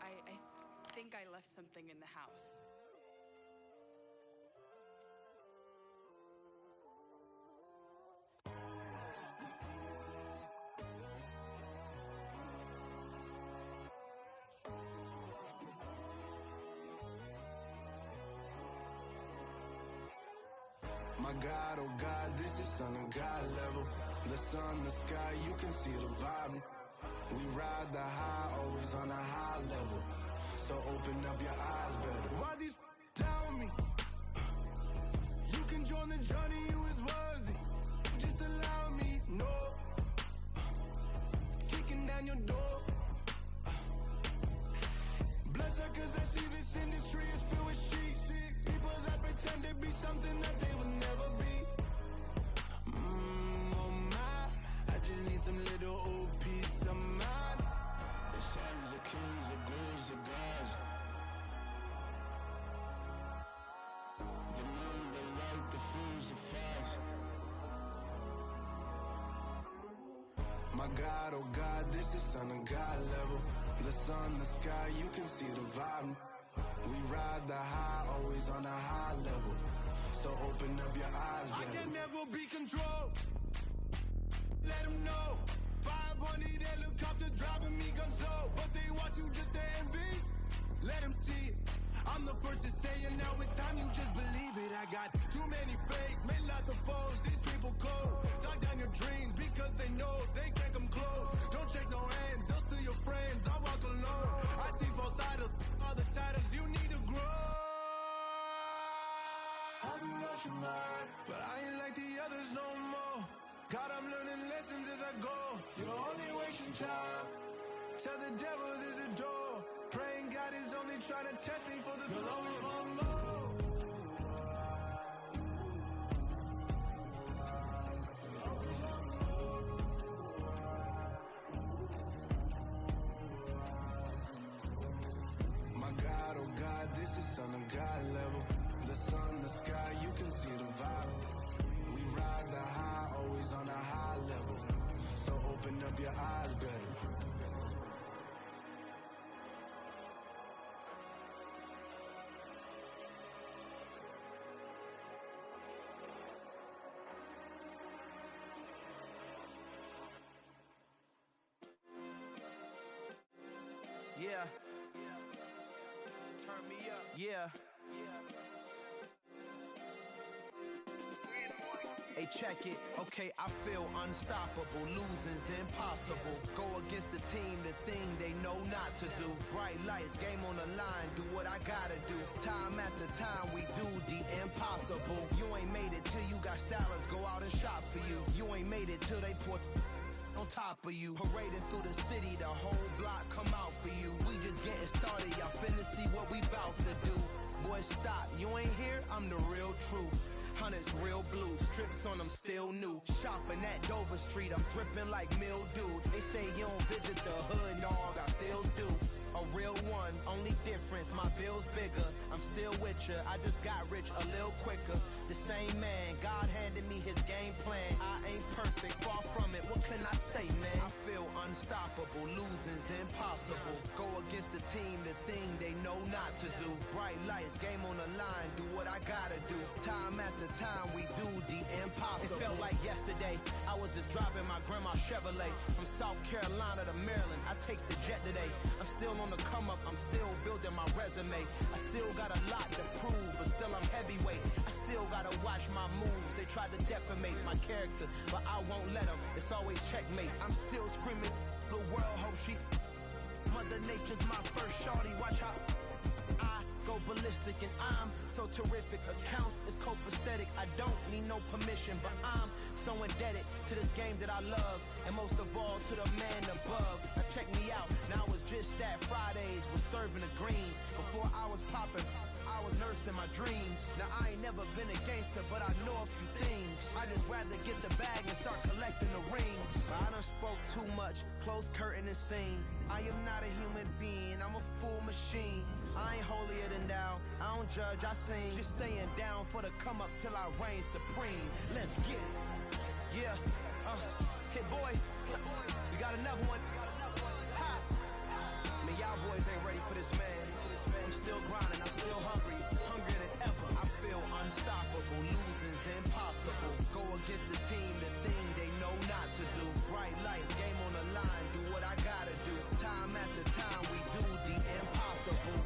I think I left something in the house. My God, oh God, this is son of God level. The sun, the sky, you can see the vibe. We ride the high, always on a high level. So open up your eyes better. Why these tell me? You can join the journey, you is worthy. Just allow me, no. Kicking down your door. Bloodsuckers, I see this industry is filled with sheep. People that pretend to be something that they will never be. Oh my, I just need some little old peace of mind. The sons of kings, the ghouls, the gods. The moon, the light, the fools, the facts. My God, oh God, this is son of God level. The sun, the sky, you can see the vibe. We ride the high, always on a high level. So open up your eyes, baby. I can never be controlled. Let them know. 500 helicopters driving me gunso. But they want you just to envy. Let them see it. I'm the first to say it, now it's time you just believe it. I got too many fakes, made lots of foes. These people cold. Talk down your dreams because they know they can't come close. Don't shake no hands, they'll still your friends. I walk alone. I see false idols, other titles, you need to grow. I've been lost your mind, but I ain't like the others no more. God, I'm learning lessons as I go. You're only wasting time. Tell the devil there's a door. Praying God is only trying to test me for the throne. My God, oh God, this is son of God level. The sun, the sky, you can see the vibe. We ride the high, always on a high level. So open up your eyes better. Yeah. Turn me up. Yeah. Hey, check it. Okay, I feel unstoppable. Losing's impossible. Go against the team, the thing they know not to do. Bright lights, game on the line. Do what I gotta do. Time after time, we do the impossible. You ain't made it till you got stylists go out and shop for you. You ain't made it till they put on top of you. Parading through the city, the whole block come out for you. We just getting started, y'all finna see what we bout to do. Boy, stop, you ain't here, I'm the real truth. Hunters real blue, strips on them still new. Shopping at Dover Street, I'm dripping like mildew. They say you don't visit the hood, dog, I still do. A real one, only difference, my bill's bigger. I'm still with ya, I just got rich a little quicker. The same man, God handed me his game plan. I ain't perfect, far from it, what can I say, man? I feel unstoppable, losing's impossible. Go against the team the thing they know not to do. Bright lights, game on the line, do what I gotta do. Time after time, we do the impossible. It felt like yesterday, I was just driving my grandma's Chevrolet. From South Carolina to Maryland, I take the jet today. I'm still on the come up, I'm still building my resume. I still got a lot to prove, but still I'm heavyweight. I still gotta watch my moves, they try to defamate my character, but I won't let them, it's always checkmate. I'm still screaming, the world hope she... Mother Nature's my first shorty, watch how I go ballistic and I'm so terrific. Accounts is copacetic, I don't need no permission, but I'm so indebted to this game that I love, and most of all to the man above. Now check me out, now it's just that Fridays was serving the greens. Before I was popping, I was nursing my dreams. Now I ain't never been a gangster, but I know a few things. I just rather get the bag and start collecting the rings. But I done spoke too much, close curtain and scene. I am not a human being, I'm a full machine. I ain't holier than thou, I don't judge, I sing. Just staying down for the come up till I reign supreme. Let's get it. Yeah, hit boy, we got another one. Ha! Man, y'all boys ain't ready for this, man. I'm still grinding, I'm still hungry, hungrier than ever. I feel unstoppable, losing's impossible. Go against the team, the thing they know not to do. Bright lights, game on the line, do what I gotta do. Time after time, we do the impossible.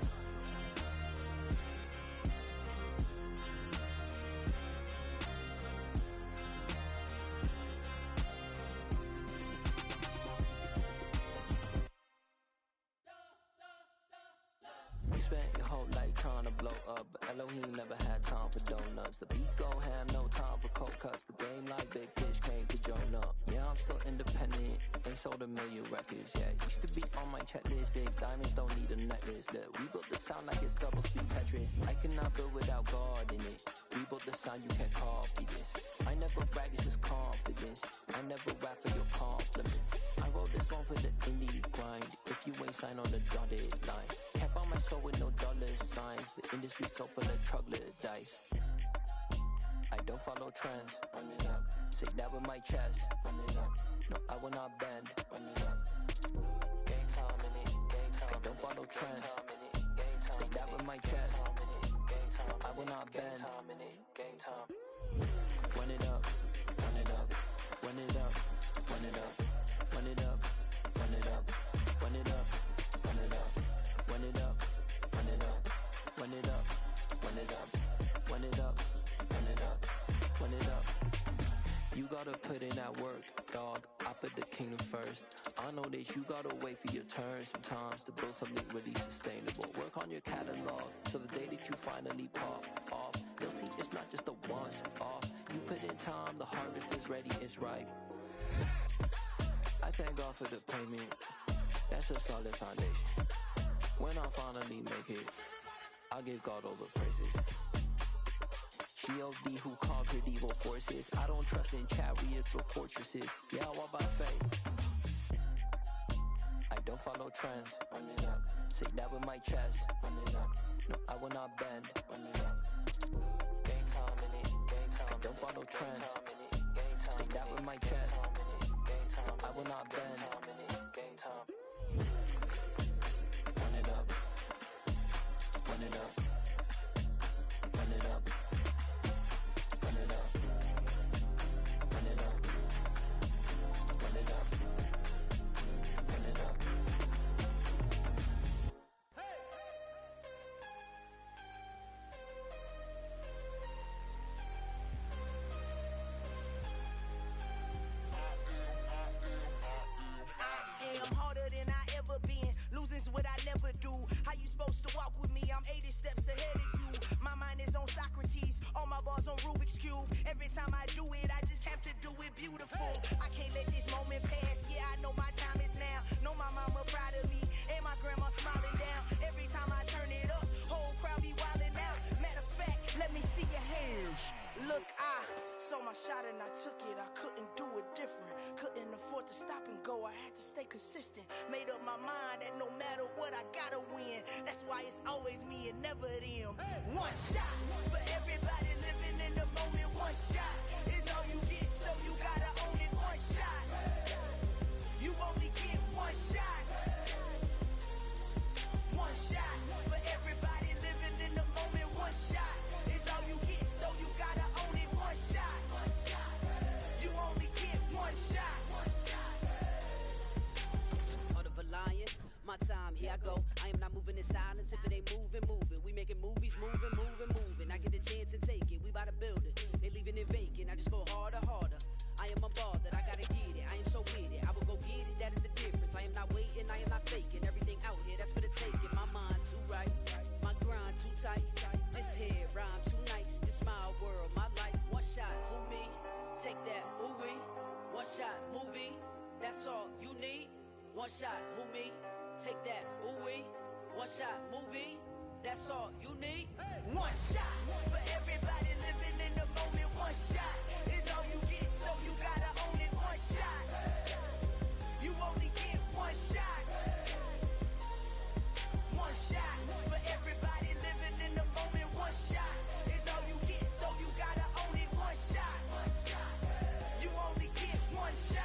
You spent your whole life trying to blow up, but Elohim never had time for donuts. The beat go ham, no time for cold cuts. The game like Big Fish came to join up. Yeah, I'm still independent, ain't sold a million records yet. Used to be on my checklist, big diamonds don't need a necklace. Look, we built the sound like it's double speed Tetris. I cannot build without God in it. We built the sound, you can't copy this. I never brag, it's just confidence. I never rap for your compliments. I wrote this one for the indie grind. If you ain't signed on the dotted line, can't buy my soul with no dollar signs. The industry so full of troglodytes. I don't follow trends. Run it up. Say that with my chest. Run it up. No, I will not bend. Run it up. Gang time in it. Gang time. I don't follow trends. Say that with my chest. No, I will not bend. Gang time. Run it up. Run it up. Run it up. Run it up. Run it up. Run it up. Run it up. Run it up. Run it up. Run it up. Run it up. Run it up. Run it up. Run it up. Run it up. You gotta put in that work, dog. I put the kingdom first. I know that you gotta wait for your turn sometimes to build something really sustainable. Work on your catalog, so the day that you finally pop off, you'll see it's not just a once off. You put in time, the harvest is ready, it's ripe. I thank God for the payment. That's a solid foundation. When I finally make it, I'll give God all the praises. G.O.D. who conquered evil forces. I don't trust in chariots or fortresses. Yeah, I walk by faith. I don't follow trends. Run it up. Say that with my chest. Run it up. No, I will not bend. Run it up. Gang time in it. Gang time. I don't follow trends. Say that with my chest. No, I will not bend. Gang time. Run it up. Run it up. Run it up. Run it up. Run it up. Run it up. Run it up. I'm harder than I ever been. Losing's what I never do. How you supposed to walk with me? I'm 80 steps ahead of you. My mind is on Socrates. All my bars on Rubik's Cube. Every time I do it, I just have to do it beautiful. I can't let this moment pass. Yeah, I know my time is now. Know my mama proud of me. And my grandma smiling down. Every time I turn it up, whole crowd be wildin' out. Matter of fact, let me see your hands. Look, I saw my shot and I took it. I couldn't do it different. Couldn't afford to stop and go. I had to stay consistent. Made up my mind that no matter what, I gotta win. That's why it's always me and never them. One shot for everybody living in the moment. One shot is all you get, so you gotta own it. One shot. You only get one shot. moving, moving, moving. I get the chance to take it. We bout to build it. They leaving it vacant. I just go harder, harder. I am a ball that I gotta get it. I am so with it. I will go get it. That is the difference. I am not waiting. I am not faking. Everything out here, that's for the taking. My mind too right. My grind too tight. This head rhyme too nice. This my world, my life. One shot, who me? Take that, ooh-wee. One shot, movie. That's all you need. One shot, who me? Take that, ooh-wee. One shot, movie. That's all you need. One shot for everybody living in the moment. One shot is all you get, so you gotta own it. One shot. You only get one shot. One shot for everybody living in the moment. One shot is all you get, so you gotta own it. One shot. You only get one shot.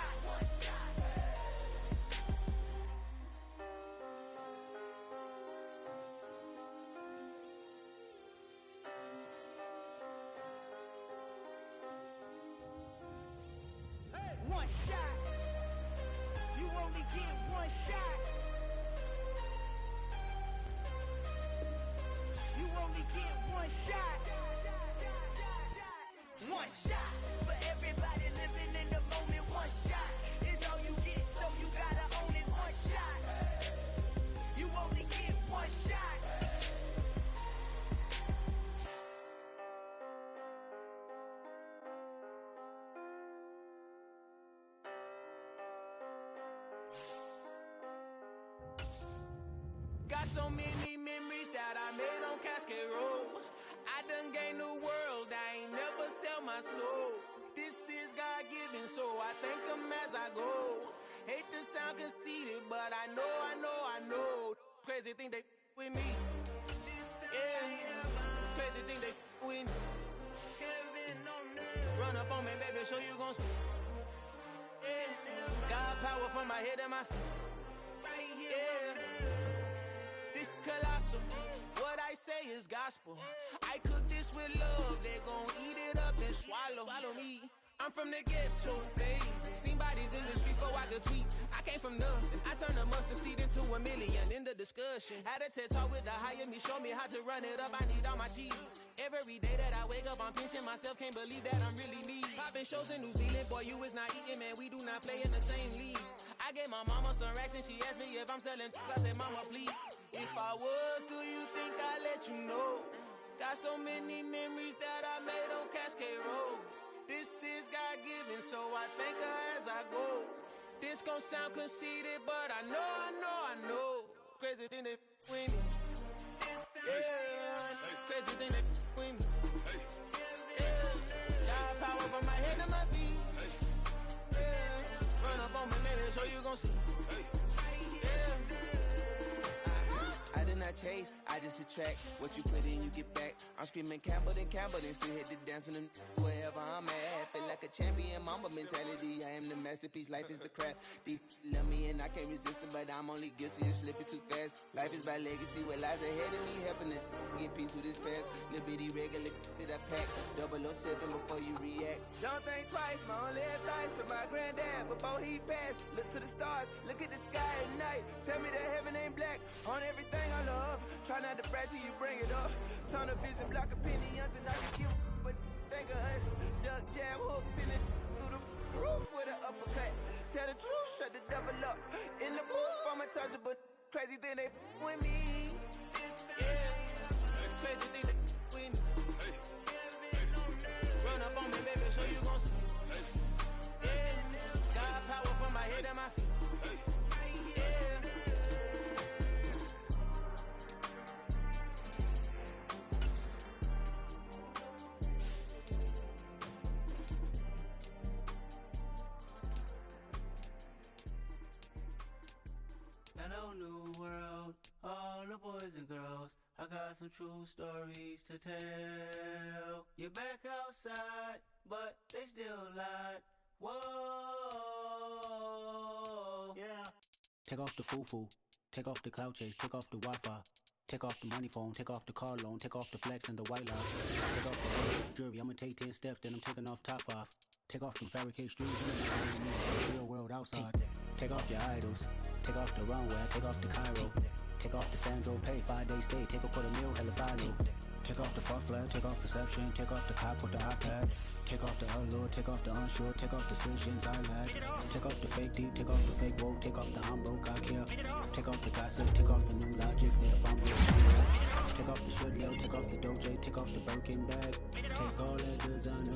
One shot. You only get one shot. You only get one shot. One shot for everybody living in the moment. One shot is all you get, so you gotta own it. One shot. You only get one shot. Got so many memories that I made on Cascade Road. I done gained the world, I ain't never sell my soul. This is God-given, so I thank him as I go. Hate to sound conceited, but I know. Crazy thing they with me. Yeah, crazy thing they with me. Run up on me, baby, show you gon' see. Yeah, got power from my head and my feet. Yeah. This colossal, what I say is gospel. I cook this with love, they gon' eat it up and swallow me. I'm from the ghetto, babe. Seen bodies in the street before I could tweet. I came from nothing. I turned a mustard seed into a million in the discussion. Had a TED talk with the higher me, show me how to run it up. I need all my cheese. Every day that I wake up, I'm pinching myself. Can't believe that I'm really me. Popping shows in New Zealand, boy, you is not eating, man. We do not play in the same league. I gave my mama some racks and she asked me if I'm selling. I said, mama, please. If I was, do you think I'd let you know? Got so many memories that I made on Cascade Road. This is God-given, so I thank her as I go. This gon' sound conceited, but I know. Crazy thing they with me. Yeah, crazy thing they with me. Yeah, got power from my head to my feet. Yeah, run up on me, baby, so you gon' see. I did not chase, I just attract. What you put in, you get back. I'm screaming Campbell, then still hit the dancing and wherever I'm at. Feel like a champion, mamba mentality. I am the masterpiece, life is the crap. These love me and I can't resist it, but I'm only guilty of slipping too fast. Life is by legacy, what lies ahead of me, helping to get peace with this past. Little bitty regular that I pack. 007 before you react. Don't think twice, my only advice for my granddad before he passed. Look to the stars, look at the sky at night. Tell me that heaven ain't black on everything I love. Try not to brag till you bring it up. Tunnel vision, block opinions, and I can give but think of us. Duck jab hooks in it through the roof with an uppercut. Tell the truth, shut the devil up. In the booth, I'm untouchable. Crazy thing they with me. Yeah, crazy thing they with me. Run up on me, baby, so you gon' see. Yeah, got power from my head and my feet. Hello, new world, all the boys and girls. I got some true stories to tell. You're back outside, but they still lied. Whoa, yeah. Take off the foo-foo, take off the cloud chase, take off the Wi-Fi. Take off the money phone, take off the car loan, take off the flex and the white line. Take off the jewelry, I'ma take 10 steps, then I'm taking off top 5. Take off the fabricate streets, real world outside. Take off your idols, take off the runway, take off the Cairo. Take off the Sandro pay, 5 days stay, take a $250,000, hella final. Take off the far flag, take off perception, take off the cop with the iPad. Take off the allure, take off the unsure, take off decisions I lack. Take off the fake deep, take off the fake woke, take off the I'm broke, I care. Take off the gossip, take off the new logic that if I'm rich, take off the should know, take off the doje, take off the Birkin bag. Take all that designer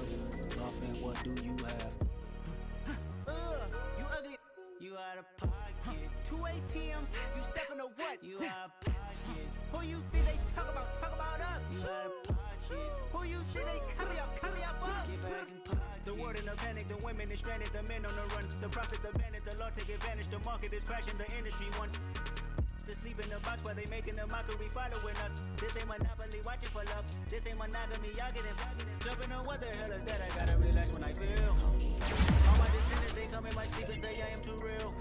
off and what do you have? You ugly. You out of pocket. 2 ATMs, you stepping to what? You out of pocket. Who you think they talk about? Talk about us. You out of pocket. Who you think they carry up us? Get back in pocket. The world in a panic, the women is stranded, the men on the run. The profits abandoned, the law take advantage. The market is crashing, the industry wants to sleep in the box while they making a mockery following us. This ain't monopoly, watching for love. This ain't monogamy, y'all getting jumping on what the hell is that? I gotta relax when I feel. All my descendants, they come in my sleep and say I am too real.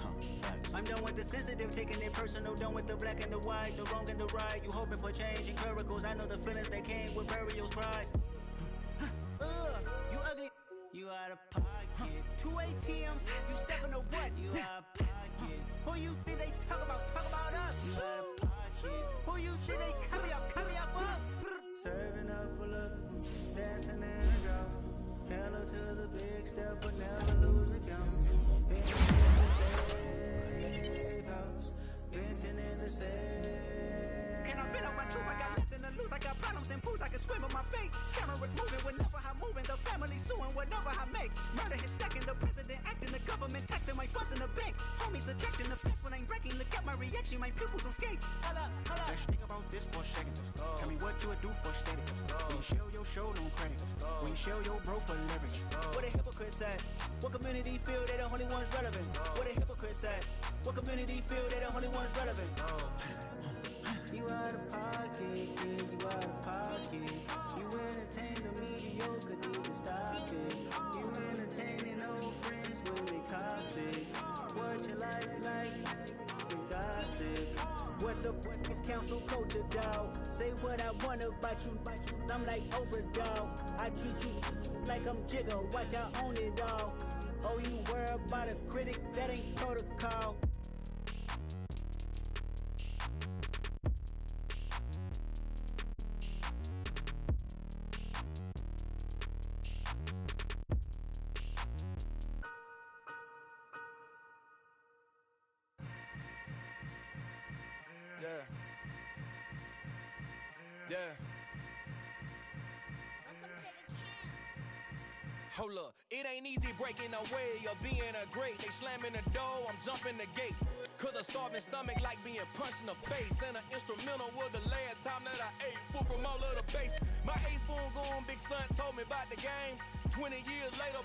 I'm done with the sensitive, taking it personal. Done with the black and the white, the wrong and the right. You hoping for change and miracles. I know the feelings that came with burial cries. You ugly. You out of pocket. 2 ATMs, you stepping to what? You out of pocket. Who you think they talk about? Talk about us. You out of pocket. Who you think they carry up us? Serving up a look, dancing in a drop. Hello to the big step, but never lose a count. Venting in the safe house. Venting in the safe. Can I vent out my truth? I got nothing to lose. I got problems and pools. I can swim with my fate. Cameras moving whenever I'm moving. The family suing whatever I make. Murder hit stacking. The president acting. The government taxing my funds in the bank. Homies ejecting the fence when I'm breaking. Look at my reaction. My pupils on skates. Holla. Let's think about this for a second. Tell me what you would do for status. When you show your show, no credit. When you show your bro for leverage. What a hypocrite said. What community feel they the only ones relevant? What a hypocrite said. What community feel they the only ones relevant? You out of pocket, yeah, you out of pocket. You entertain the mediocre, need to stop it. You entertaining old friends when they toxic. What your life like? The gossip. What the fuck is council code to doubt? Say what I want about you. I'm like overdog. I treat you like I'm Jigga. Watch I own it all. Oh, you worry about a critic? That ain't protocol. Yeah. Hold up, it ain't easy breaking away or being a great. They slamming the door, I'm jumping the gate. Cause a starving stomach like being punched in the face. And an instrumental was the last time that I ate. Food from all of the base. My ace boom goon, big son told me about the game. 20 years later,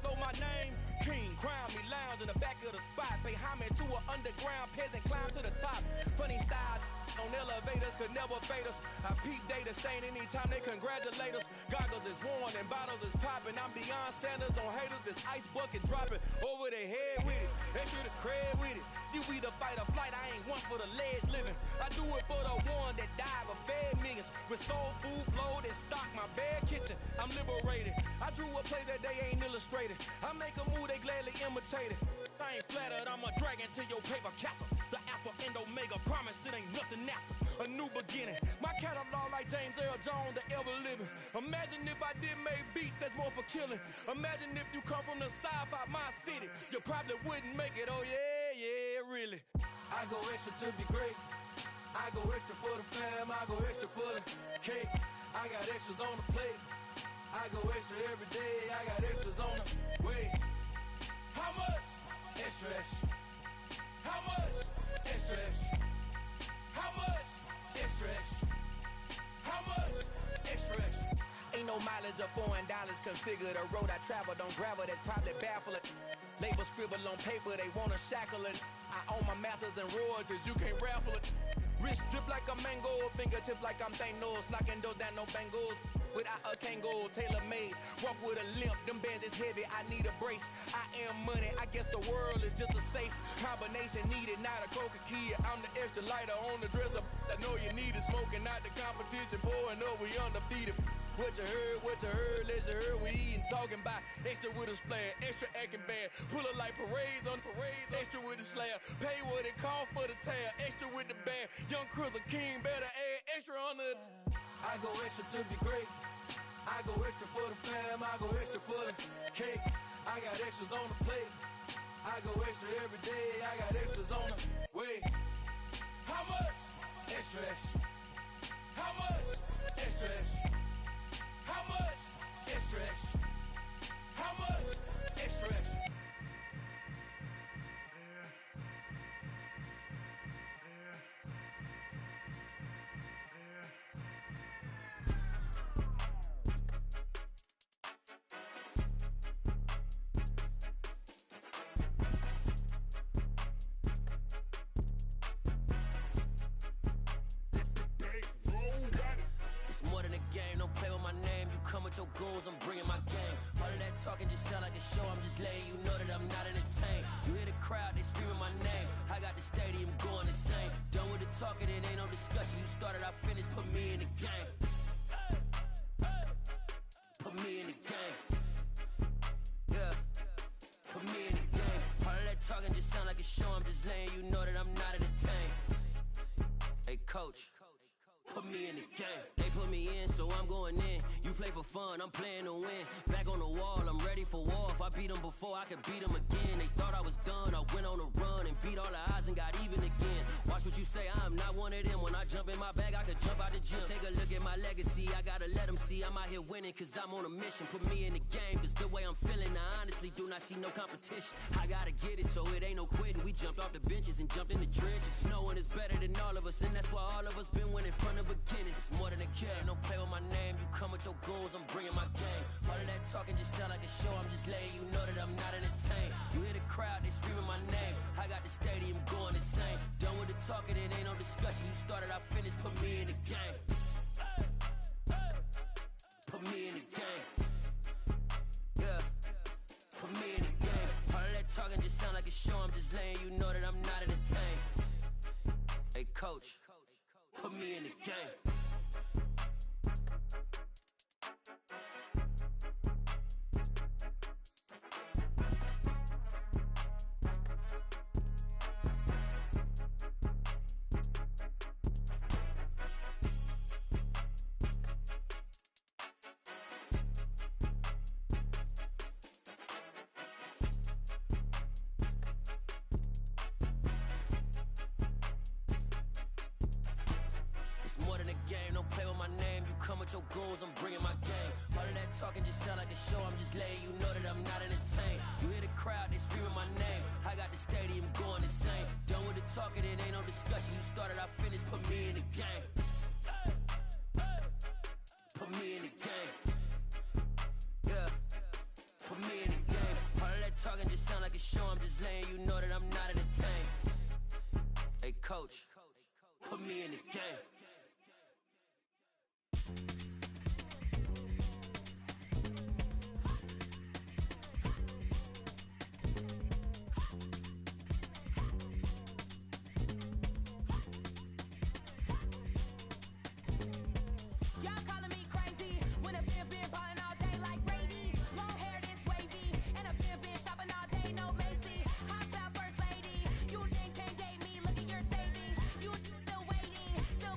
know my name. King, crown me, lounge in the back of the spot. Pay homage to an underground peasant, climb to the top. Funny style on elevators could never fade us. I peep data stain anytime they congratulate us. Goggles is worn and bottles is popping. I'm beyond Sanders on haters, this ice bucket dropping over their head with it. Extra the cred with it. You either fight or flight, I ain't one for the ledge living. I do it for the one that died but fed millions. With soul food flowed and stocked my bare kitchen. I'm liberated. I drew a play that they ain't illustrated. I make a move, they gladly imitate it. I ain't flattered, I'm a dragon to your paper castle. The Alpha and Omega, promise it ain't nothing after. A new beginning. My catalog like James L. Jones, the ever living. Imagine if I did make beats that's more for killing. Imagine if you come from the south out my city. You probably wouldn't make it, oh yeah, really. I go extra to be great. I go extra for the fam, I go extra for the cake. I got extras on the plate. I go extra every day, I got extras on the way. How much? Extra, extra. How much? Extra, extra. How much? Extra, extra. How much? Extra, extra. Ain't no mileage of $4 configure the road I travel. Don't gravel, that probably baffle it. Label scribble on paper, they wanna shackle it. I own my masters and royalties, you can't raffle it. Wrist drip like a mango, fingertips like I'm Thanos. Knocking doors down, no bangles. Without a Kango, tailor-made. Walk with a limp, them bands is heavy, I need a brace. I am money, I guess the world is just a safe combination needed, not a coca key. I'm the extra lighter on the dresser. I know you need it, smoking out the competition, pouring up, we undefeated. What you heard, let's you heard, we eating, talking about extra with a splash, extra acting bad, pull it like parades on parades, extra with the slab, pay what it cost for the tab, extra with the bag, young Chris a king, better add extra on the. I go extra to be great. I go extra for the fam, I go extra for the cake. I got extras on the plate. I go extra every day, I got extras on the way. How much? Extra, extra. How much? Extra, extra. How much? Extra, extra. How much? Extra, extra. It's more than a game, don't play with my name. You come with your goons, I'm bringing my game. All of that talking just sound like a show, I'm just letting you know that I'm not entertained. You hear the crowd, they screaming my name. I got the stadium going insane. Done with the talking, it ain't no discussion. You started, I finished, put me in the game. Put me in the game. Yeah, put me in the game. All of that talking just sound like a show, I'm just letting you know that I'm not entertained. Hey coach, put me in the game. They put me in, so I'm going in. You play for fun, I'm playing to win. Back on the wall, I'm ready for war. If I beat them before, I could beat them again. They thought I was done, I went on a run and beat all the odds and got even again. Watch what you say, I'm not one of them. When I jump in my bag, I could jump out the gym. Take a look at my legacy, I gotta let them see I'm out here winning, cause I'm on a mission. Put me in the game, cause the way I'm feeling, I honestly do not see no competition. I gotta get it, so it ain't no quitting. We jumped off the benches and jumped in the trenches. No one is better than all of us, and that's why all of us been winning from the beginning. It's more than a game, don't play with my name. You come with your goons, I'm bringing my game. All of that talking just sound like a show, I'm just letting you know that I'm not entertained. You hear the crowd, they screaming my name. I got the stadium going insane. Done with the talking, it ain't no discussion. You started, I finished, put me in the game. Put me in the game. Yeah, put me in the game. All of that talking just sound like a show, I'm just letting you know that I'm not entertained. Hey coach, put me in the game. More than a game, don't play with my name. You come with your goons, I'm bringing my game. All of that talking just sound like a show, I'm just letting you know that I'm not entertained. You hear the crowd, they screaming my name. I got the stadium going insane. Done with the talking, it ain't no discussion. You started, I finished, put me in the game. Put me in the game. Yeah, put me in the game. All of that talking just sound like a show, I'm just letting you know that I'm not entertained. Hey coach, put me in the game. Y'all calling me crazy when a been ballin' all day like Brady. Long hair this wavy, and a been shopping all day, no Macy. Hop out first lady, you think can't date me? Look at your savings, you still waiting, still.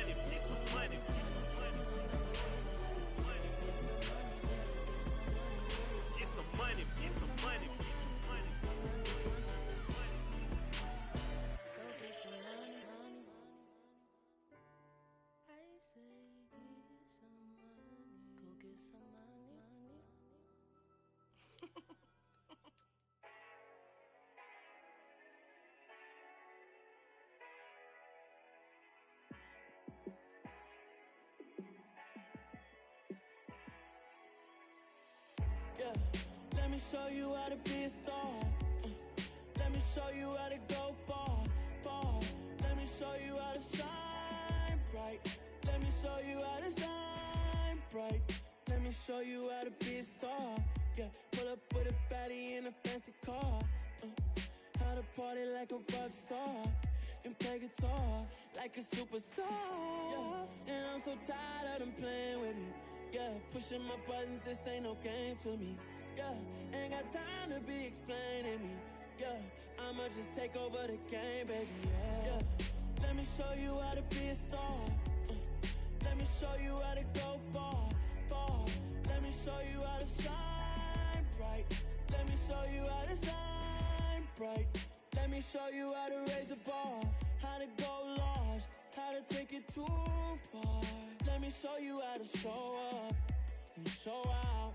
Yeah, let me show you how to be a star. Let me show you how to go far, far. Let me show you how to shine bright. Let me show you how to shine bright. Let me show you how to be a star. Yeah, pull up with a baddie in a fancy car. How to party like a rock star and play guitar like a superstar. Yeah, and I'm so tired of them playing with me. Yeah, pushing my buttons, this ain't no game to me. Yeah, ain't got time to be explaining me. Yeah, I'ma just take over the game, baby. Yeah, let me show you how to be a star. Let me show you how to go far, far. Let me show you how to shine bright. Let me show you how to shine bright. Let me show you how to raise a bar, how to go large, how to take it too far. Let me show you how to show up and show out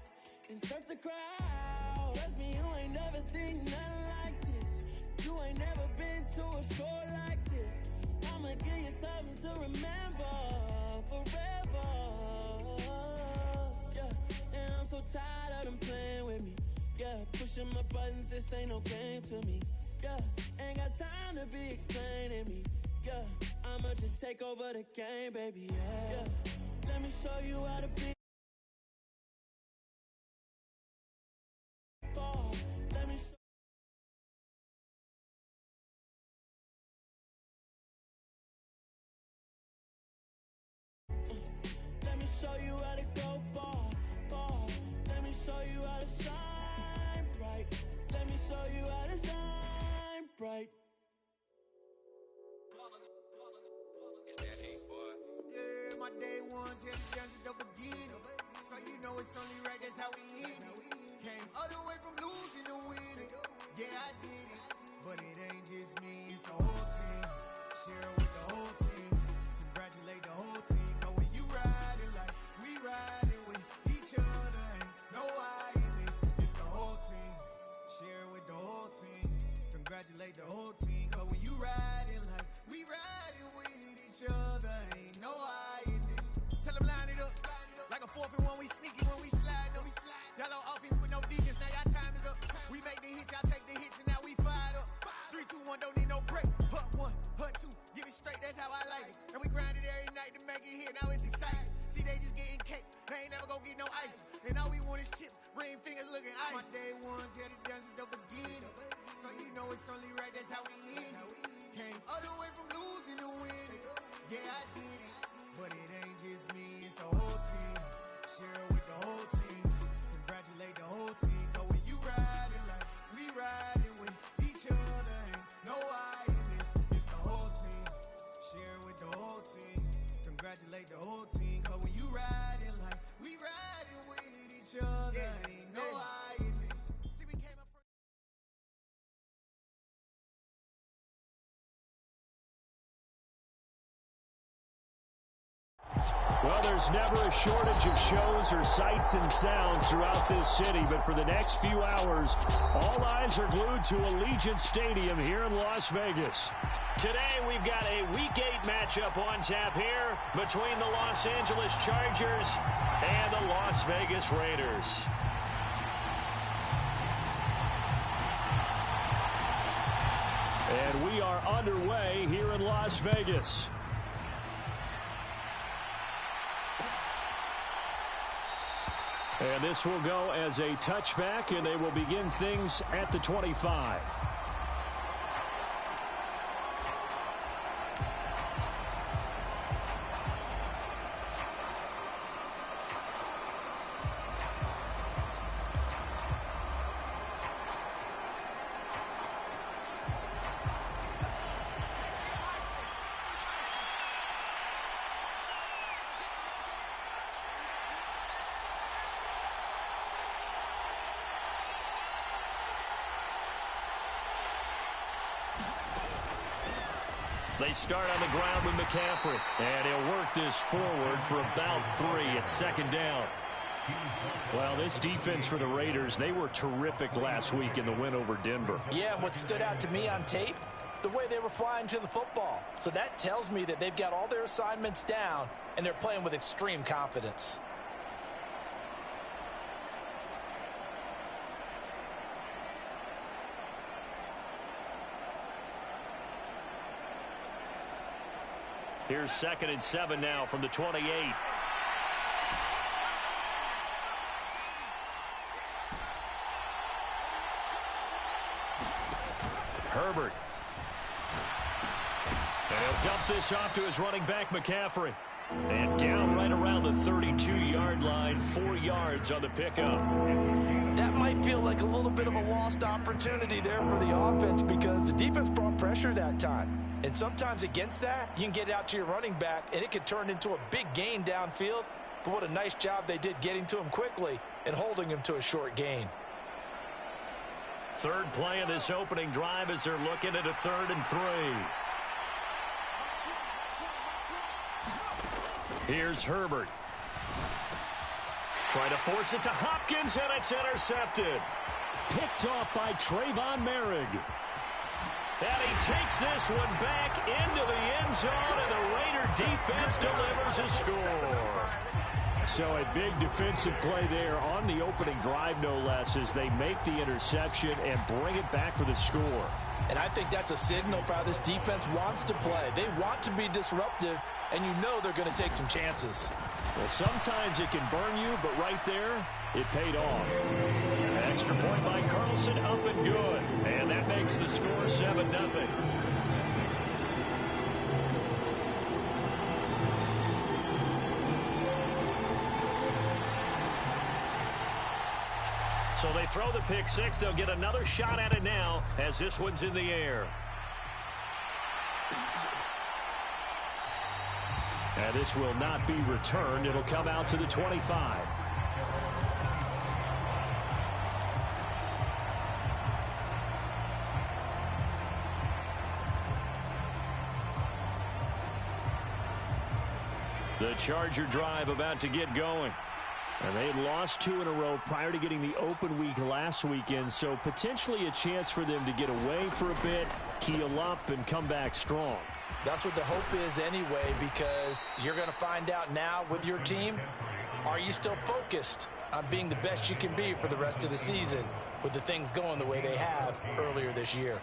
and surf the crowd. Trust me, you ain't never seen nothing like this. You ain't never been to a show like this. I'ma give you something to remember forever. Yeah, and I'm so tired of them playing with me. Yeah, pushing my buttons, this ain't no game to me. Yeah, ain't got time to be explaining me. Yeah, I'ma just take over the game, baby. Yeah, let me show you how to be. Let me show. Let me show you how to go far, far. Let me show you how to shine bright. Let me show you how to shine bright. It's that hate, boy. Yeah, my day ones here to dance at the beginning. So you know it's only right, that's how we end it. Came all the way from losing to winning. Yeah, I did it. But it ain't just me, it's the whole team. Share it with the whole team. Congratulate the whole team. Cause when you riding like we riding with each other, ain't no I in this. It's the whole team. Share it with the whole team. Congratulate the whole team. Cause when you riding like we riding with each other, ain't no I in this. Tell them line it up. Like a 4th and 1, we sneaky when we slide them. Yellow offense with no defense, now y'all time is up. We make the hits, y'all take the hits, and now we fired up. 3, 2, 1, don't need no break. Hut 1, hut 2, give it straight, that's how I like it. And we grind it every night to make it hit, now it's exciting. See, they just getting cake, they ain't never gonna get no ice. And all we want is chips, ring fingers looking ice. My day ones here to dance at the beginning. So you know it's only right, that's how we end it. Came all the way from losing to winning. Yeah, I did it. But it ain't just me, it's the whole team. Share it with the whole team. Congratulate the whole team. Cause when you riding like we riding with each other, ain't no I in this. It's the whole team. Share it with the whole team. Congratulate the whole team. Cause when you riding like we riding with each other, ain't no I in this. See, we came up first. Well, there's never a shortage of shows or sights and sounds throughout this city, but for the next few hours, all eyes are glued to Allegiant Stadium here in Las Vegas. Today, we've got a Week 8 matchup on tap here between the Los Angeles Chargers and the Las Vegas Raiders. And we are underway here in Las Vegas. And this will go as a touchback, and they will begin things at the 25. They start on the ground with McCaffrey. And he'll work this forward for about 3 at 2nd down. Well, this defense for the Raiders, they were terrific last week in the win over Denver. Yeah, what stood out to me on tape, the way they were flying to the football. So that tells me that they've got all their assignments down, and they're playing with extreme confidence. Here's 2nd and 7 now from the 28. Herbert. And he'll dump this off to his running back, McCaffrey. And down right around the 32-yard line, 4 yards on the pickup. That might feel like a little bit of a lost opportunity there for the offense because the defense brought pressure that time. And sometimes against that, you can get out to your running back, and it could turn into a big gain downfield. But what a nice job they did getting to him quickly and holding him to a short gain. Third play of this opening drive as they're looking at a 3rd and 3. Here's Herbert. Try to force it to Hopkins, and it's intercepted. Picked off by Trayvon Merrick. And he takes this one back into the end zone, and the Raider defense delivers a score. So a big defensive play there on the opening drive, no less, as they make the interception and bring it back for the score. And I think that's a signal for how this defense wants to play. They want to be disruptive, and you know they're going to take some chances. Well, sometimes it can burn you, but right there, it paid off. Extra point by Carlson, up and good. And that makes the score 7-0. So they throw the pick six. They'll get another shot at it now as this one's in the air. And this will not be returned. It'll come out to the 25. The Charger drive about to get going. And they had lost 2 in a row prior to getting the open week last weekend, so potentially a chance for them to get away for a bit, heal up, and come back strong. That's what the hope is anyway, because you're going to find out now with your team, are you still focused on being the best you can be for the rest of the season with the things going the way they have earlier this year?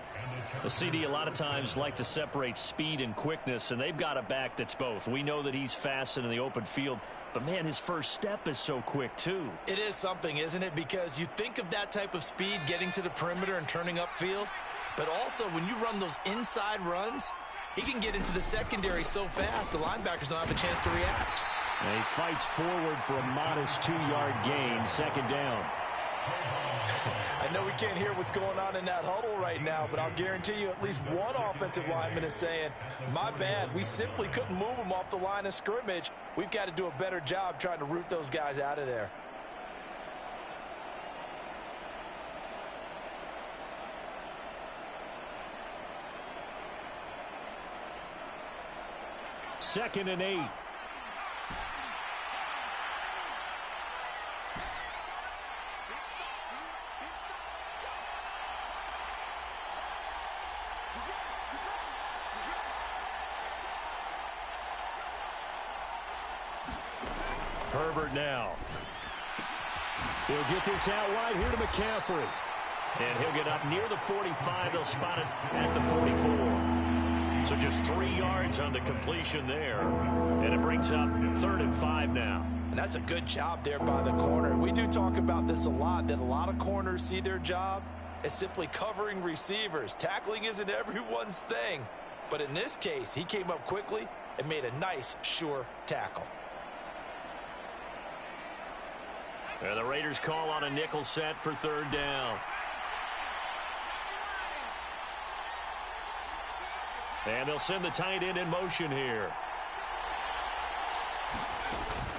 The CD a lot of times like to separate speed and quickness, and they've got a back that's both. We know that he's fast in the open field, but, man, his first step is so quick, too. It is something, isn't it? Because you think of that type of speed getting to the perimeter and turning upfield, but also when you run those inside runs, he can get into the secondary so fast the linebackers don't have a chance to react. And he fights forward for a modest 2-yard gain, 2nd down. I know we can't hear what's going on in that huddle right now, but I'll guarantee you at least one offensive lineman is saying, my bad, we simply couldn't move them off the line of scrimmage. We've got to do a better job trying to root those guys out of there. Second and 8. Herbert now. He'll get this out wide here to McCaffrey. And he'll get up near the 45. They'll spot it at the 44. So just 3 yards on the completion there. And it brings up 3rd and 5 now. And that's a good job there by the corner. We do talk about this a lot, that a lot of corners see their job as simply covering receivers. Tackling isn't everyone's thing. But in this case, he came up quickly and made a nice, sure tackle. And the Raiders call on a nickel set for 3rd down. And they'll send the tight end in motion here.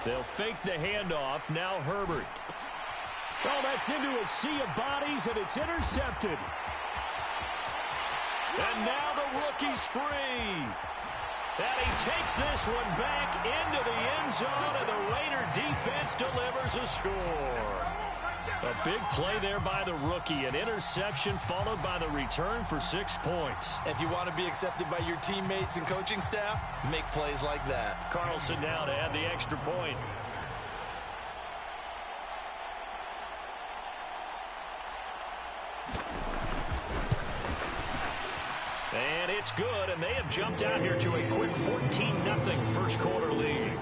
They'll fake the handoff. Now Herbert. Oh, that's into a sea of bodies, and it's intercepted. And now the rookie's free. And he takes this one back into the end zone, and the Raider defense delivers a score. A big play there by the rookie. An interception followed by the return for 6 points. If you want to be accepted by your teammates and coaching staff, make plays like that. Carlson now to add the extra point. And it's good, and they have jumped out here to a quick 14-0 first quarter lead.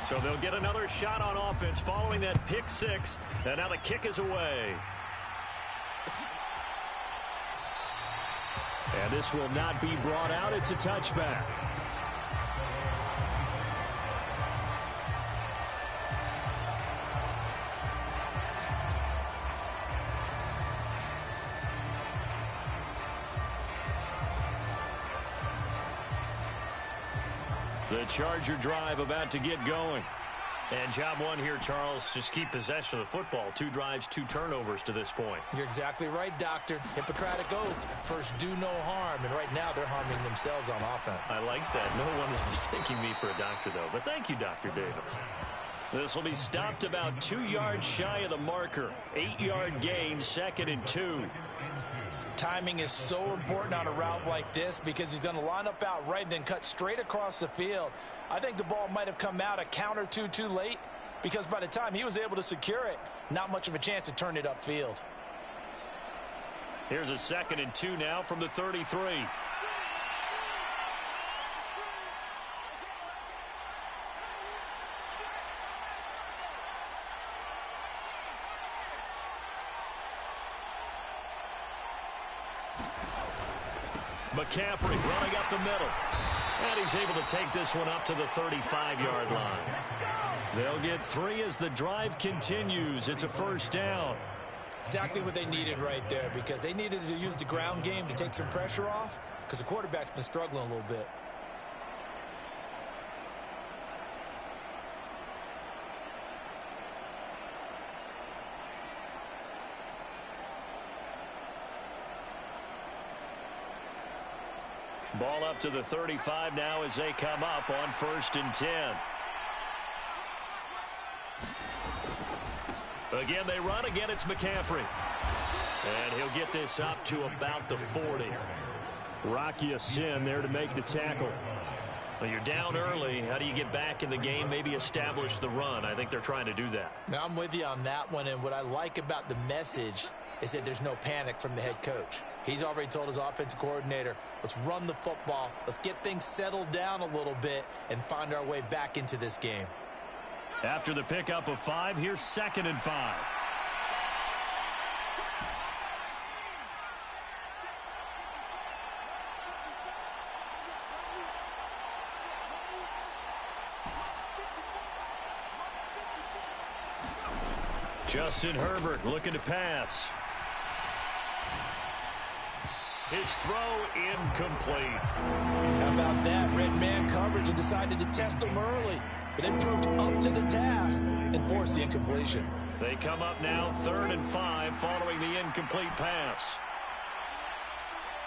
So they'll get another shot on offense following that pick six, and now the kick is away. And this will not be brought out. It's a touchback. The Charger drive about to get going. And job one here, Charles, just keep possession of the football. 2 drives, 2 turnovers to this point. You're exactly right, Doctor. Hippocratic oath. First, do no harm. And right now, they're harming themselves on offense. I like that. No one is mistaking me for a doctor, though. But thank you, Dr. Davis. This will be stopped about 2 yards shy of the marker. 8-yard gain, 2nd and 2. Timing is so important on a route like this because he's going to line up out right and then cut straight across the field. I think the ball might have come out a count or two too late because by the time he was able to secure it, not much of a chance to turn it upfield. Here's a 2nd and 2 now from the 33. McCaffrey running up the middle. And he's able to take this one up to the 35-yard line. They'll get 3 as the drive continues. It's a first down. Exactly what they needed right there because they needed to use the ground game to take some pressure off because the quarterback's been struggling a little bit. Ball up to the 35 now as they come up on 1st and 10. Again, they run. Again, it's McCaffrey. And he'll get this up to about the 40. Rocky Sin there to make the tackle. Well, you're down early. How do you get back in the game? Maybe establish the run. I think they're trying to do that. Now, I'm with you on that one, and what I like about the message is that there's no panic from the head coach. He's already told his offensive coordinator, let's run the football, let's get things settled down a little bit and find our way back into this game. After the pickup of 5, here's 2nd and 5. Justin Herbert looking to pass. His throw incomplete. How about that? Red man coverage and decided to test him early. But it proved up to the task and forced the incompletion. They come up now 3rd and 5 following the incomplete pass.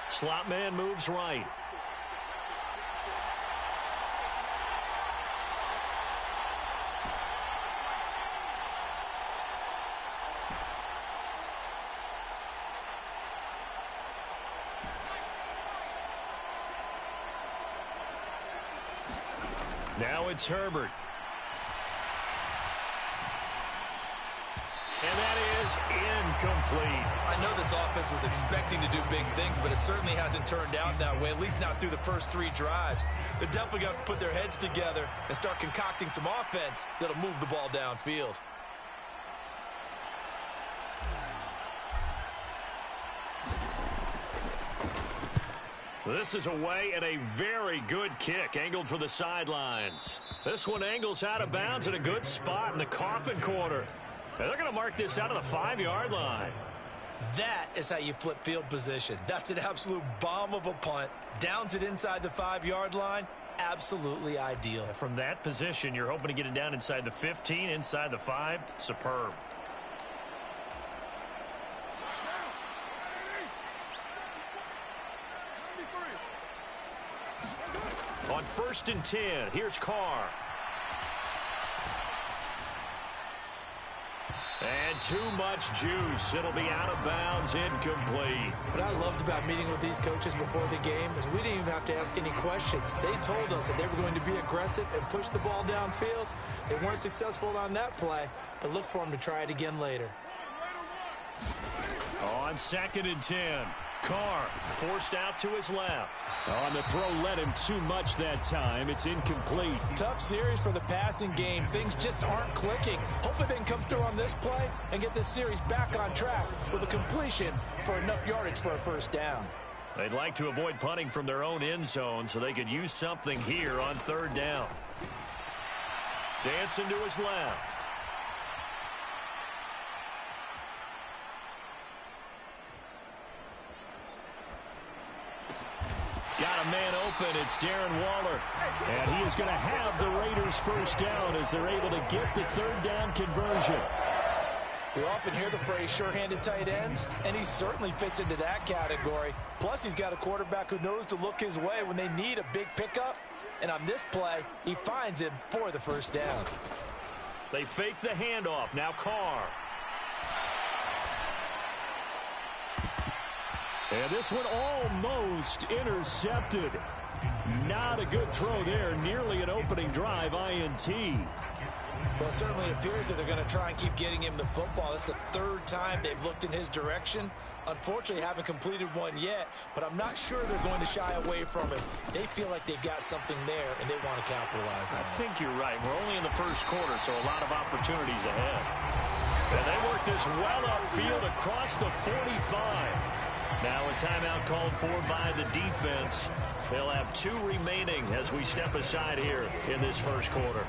Slot man moves right. Now it's Herbert. And that is incomplete. I know this offense was expecting to do big things, but it certainly hasn't turned out that way, at least not through the first 3 drives. They're definitely going to have to put their heads together and start concocting some offense that'll move the ball downfield. This is away and a very good kick angled for the sidelines. This one angles out of bounds in a good spot in the coffin corner. And they're going to mark this out of the 5-yard line. That is how you flip field position. That's an absolute bomb of a punt. Downs it inside the 5-yard line. Absolutely ideal. From that position, you're hoping to get it down inside the 15, inside the 5. Superb. On 1st and 10, here's Carr. And too much juice. It'll be out of bounds, incomplete. What I loved about meeting with these coaches before the game is we didn't even have to ask any questions. They told us that they were going to be aggressive and push the ball downfield. They weren't successful on that play, but look for them to try it again later. On 2nd and 10. Carr forced out to his left. On the throw led him too much that time. It's incomplete. Tough series for the passing game. Things just aren't clicking. Hopefully they can come through on this play and get this series back on track with a completion for enough yardage for a first down. They'd like to avoid punting from their own end zone so they could use something here on 3rd down. Dancing to his left. Got a man open. It's Darren Waller. And he is going to have the Raiders first down as they're able to get the 3rd down conversion. We often hear the phrase sure-handed tight ends, and he certainly fits into that category. Plus, he's got a quarterback who knows to look his way when they need a big pickup. And on this play, he finds him for the first down. They fake the handoff. Now Carr. And this one almost intercepted. Not a good throw there. Nearly an opening drive INT. Well, it certainly appears that they're going to try and keep getting him the football. That's the 3rd time they've looked in his direction. Unfortunately, haven't completed one yet, but I'm not sure they're going to shy away from him. They feel like they've got something there, and they want to capitalize on it. I think you're right. We're only in the first quarter, so a lot of opportunities ahead. And they work this well upfield across the 45. Now a timeout called for by the defense. They'll have 2 remaining as we step aside here in this first quarter.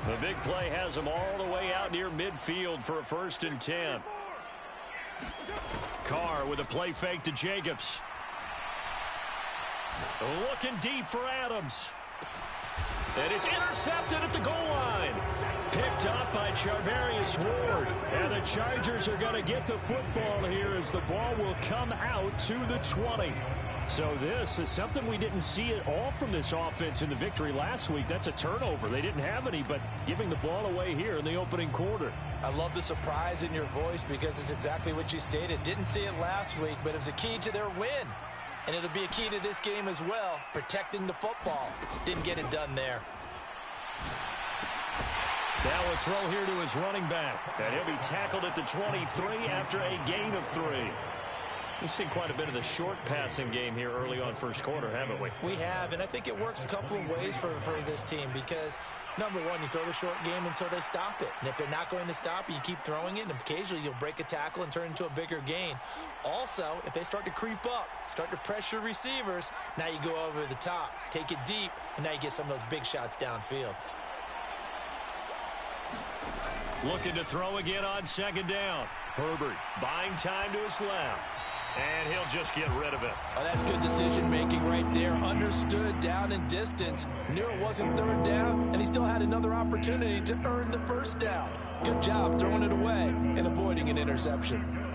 The big play has them all the way out near midfield for a 1st and 10. Carr with a play fake to Jacobs. Looking deep for Adams. And it's intercepted at the goal line. Picked up by Charvarius Ward. And the Chargers are going to get the football here as the ball will come out to the 20. So this is something we didn't see at all from this offense in the victory last week. That's a turnover. They didn't have any, but giving the ball away here in the opening quarter. I love the surprise in your voice because it's exactly what you stated. Didn't see it last week, but it was a key to their win. And it'll be a key to this game as well, protecting the football. Didn't get it done there. Now a throw here to his running back. And he'll be tackled at the 23 after a gain of 3. We've seen quite a bit of the short passing game here early on first quarter, haven't we? We have, and I think it works a couple of ways for this team because, number one, you throw the short game until they stop it. And if they're not going to stop it, you keep throwing it, and occasionally you'll break a tackle and turn it into a bigger gain. Also, if they start to creep up, start to pressure receivers, now you go over the top, take it deep, and now you get some of those big shots downfield. Looking to throw again on 2nd down. Herbert buying time to his left. And he'll just get rid of it. Oh, that's good decision-making right there. Understood down and distance. Knew it wasn't 3rd down, and he still had another opportunity to earn the 1st down. Good job throwing it away and avoiding an interception.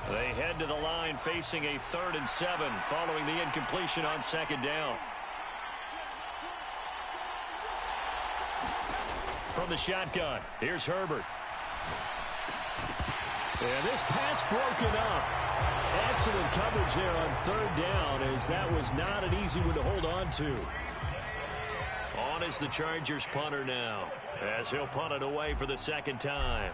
They head to the line facing a 3rd and 7 following the incompletion on 2nd down. From the shotgun, here's Herbert. And this pass broken up. Excellent coverage there on 3rd down as that was not an easy one to hold on to. On is the Chargers punter now as he'll punt it away for the 2nd time.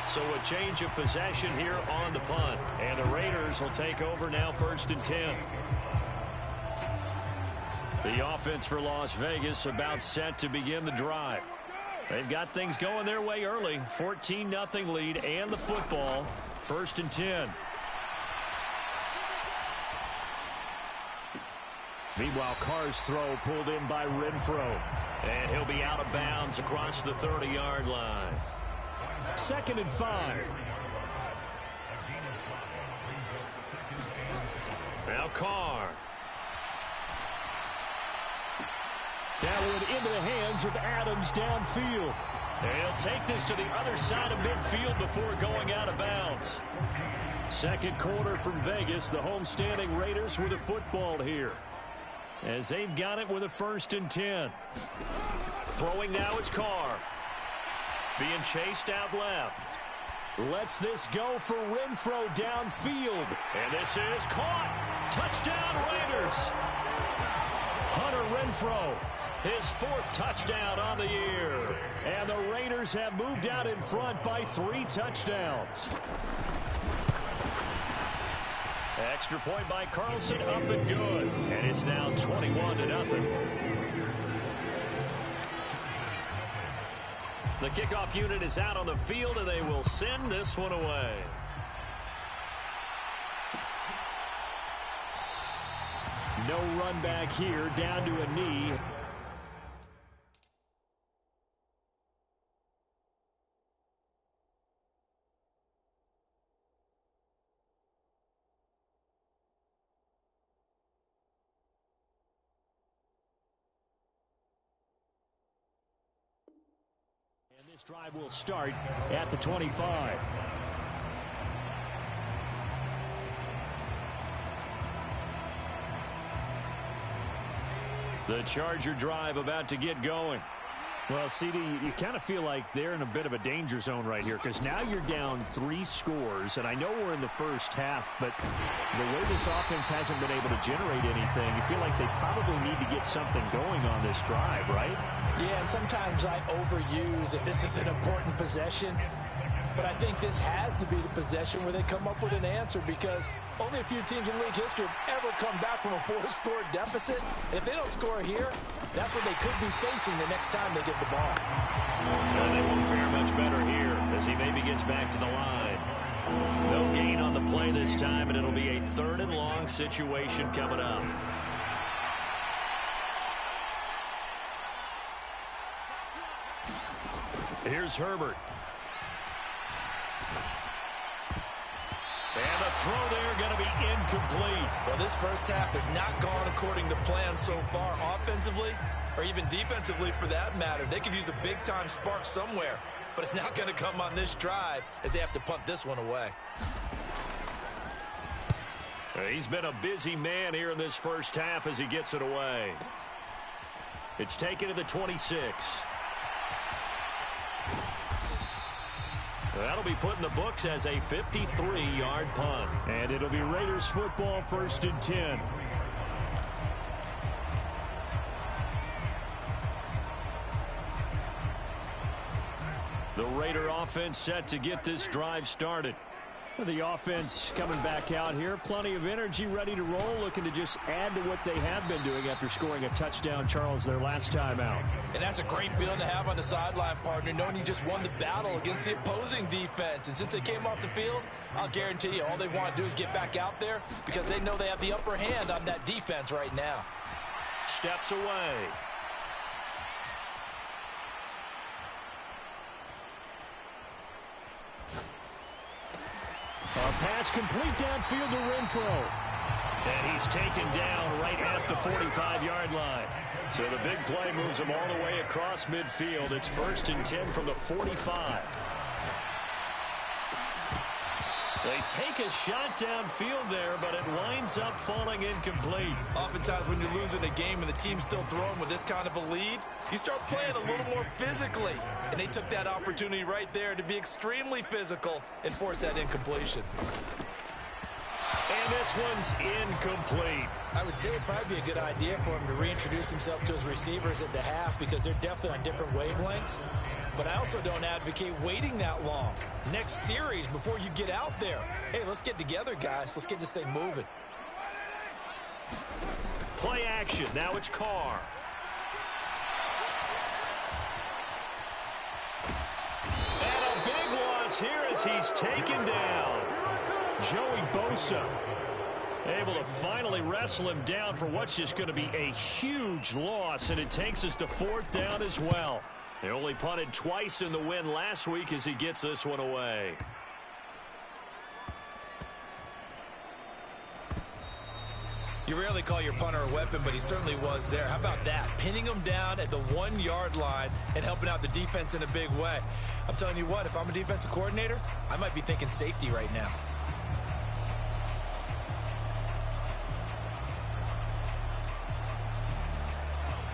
So a change of possession here on the punt. And the Raiders will take over now 1st and 10. The offense for Las Vegas about set to begin the drive. They've got things going their way early. 14-0 lead and the football. 1st and 10. Meanwhile, Carr's throw pulled in by Renfro. And he'll be out of bounds across the 30-yard line. 2nd and 5. Now Carr. That one into the hands of Adams downfield. He'll take this to the other side of midfield before going out of bounds. Second quarter from Vegas. The homestanding Raiders with a football here, as they've got it with a 1st and 10. Throwing now is Carr. Being chased out left. Lets this go for Renfro downfield. And this is caught. Touchdown Raiders. Hunter Renfro, his 4th touchdown on the year. And the Raiders have moved out in front by 3 touchdowns. Extra point by Carlson, up and good. And it's now 21-0. The kickoff unit is out on the field, and they will send this one away. No run back here, down to a knee. This drive will start at the 25. The Charger drive about to get going. Well, CD, you kind of feel like they're in a bit of a danger zone right here, because now you're down 3 scores, and I know we're in the first half, but the way this offense hasn't been able to generate anything, you feel like they probably need to get something going on this drive, right? Yeah, and sometimes I overuse that this is an important possession, but I think this has to be the possession where they come up with an answer, because only a few teams in league history have ever come back from a 4-score deficit. And if they don't score here, that's what they could be facing the next time they get the ball. And they won't fare much better here as he maybe gets back to the line. No gain on the play this time, and it'll be a 3rd and long situation coming up. Here's Herbert. And the throw there going to be incomplete. Well, this first half has not gone according to plan so far offensively, or even defensively for that matter. They could use a big-time spark somewhere, but it's not going to come on this drive as they have to punt this one away. He's been a busy man here in this first half as he gets it away. It's taken to the 26. That'll be put in the books as a 53-yard punt. And it'll be Raiders football, 1st and 10. The Raider offense set to get this drive started. The offense coming back out here. Plenty of energy, ready to roll, looking to just add to what they have been doing after scoring a touchdown, Charles, their last time out. And that's a great feeling to have on the sideline, partner, knowing you just won the battle against the opposing defense. And since they came off the field, I'll guarantee you all they want to do is get back out there because they know they have the upper hand on that defense right now. Steps away. A pass complete downfield to Renfro. And he's taken down right at the 45-yard line. So the big play moves him all the way across midfield. It's 1st and 10 from the 45. They take a shot downfield there, but it winds up falling incomplete. Oftentimes when you're losing a game and the team's still throwing with this kind of a lead, you start playing a little more physically. And they took that opportunity right there to be extremely physical and force that incompletion. And this one's incomplete. I would say it'd probably be a good idea for him to reintroduce himself to his receivers at the half because they're definitely on different wavelengths. But I also don't advocate waiting that long. Next series before you get out there. Hey, let's get together, guys. Let's get this thing moving. Play action. Now it's Carr. And a big loss here as he's taken down. Joey Bosa able to finally wrestle him down for what's just going to be a huge loss, and it takes us to 4th down as well. They only punted twice in the win last week as he gets this one away. You rarely call your punter a weapon, but he certainly was there. How about that? Pinning him down at the 1-yard line and helping out the defense in a big way. I'm telling you what, if I'm a defensive coordinator, I might be thinking safety right now.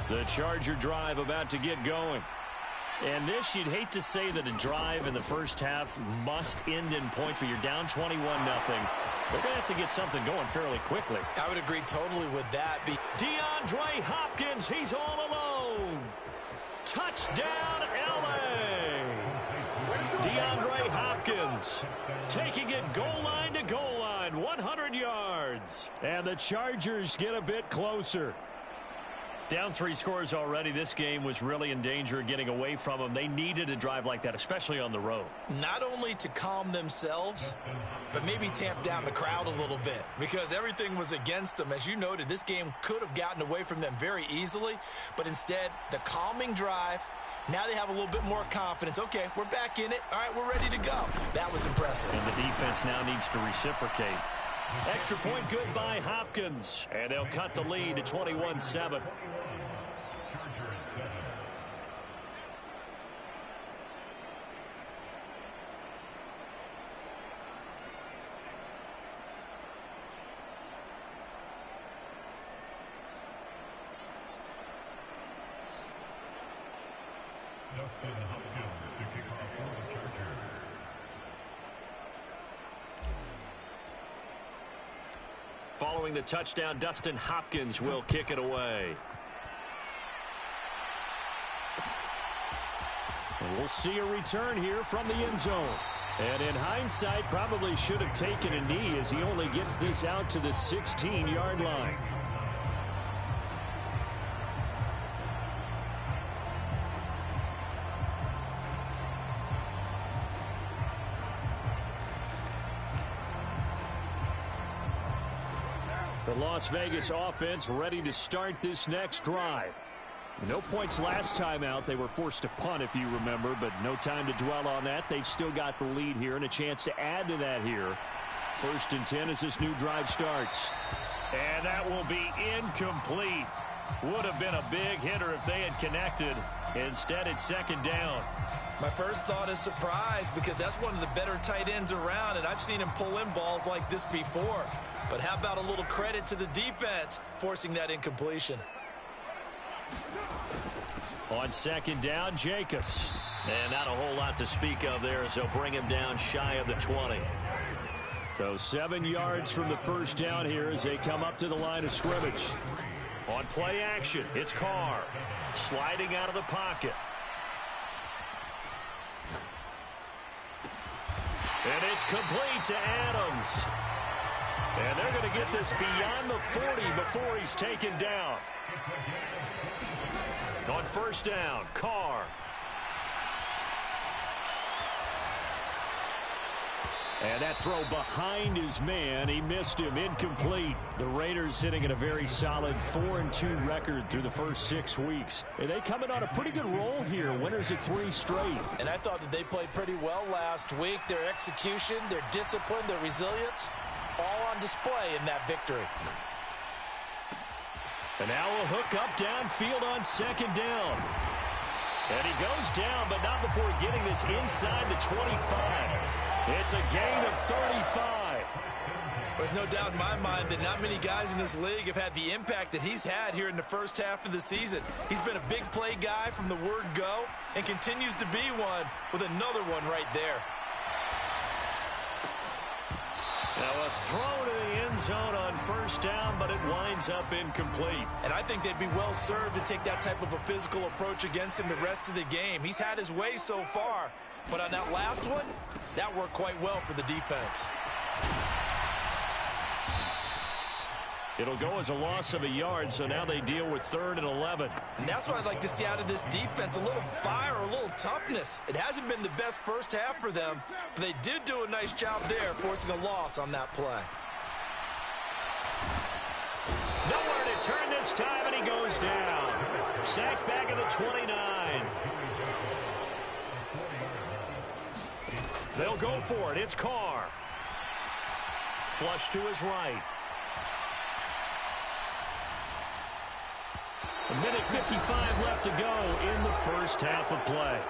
The Charger drive about to get going. And this, you'd hate to say that a drive in the first half must end in points, but you're down 21-0. They're going to have to get something going fairly quickly. I would agree totally with that. DeAndre Hopkins, he's all alone. Touchdown, L.A. DeAndre Hopkins taking it goal line to goal line, 100 yards. And the Chargers get a bit closer. Down 3 scores already. This game was really in danger of getting away from them. They needed a drive like that, especially on the road. Not only to calm themselves, but maybe tamp down the crowd a little bit because everything was against them. As you noted, this game could have gotten away from them very easily, but instead, the calming drive, now they have a little bit more confidence. Okay, we're back in it. All right, we're ready to go. That was impressive. And the defense now needs to reciprocate. Extra point good by Hopkins. And they'll cut the lead to 21-7. Following the touchdown, Dustin Hopkins will kick it away. And we'll see a return here from the end zone. And in hindsight, probably should have taken a knee as he only gets this out to the 16-yard line. The Las Vegas offense ready to start this next drive. No points last time out. They were forced to punt, if you remember, but no time to dwell on that. They've still got the lead here and a chance to add to that here. 1st and 10 as this new drive starts. And that will be incomplete. Would have been a big hitter if they had connected. Instead, it's 2nd down. My first thought is surprise because that's one of the better tight ends around, and I've seen him pull in balls like this before. But how about a little credit to the defense forcing that incompletion? On 2nd down, Jacobs. And not a whole lot to speak of there as they'll bring him down shy of the 20. So 7 yards from the first down here as they come up to the line of scrimmage. On play action, it's Carr sliding out of the pocket. And it's complete to Adams. And they're going to get this beyond the 40 before he's taken down. On 1st down, Carr. And that throw behind his man. He missed him. Incomplete. The Raiders sitting at a very solid 4-2 record through the first 6 weeks. And they come in on a pretty good roll here. Winners of 3 straight. And I thought that they played pretty well last week. Their execution, their discipline, their resilience, all on display in that victory. And now a hook up downfield on 2nd down. And he goes down, but not before getting this inside the 25. It's a gain of 35. There's no doubt in my mind that not many guys in this league have had the impact that he's had here in the first half of the season. He's been a big play guy from the word go and continues to be one with another one right there. Now a throw to the end zone on 1st down, but it winds up incomplete. And I think they'd be well served to take that type of a physical approach against him the rest of the game. He's had his way so far, but on that last one, that worked quite well for the defense. It'll go as a loss of a yard, so now they deal with 3rd and 11. And that's what I'd like to see out of this defense, a little fire, a little toughness. It hasn't been the best first half for them, but they did do a nice job there, forcing a loss on that play. Nowhere to turn this time, and he goes down. Sacked back at the 29. They'll go for it. It's Carr. Flush to his right. A minute 55 left to go in the first half of play.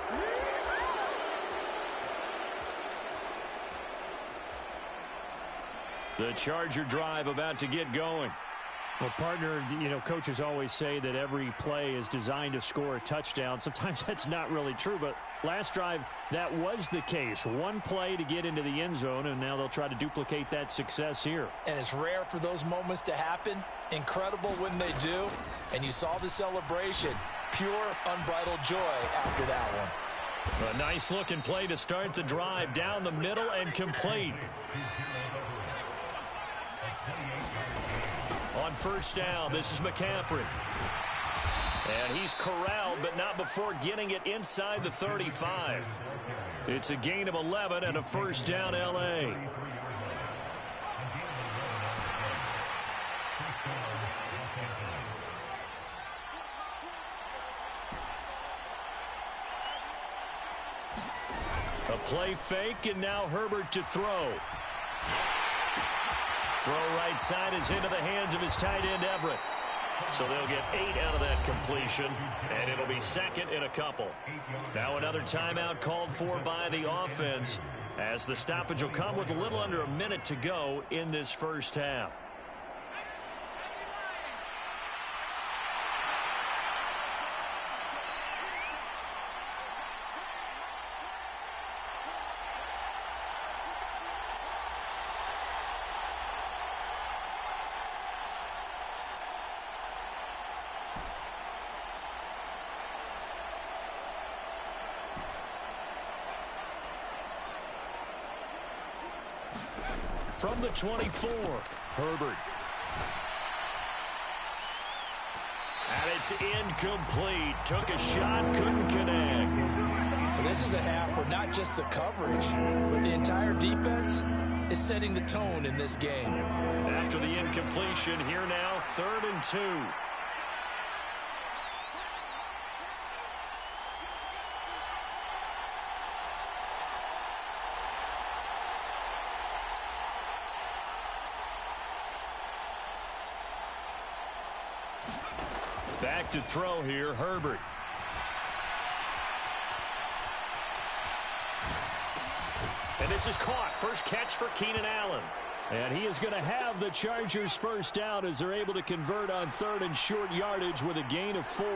The Charger drive about to get going. Well, partner, coaches always say that every play is designed to score a touchdown. Sometimes that's not really true, but last drive, that was the case. One play to get into the end zone, and now they'll try to duplicate that success here. And it's rare for those moments to happen. Incredible when they do. And you saw the celebration. Pure, unbridled joy after that one. A nice-looking play to start the drive down the middle and complete. On first down, this is McCaffrey. And he's corralled, but not before getting it inside the 35. It's a gain of 11 and a first down, L.A. A play fake, and now Herbert to throw. Throw right side is into the hands of his tight end, Everett. So they'll get 8 out of that completion, and it'll be second in a couple. Now another timeout called for by the offense, as the stoppage will come with a little under a minute to go in this first half. From the 24, Herbert. And it's incomplete. Took a shot, couldn't connect. Well, this is a half where not just the coverage, but the entire defense is setting the tone in this game. After the incompletion, here now, 3rd and 2. Back to throw here, Herbert. And this is caught. First catch for Keenan Allen. And he is going to have the Chargers first down as they're able to convert on 3rd and short yardage with a gain of 4.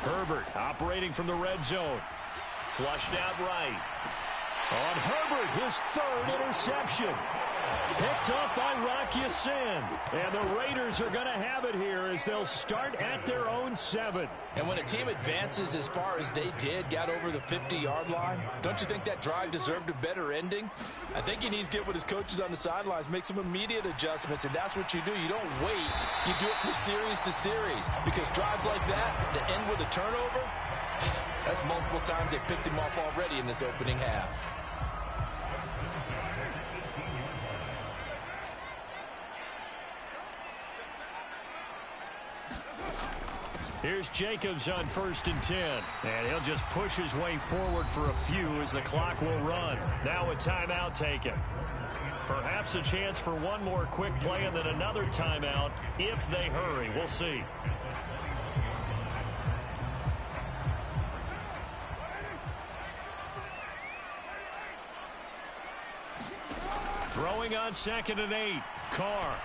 Herbert operating from the red zone. Flushed out right. On Herbert, his 3rd interception. Picked up by Rocky Sin. And the Raiders are going to have it here as they'll start at their own 7. And when a team advances as far as they did, got over the 50-yard line, don't you think that drive deserved a better ending? I think he needs to get with his coaches on the sidelines, make some immediate adjustments, and that's what you do. You don't wait. You do it from series to series, because drives like that end with a turnover, that's multiple times they picked him off already in this opening half. Here's Jacobs on 1st and 10. And he'll just push his way forward for a few as the clock will run. Now a timeout taken. Perhaps a chance for one more quick play and then another timeout if they hurry. We'll see. Throwing on 2nd and 8. Carr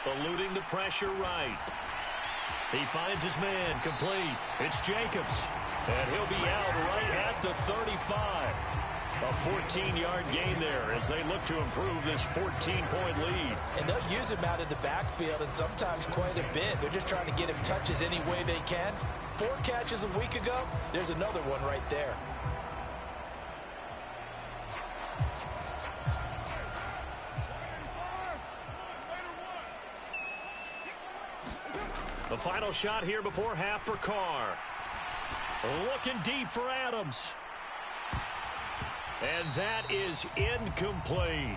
eluding the pressure right. He finds his man, complete. It's Jacobs, and he'll be out right at the 35. A 14-yard gain there as they look to improve this 14-point lead. And they'll use him out of the backfield, and sometimes quite a bit. They're just trying to get him touches any way they can. 4 catches a week ago, there's another one right there. The final shot here before half for Carr. Looking deep for Adams. And that is incomplete.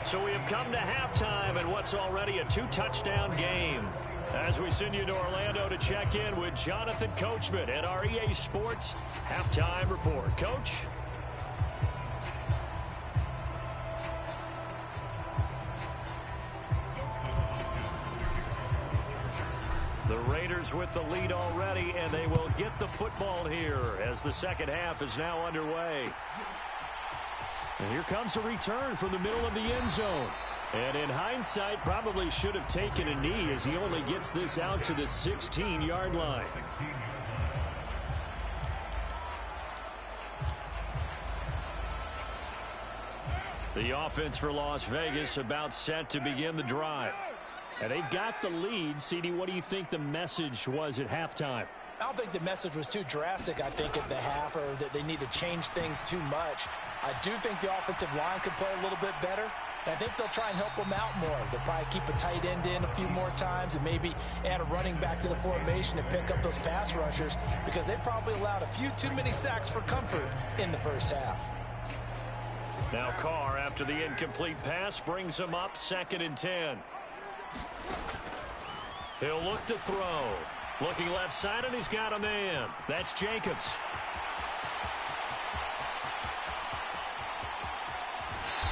So we have come to halftime in what's already a 2-touchdown game. As we send you to Orlando to check in with Jonathan Coachman at our EA Sports Halftime Report. Coach? The Raiders with the lead already, and they will get the football here as the second half is now underway. And here comes a return from the middle of the end zone. And in hindsight, probably should have taken a knee as he only gets this out to the 16-yard line. The offense for Las Vegas about set to begin the drive. And they've got the lead. CD, what do you think the message was at halftime? I don't think the message was too drastic, I think, at the half, or that they need to change things too much. I do think the offensive line could play a little bit better. And I think they'll try and help them out more. They'll probably keep a tight end in a few more times and maybe add a running back to the formation and pick up those pass rushers because they probably allowed a few too many sacks for comfort in the first half. Now Carr, after the incomplete pass, brings him up 2nd and 10. He'll look to throw. Looking left side, and he's got a man. That's Jacobs.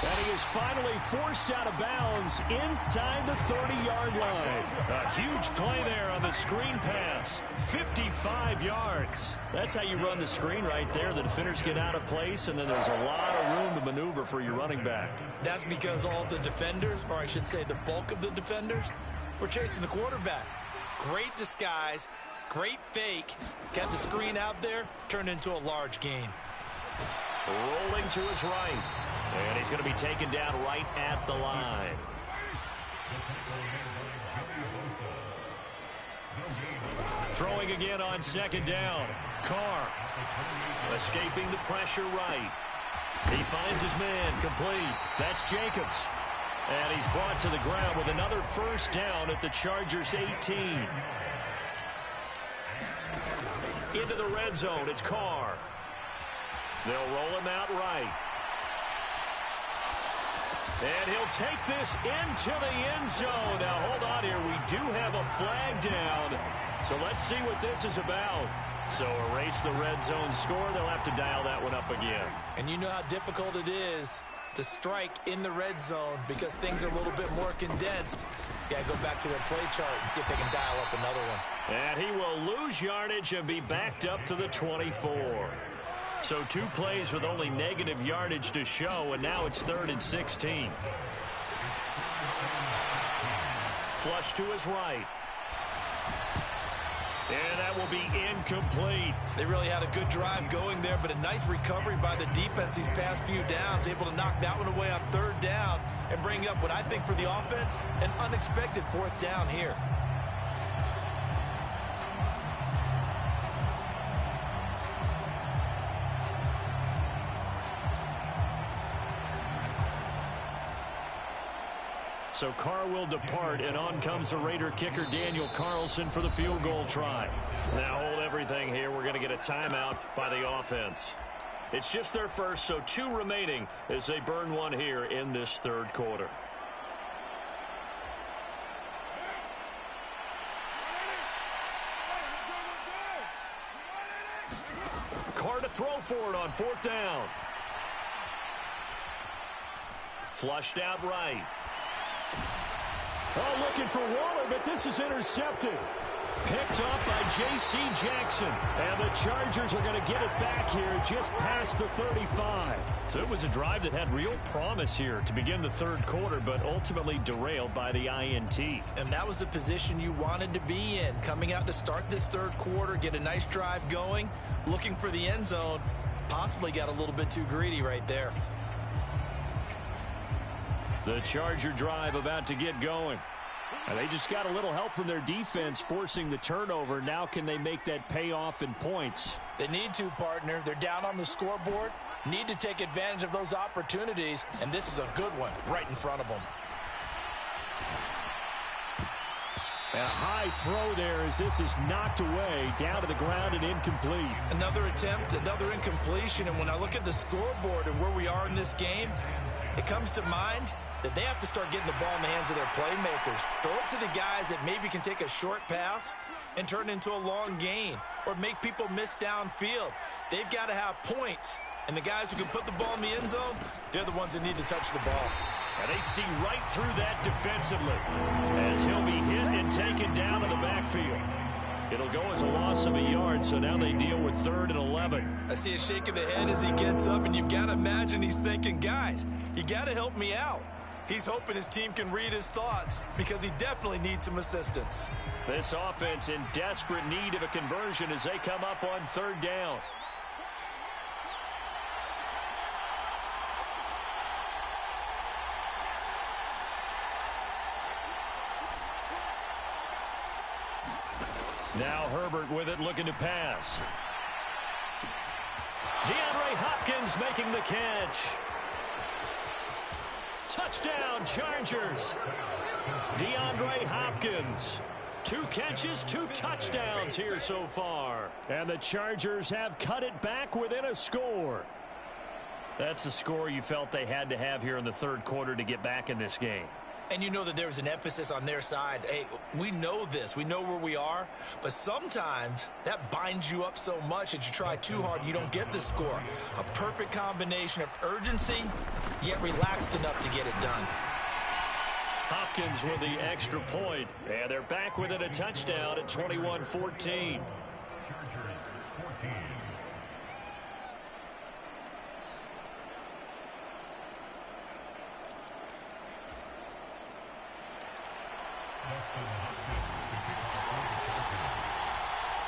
And he is finally forced out of bounds inside the 30-yard line. A huge play there on the screen pass. 55 yards. That's how you run the screen right there. The defenders get out of place, and then there's a lot of room to maneuver for your running back. That's because all the defenders, or I should say the bulk of the defenders, were chasing the quarterback. Great disguise, great fake. Got the screen out there, turned into a large gain. Rolling to his right. And he's going to be taken down right at the line. Throwing again on 2nd down. Carr escaping the pressure right. He finds his man complete. That's Jacobs. And he's brought to the ground with another first down at the Chargers 18. Into the red zone. It's Carr. They'll roll him out right. And he'll take this into the end zone. Now, hold on here. We do have a flag down. So let's see what this is about. So erase the red zone score. They'll have to dial that one up again. And you know how difficult it is to strike in the red zone because things are a little bit more condensed. You got to go back to their play chart and see if they can dial up another one. And he will lose yardage and be backed up to the 24. So 2 plays with only negative yardage to show, and now it's 3rd and 16. Flush to his right. And that will be incomplete. They really had a good drive going there, but a nice recovery by the defense these past few downs, able to knock that one away on 3rd down and bring up what I think for the offense, an unexpected 4th down here. So Carr will depart, and on comes the Raider kicker, Daniel Carlson, for the field goal try. Now hold everything here. We're going to get a timeout by the offense. It's just their first, so 2 remaining as they burn one here in this 3rd quarter. Carr to throw for it on 4th down. Flushed out right. Oh, looking for Waller, but this is intercepted. Picked up by J.C. Jackson. And the Chargers are going to get it back here just past the 35. So it was a drive that had real promise here to begin the 3rd quarter, but ultimately derailed by the INT. And that was the position you wanted to be in. Coming out to start this 3rd quarter, get a nice drive going, looking for the end zone. Possibly got a little bit too greedy right there. The Charger drive about to get going. And they just got a little help from their defense forcing the turnover. Now can they make that pay off in points? They need to, partner. They're down on the scoreboard. Need to take advantage of those opportunities, and this is a good one right in front of them. A high throw there as this is knocked away, down to the ground and incomplete. Another attempt, another incompletion, and when I look at the scoreboard and where we are in this game, it comes to mind that they have to start getting the ball in the hands of their playmakers. Throw it to the guys that maybe can take a short pass and turn it into a long gain or make people miss downfield. They've got to have points, and the guys who can put the ball in the end zone, they're the ones that need to touch the ball. And they see right through that defensively as he'll be hit and taken down in the backfield. It'll go as a loss of a yard, so now they deal with 3rd and 11. I see a shake of the head as he gets up, and you've got to imagine he's thinking, guys, you got to help me out. He's hoping his team can read his thoughts because he definitely needs some assistance. This offense in desperate need of a conversion as they come up on 3rd down. Now Herbert with it, looking to pass. DeAndre Hopkins making the catch. Touchdown, Chargers. DeAndre Hopkins. 2 catches, 2 touchdowns here so far. And the Chargers have cut it back within a score. That's a score you felt they had to have here in the 3rd quarter to get back in this game. And you know that there's an emphasis on their side. Hey, we know this. We know where we are. But sometimes that binds you up so much that you try too hard, you don't get the score. A perfect combination of urgency, yet relaxed enough to get it done. Hopkins with the extra point. And they're back within a touchdown at 21-14.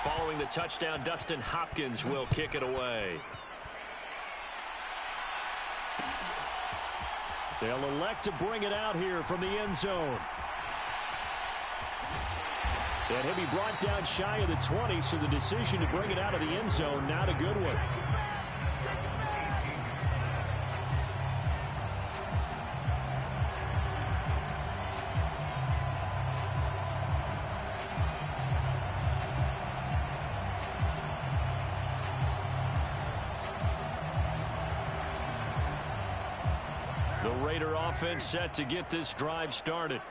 Following the touchdown, Dustin Hopkins will kick it away. They'll elect to bring it out here from the end zone. And he'll be brought down shy of the 20, so the decision to bring it out of the end zone, not a good one. Raider offense set to get this drive started.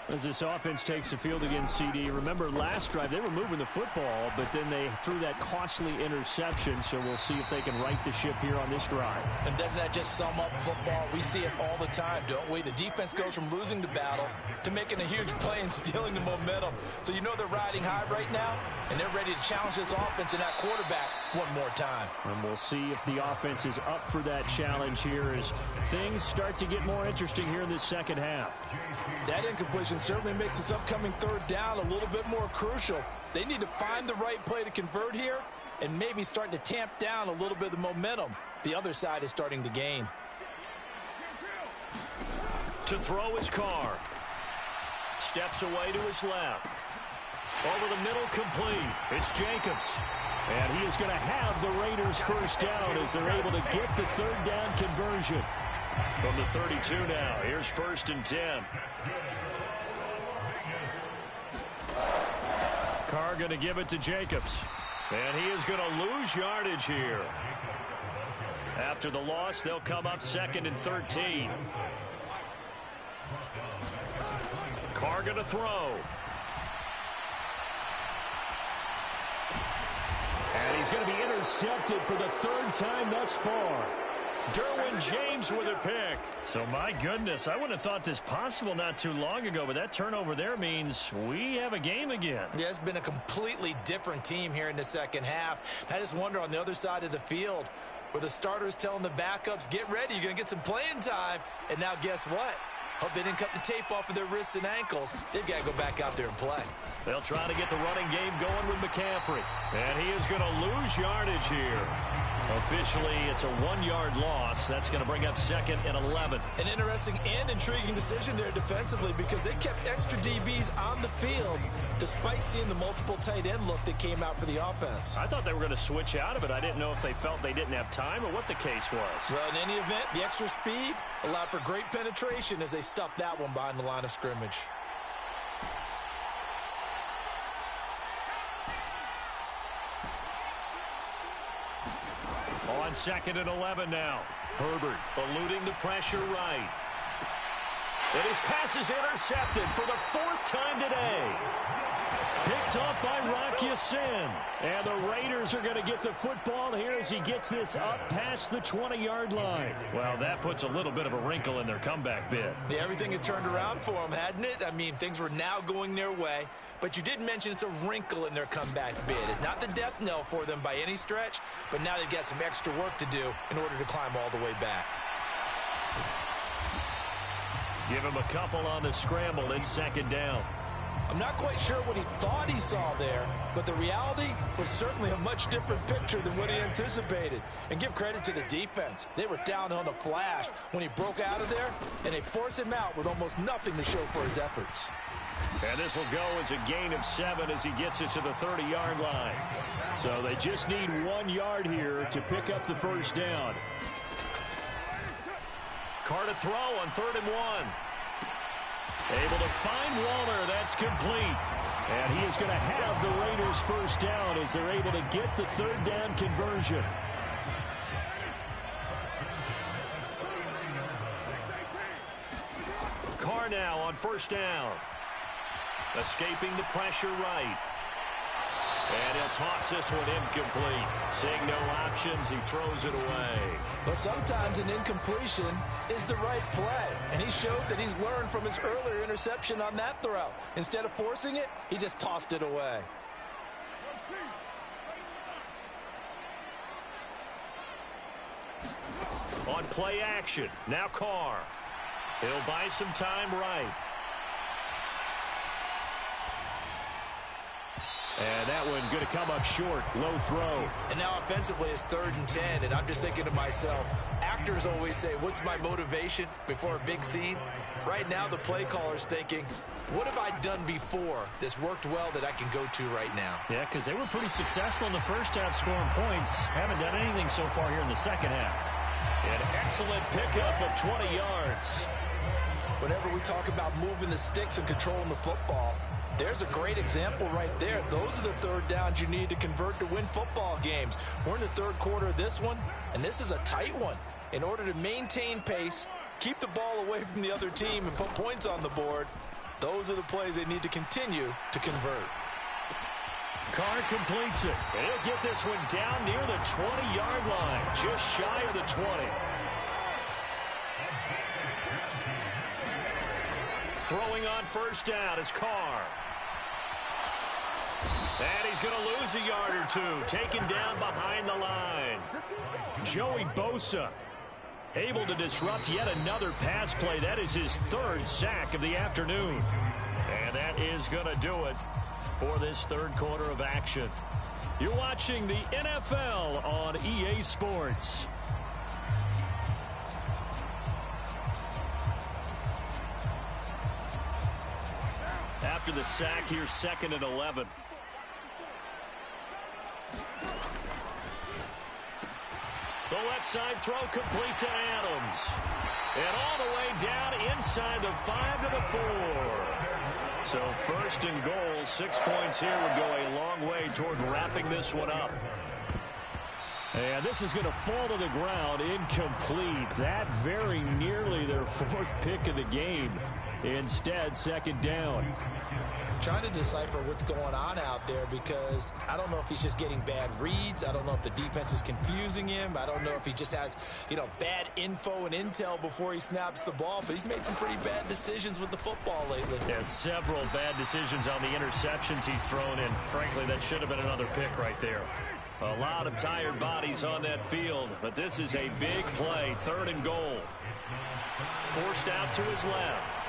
As this offense takes the field against CD, remember last drive they were moving the football, but then they threw that costly interception, so we'll see if they can right the ship here on this drive. And doesn't that just sum up football? We see it all the time, don't we? The defense goes from losing the battle to making a huge play and stealing the momentum. So you know they're riding high right now, and they're ready to challenge this offense and that quarterback one more time. And we'll see if the offense is up for that challenge here as things start to get more interesting here in this second half. That incompletion certainly makes this upcoming 3rd down a little bit more crucial. They need to find the right play to convert here and maybe start to tamp down a little bit of the momentum the other side is starting to gain. To throw his car. Steps away to his left. Over the middle, complete. It's Jacobs. And he is going to have the Raiders first down as they're able to get the 3rd down conversion. From the 32 now, here's 1st and 10. Carr going to give it to Jacobs. And he is going to lose yardage here. After the loss, they'll come up 2nd and 13. Carr going to throw. And he's going to be intercepted for the 3rd time thus far. Derwin James with a pick. So, my goodness, I wouldn't have thought this possible not too long ago, but that turnover there means we have a game again. Yeah, it's been a completely different team here in the second half. I just wonder on the other side of the field where the starters telling the backups, get ready, you're going to get some playing time. And now guess what? Hope they didn't cut the tape off of their wrists and ankles. They've got to go back out there and play. They'll try to get the running game going with McCaffrey. And he is going to lose yardage here. Officially, it's a 1-yard loss. That's going to bring up 2nd and 11. An interesting and intriguing decision there defensively because they kept extra DBs on the field despite seeing the multiple tight end look that came out for the offense. I thought they were going to switch out of it. I didn't know if they felt they didn't have time or what the case was. Well, in any event, the extra speed allowed for great penetration as they stuffed that one behind the line of scrimmage. On 2nd and 11 now. Herbert eluding the pressure right. And his pass is intercepted for the 4th time today. Picked up by Rock Ya-Sin. And the Raiders are going to get the football here as he gets this up past the 20-yard line. Well, that puts a little bit of a wrinkle in their comeback bid. Yeah, everything had turned around for them, hadn't it? I mean, things were now going their way. But you did mention it's a wrinkle in their comeback bid. It's not the death knell for them by any stretch, but now they've got some extra work to do in order to climb all the way back. Give him a couple on the scramble. It's second down. I'm not quite sure what he thought he saw there, but the reality was certainly a much different picture than what he anticipated. And give credit to the defense. They were down on the flash when he broke out of there, and they forced him out with almost nothing to show for his efforts. And this will go as a gain of 7 as he gets it to the 30-yard line. So they just need 1 yard here to pick up the first down. Carr to throw on 3rd and 1. Able to find Waller. That's complete. And he is going to have the Raiders first down as they're able to get the 3rd down conversion. Carr now on 1st down. Escaping the pressure right. And he'll toss this one incomplete. Seeing no options, he throws it away. But sometimes an incompletion is the right play. And he showed that he's learned from his earlier interception on that throw. Instead of forcing it, he just tossed it away. On play action, now Carr. He'll buy some time right. And that one going to come up short. Low throw. And now offensively it's 3rd and 10. And I'm just thinking to myself, actors always say, what's my motivation before a big scene? Right now the play caller's thinking, what have I done before that's worked well that I can go to right now? Yeah, because they were pretty successful in the first half scoring points. Haven't done anything so far here in the second half. An excellent pickup of 20 yards. Whenever we talk about moving the sticks and controlling the football, there's a great example right there. Those are the 3rd downs you need to convert to win football games. We're in the 3rd quarter of this one, and this is a tight one. In order to maintain pace, keep the ball away from the other team, and put points on the board, those are the plays they need to continue to convert. Carr completes it. And he'll get this one down near the 20-yard line, just shy of the 20. Throwing on 1st down is Carr. And he's going to lose a yard or two. Taken down behind the line. Joey Bosa able to disrupt yet another pass play. That is his 3rd sack of the afternoon. And that is going to do it for this 3rd quarter of action. You're watching the NFL on EA Sports. After the sack, here's 2nd and 11. The left side throw complete to Adams. And all the way down inside the 5 to the 4. So 1st and goal, 6 points here would go a long way toward wrapping this one up. And this is going to fall to the ground, incomplete. That very nearly their 4th pick of the game. Instead, 2nd down. Trying to decipher what's going on out there because I don't know if he's just getting bad reads. I don't know if the defense is confusing him. I don't know if he just has, bad info and intel before he snaps the ball. But he's made some pretty bad decisions with the football lately. Yeah, several bad decisions on the interceptions he's thrown in. Frankly, that should have been another pick right there. A lot of tired bodies on that field, but this is a big play. 3rd and goal. Forced out to his left.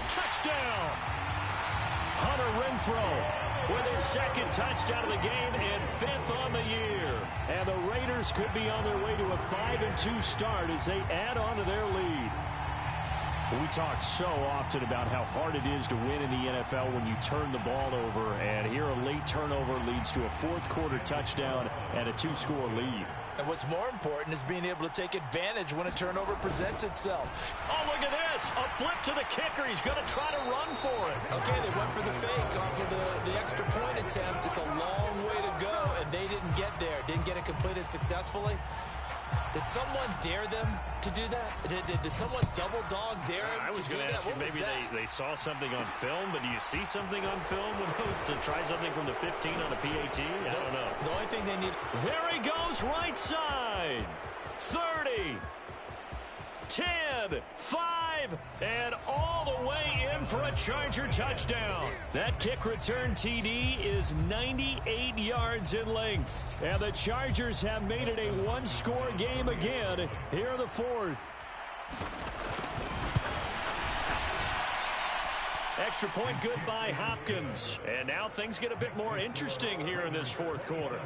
Touchdown! Hunter Renfrow with his 2nd touchdown of the game and 5th on the year. And the Raiders could be on their way to a 5-2 start as they add on to their lead. We talk so often about how hard it is to win in the NFL when you turn the ball over. And here a late turnover leads to a 4th quarter touchdown and a 2-score lead. And what's more important is being able to take advantage when a turnover presents itself. Oh, look at this. A flip to the kicker. He's going to try to run for it. Okay, they went for the fake off of the extra point attempt. It's a long way to go, and they didn't get there. Didn't get it completed successfully. Did someone dare them to do that? Did someone double dog dare him I was going to ask you, maybe they saw something on film, but do you see something on film when it was to try something from the 15 on a PAT? I don't know. The only thing they need... There he goes, right side. 30, 10, 5, and all the way in for a Charger touchdown. That kick return TD is 98 yards in length. And the Chargers have made it a one-score game again here in the fourth. Extra point good by Hopkins. And now things get a bit more interesting here in this fourth quarter.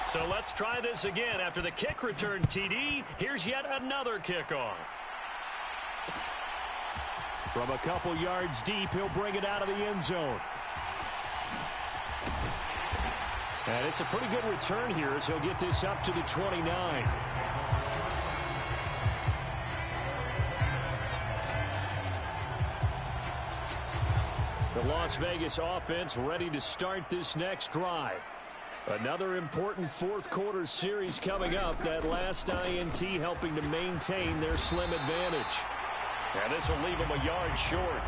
So let's try this again. After the kick return TD, here's yet another kickoff. From a couple yards deep, he'll bring it out of the end zone. And it's a pretty good return here as he'll get this up to the 29. The Las Vegas offense ready to start this next drive. Another important fourth quarter series coming up. That last INT helping to maintain their slim advantage. And this will leave them a yard short.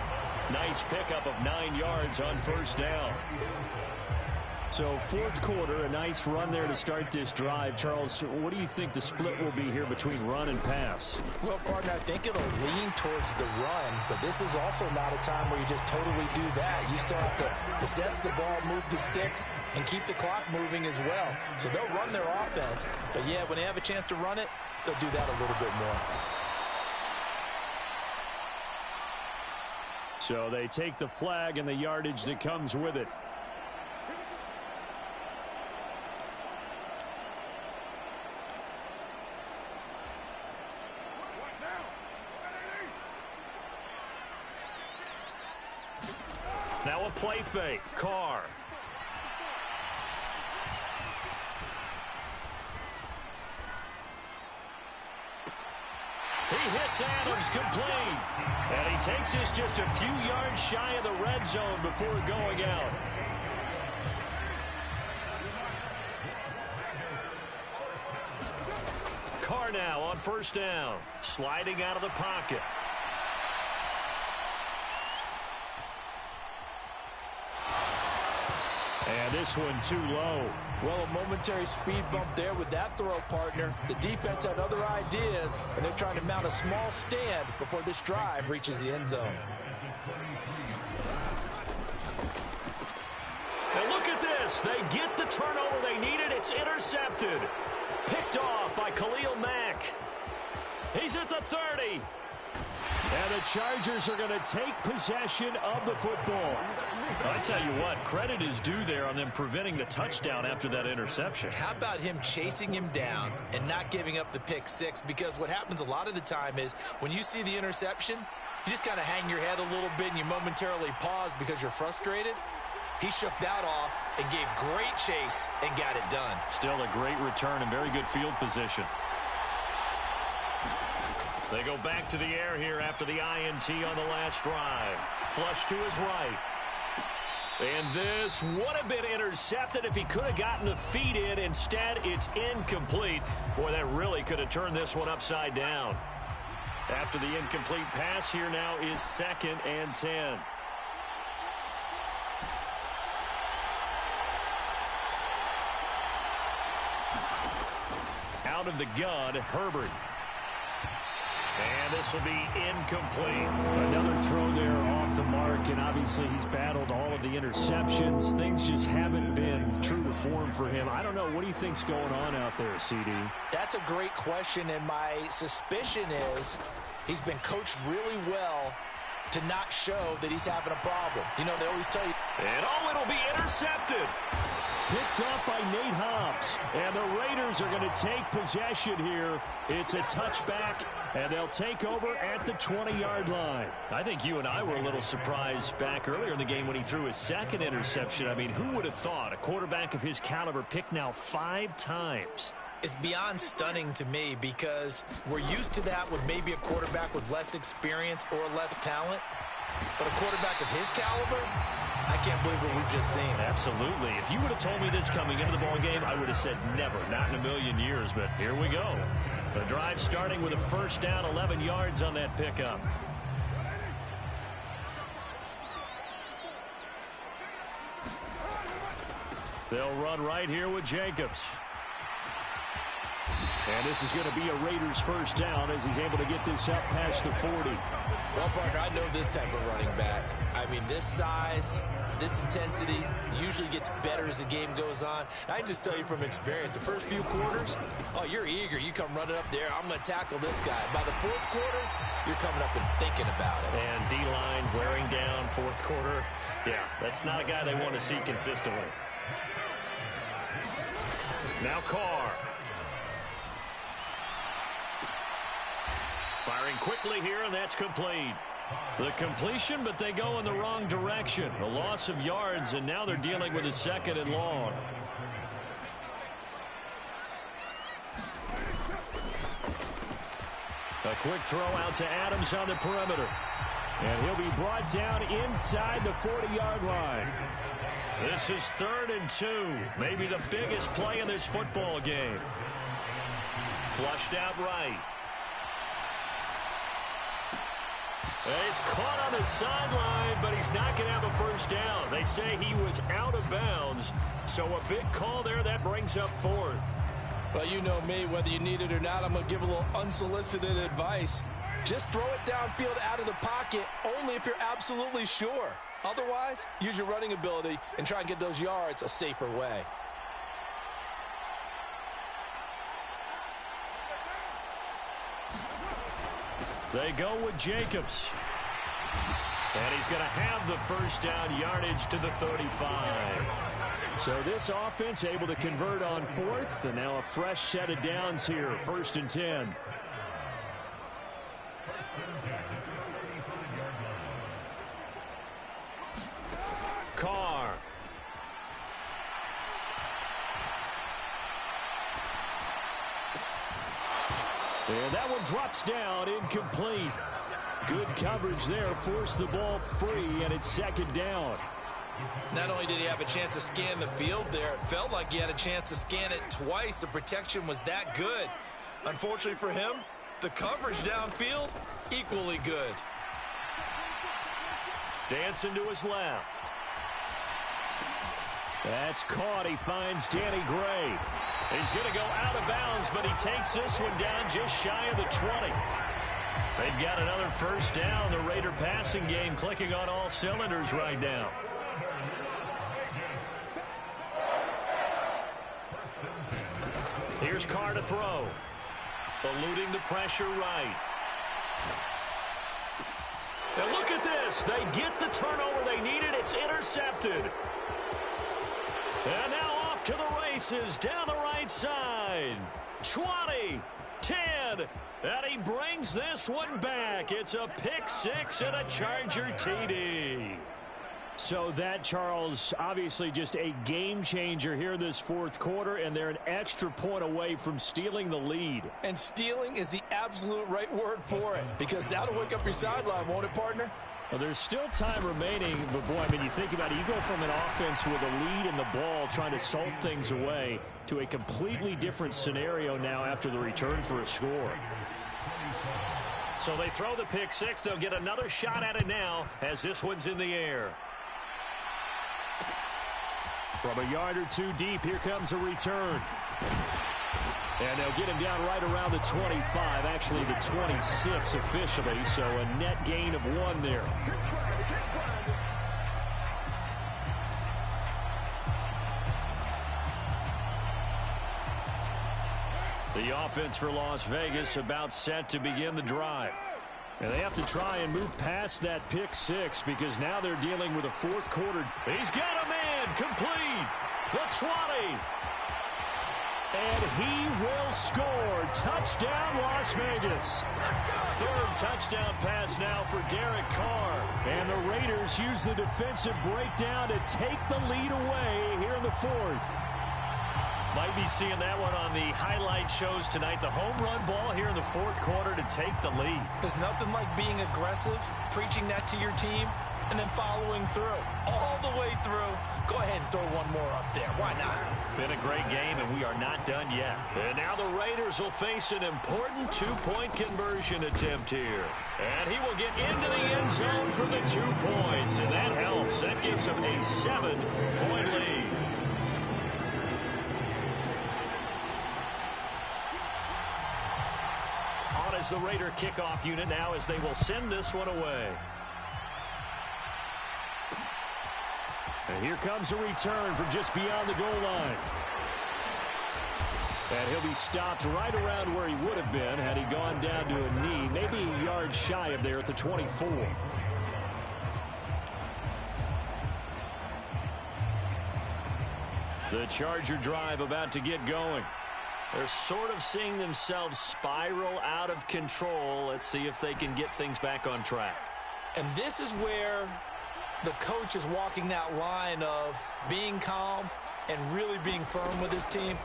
Nice pickup of 9 yards on first down. So fourth quarter, a nice run there to start this drive. Charles, what do you think the split will be here between run and pass? Well, partner, I think it'll lean towards the run, but this is also not a time where you just totally do that. You still have to possess the ball, move the sticks, and keep the clock moving as well. So they'll run their offense, but yeah, when they have a chance to run it, they'll do that a little bit more. So they take the flag and the yardage that comes with it. Now a play fake. Carr. He hits Adams complete. And he takes this just a few yards shy of the red zone before going out. Carr now on first down. Sliding out of the pocket. And this one too low. Well, a momentary speed bump there with that throw, partner. The defense had other ideas, and they're trying to mount a small stand before this drive reaches the end zone. And look at this. They get the turnover they needed. It's intercepted. Picked off by Khalil Mack. He's at the 30. And the Chargers are going to take possession of the football. I tell you what, credit is due there on them preventing the touchdown after that interception. How about him chasing him down and not giving up the pick six? Because what happens a lot of the time is when you see the interception, you just kind of hang your head a little bit and you momentarily pause because you're frustrated. He shook that off and gave great chase and got it done. Still a great return and very good field position. They go back to the air here after the INT on the last drive. Flush to his right. And this would have been intercepted if he could have gotten the feet in. Instead, it's incomplete. Boy, that really could have turned this one upside down. After the incomplete pass, here now is 2nd and 10. Out of the gun, Herbert. And this will be incomplete. Another throw there off the mark, and obviously he's battled all of the interceptions. Things just haven't been true to form for him. I don't know. What do you think's going on out there, CD? That's a great question, and my suspicion is he's been coached really well to not show that he's having a problem. You know, they always tell you. And it'll be intercepted. Picked up by Nate Hobbs. And the Raiders are going to take possession here. It's a touchback, and they'll take over at the 20-yard line. I think you and I were a little surprised back earlier in the game when he threw his 2nd interception. I mean, who would have thought a quarterback of his caliber picked now 5 times? is beyond stunning to me because we're used to that with maybe a quarterback with less experience or less talent. But a quarterback of his caliber, I can't believe what we've just seen. Absolutely. If you would have told me this coming into the ballgame, I would have said never, not in a million years. But here we go. The drive starting with a first down, 11 yards on that pickup. They'll run right here with Jacobs. And this is going to be a Raiders first down as he's able to get this up past the 40. Well, partner, I know this type of running back. I mean, this size, this intensity usually gets better as the game goes on. And I can just tell you from experience, the first few quarters, oh, you're eager. You come running up there, I'm going to tackle this guy. By the fourth quarter, you're coming up and thinking about it. And D-line wearing down fourth quarter. Yeah, that's not a guy they want to see consistently. Now Carr. Firing quickly here, and that's complete. The completion, but they go in the wrong direction. A loss of yards, and now they're dealing with a 2nd and long. A quick throw out to Adams on the perimeter. And he'll be brought down inside the 40-yard line. This is 3rd and 2. Maybe the biggest play in this football game. Flushed out right. He's caught on the sideline, but he's not going to have a first down. They say he was out of bounds, so a big call there. That brings up 4th. Well, you know me, whether you need it or not, I'm going to give a little unsolicited advice. Just throw it downfield out of the pocket only if you're absolutely sure. Otherwise, use your running ability and try and get those yards a safer way. They go with Jacobs. And he's going to have the first down, yardage to the 35. So this offense able to convert on 4th, and now a fresh set of downs here, 1st and 10. Carr. And that one drops down, incomplete. Good coverage there, forced the ball free, and it's 2nd down. Not only did he have a chance to scan the field there, it felt like he had a chance to scan it twice. The protection was that good. Unfortunately for him, the coverage downfield, equally good. Dancing to his left. That's caught. He finds Danny Gray. He's going to go out of bounds, but he takes this one down just shy of the 20. They've got another first down. The Raider passing game clicking on all cylinders right now. Here's Carr to throw. Eluding the pressure right. And look at this. They get the turnover they needed. It's intercepted. And now off to the races down the right side. 20, 10, and he brings this one back. It's a pick 6 and a Charger TD. So that, Charles, obviously just a game changer here this 4th quarter, and they're an extra point away from stealing the lead. And stealing is the absolute right word for it, because that'll wake up your sideline, won't it, partner? Well, there's still time remaining, but boy, I mean, you think about it, you go from an offense with a lead in the ball trying to salt things away to a completely different scenario now after the return for a score. So they throw the pick 6. They'll get another shot at it now as this one's in the air. From a yard or two deep, here comes a return. And they'll get him down right around the 25, actually the 26 officially, so a net gain of 1 there. The offense for Las Vegas about set to begin the drive. And they have to try and move past that pick 6 because now they're dealing with a 4th quarter. He's got a man complete. The 20. And he will score. Touchdown, Las Vegas. 3rd touchdown pass now for Derek Carr. And the Raiders use the defensive breakdown to take the lead away here in the 4th. Might be seeing that one on the highlight shows tonight. The home run ball here in the fourth quarter to take the lead. There's nothing like being aggressive, preaching that to your team, and then following through. All the way through. Go ahead and throw one more up there. Why not? Been a great game, and we are not done yet. And now the Raiders will face an important two-point conversion attempt here. And he will get into the end zone for the 2 points, and that helps. That gives him a 7-point lead. On is the Raider kickoff unit now as they will send this one away. And here comes a return from just beyond the goal line. And he'll be stopped right around where he would have been had he gone down to a knee, maybe a yard shy of there at the 24. The Charger drive about to get going. They're sort of seeing themselves spiral out of control. Let's see if they can get things back on track. And this is where the coach is walking that line of being calm and really being firm with his team.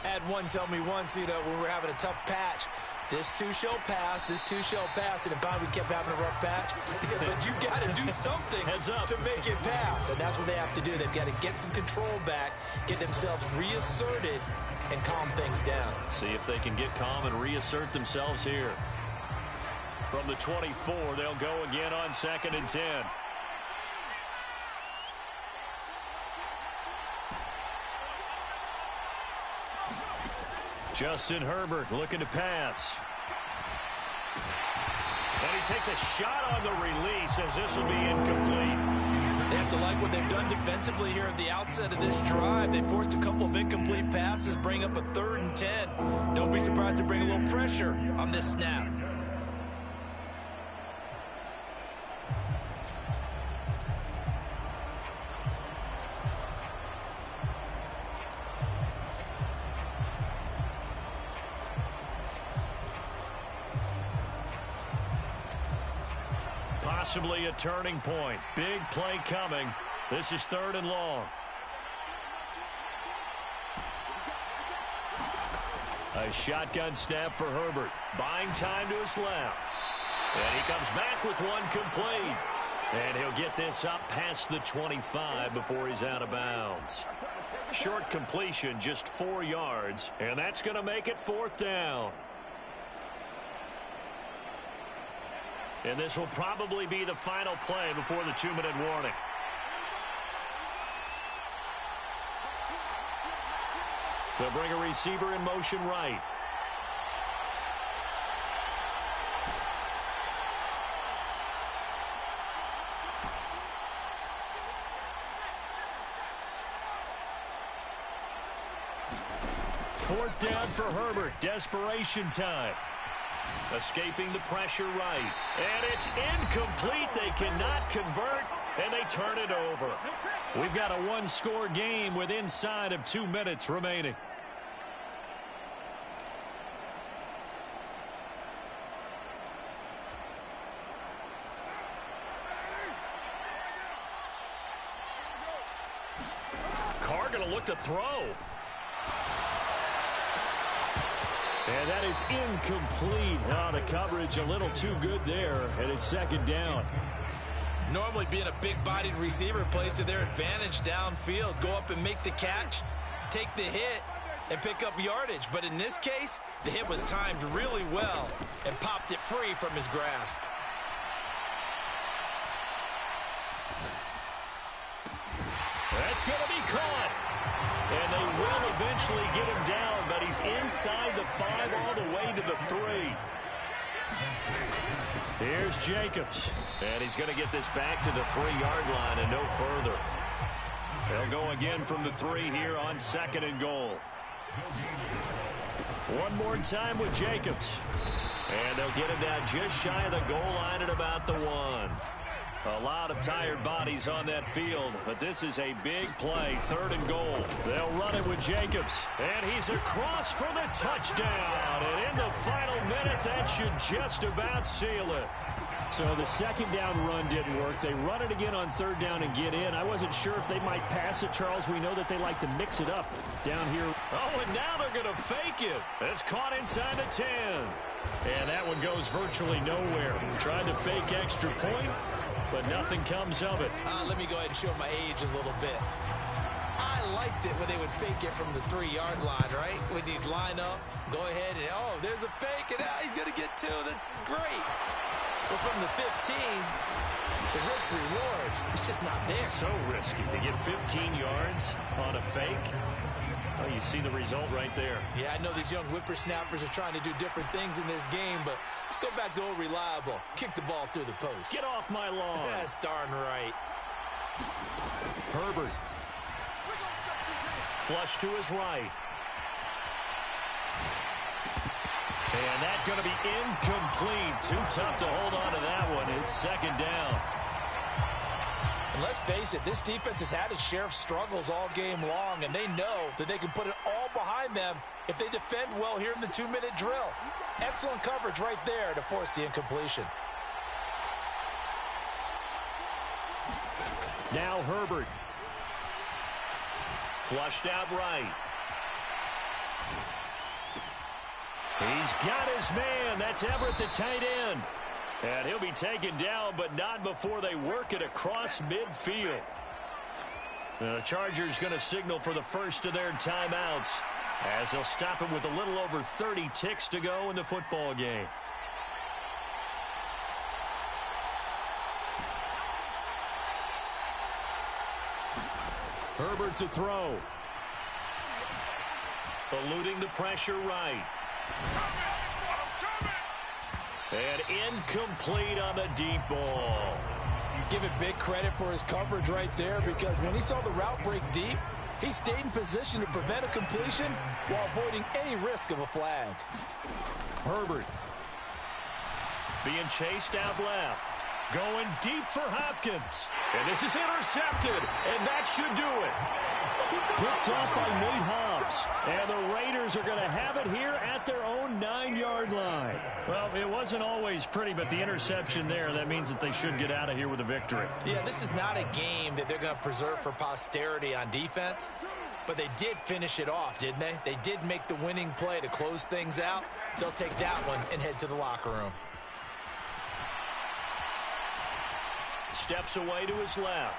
I had one tell me once, when we were having a tough patch, this too shall pass, this too shall pass, and finally we kept having a rough patch. He said, but you got to do something to make it pass, and that's what they have to do. They've got to get some control back, get themselves reasserted, and calm things down. See if they can get calm and reassert themselves here. From the 24, they'll go again on 2nd and 10. Justin Herbert looking to pass. And he takes a shot on the release as this will be incomplete. They have to like what they've done defensively here at the outset of this drive. They forced a couple of incomplete passes, bring up a 3rd and 10. Don't be surprised to bring a little pressure on this snap. Possibly a turning point. Big play coming. This is 3rd and long. A shotgun snap for Herbert. Buying time to his left. And he comes back with one complete. And he'll get this up past the 25 before he's out of bounds. Short completion, just 4 yards. And that's going to make it 4th down. And this will probably be the final play before the 2-minute warning. They'll bring a receiver in motion right. Fourth down for Herbert. Desperation time. Escaping the pressure right. And it's incomplete. They cannot convert, and they turn it over. We've got a one-score game with inside of 2 minutes remaining. Carr going to look to throw. And that is incomplete. Now the coverage a little too good there, and it's 2nd down. Normally being a big-bodied receiver plays to their advantage downfield. Go up and make the catch, take the hit, and pick up yardage. But in this case, the hit was timed really well and popped it free from his grasp. That's going to be caught. And they will eventually get him down, but he's inside the 5 all the way to the 3. Here's Jacobs. And he's going to get this back to the 3-yard line and no further. They'll go again from the 3 here on 2nd and goal. One more time with Jacobs. And they'll get him down just shy of the goal line at about the 1. A lot of tired bodies on that field, but this is a big play, 3rd and goal. They'll run it with Jacobs, and he's across for the touchdown. And in the final minute, that should just about seal it. So the second down run didn't work. They run it again on third down and get in. I wasn't sure if they might pass it, Charles. We know that they like to mix it up down here. Oh, and now they're going to fake it. It's caught inside the 10. And that one goes virtually nowhere. Tried to fake extra point, but nothing comes of it. Let me go ahead and show my age a little bit. I liked it when they would fake it from the 3-yard line, right? When you'd line up, go ahead, and there's a fake, and he's going to get 2. That's great. But from the 15, the risk-reward is just not there. So risky to get 15 yards on a fake. Well, you see the result right there. Yeah, I know these young whippersnappers are trying to do different things in this game, but let's go back to old reliable. Kick the ball through the post. Get off my lawn. That's darn right. Herbert. Flush to his right. And that's going to be incomplete. Too tough to hold on to that one. It's second down. And let's face it, this defense has had its share of struggles all game long, and they know that they can put it all behind them if they defend well here in the 2-minute drill. Excellent coverage right there to force the incompletion. Now Herbert. Flushed out right. He's got his man. That's Everett, the tight end. And he'll be taken down, but not before they work it across midfield. The Chargers going to signal for the first of their timeouts as they'll stop it with a little over 30 ticks to go in the football game. Herbert to throw. Eluding the pressure right. And incomplete on the deep ball. You give it big credit for his coverage right there, because when he saw the route break deep, he stayed in position to prevent a completion while avoiding any risk of a flag. Herbert being chased out left. Going deep for Hopkins. And this is intercepted, and that should do it. Picked off by Nate Hobbs. And the Raiders are going to have it here at their own 9-yard line. Well, it wasn't always pretty, but the interception there, that means that they should get out of here with a victory. Yeah, this is not a game that they're going to preserve for posterity on defense, but they did finish it off, didn't they? They did make the winning play to close things out. They'll take that one and head to the locker room. Steps away to his left.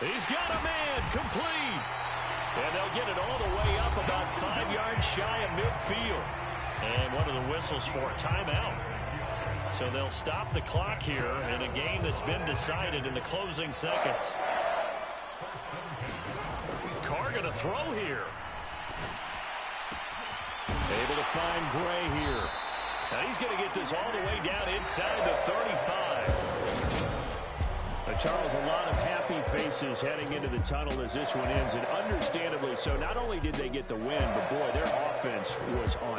He's got a man, complete. And they'll get it all the way up about 5 yards shy of midfield. And what are the whistles for? Timeout. So they'll stop the clock here in a game that's been decided in the closing seconds. Carr going to throw here. Able to find Gray here. Now he's going to get this all the way down inside the 35. Charles, a lot of happy faces heading into the tunnel as this one ends, and understandably so. Not only did they get the win, but boy, their offense was on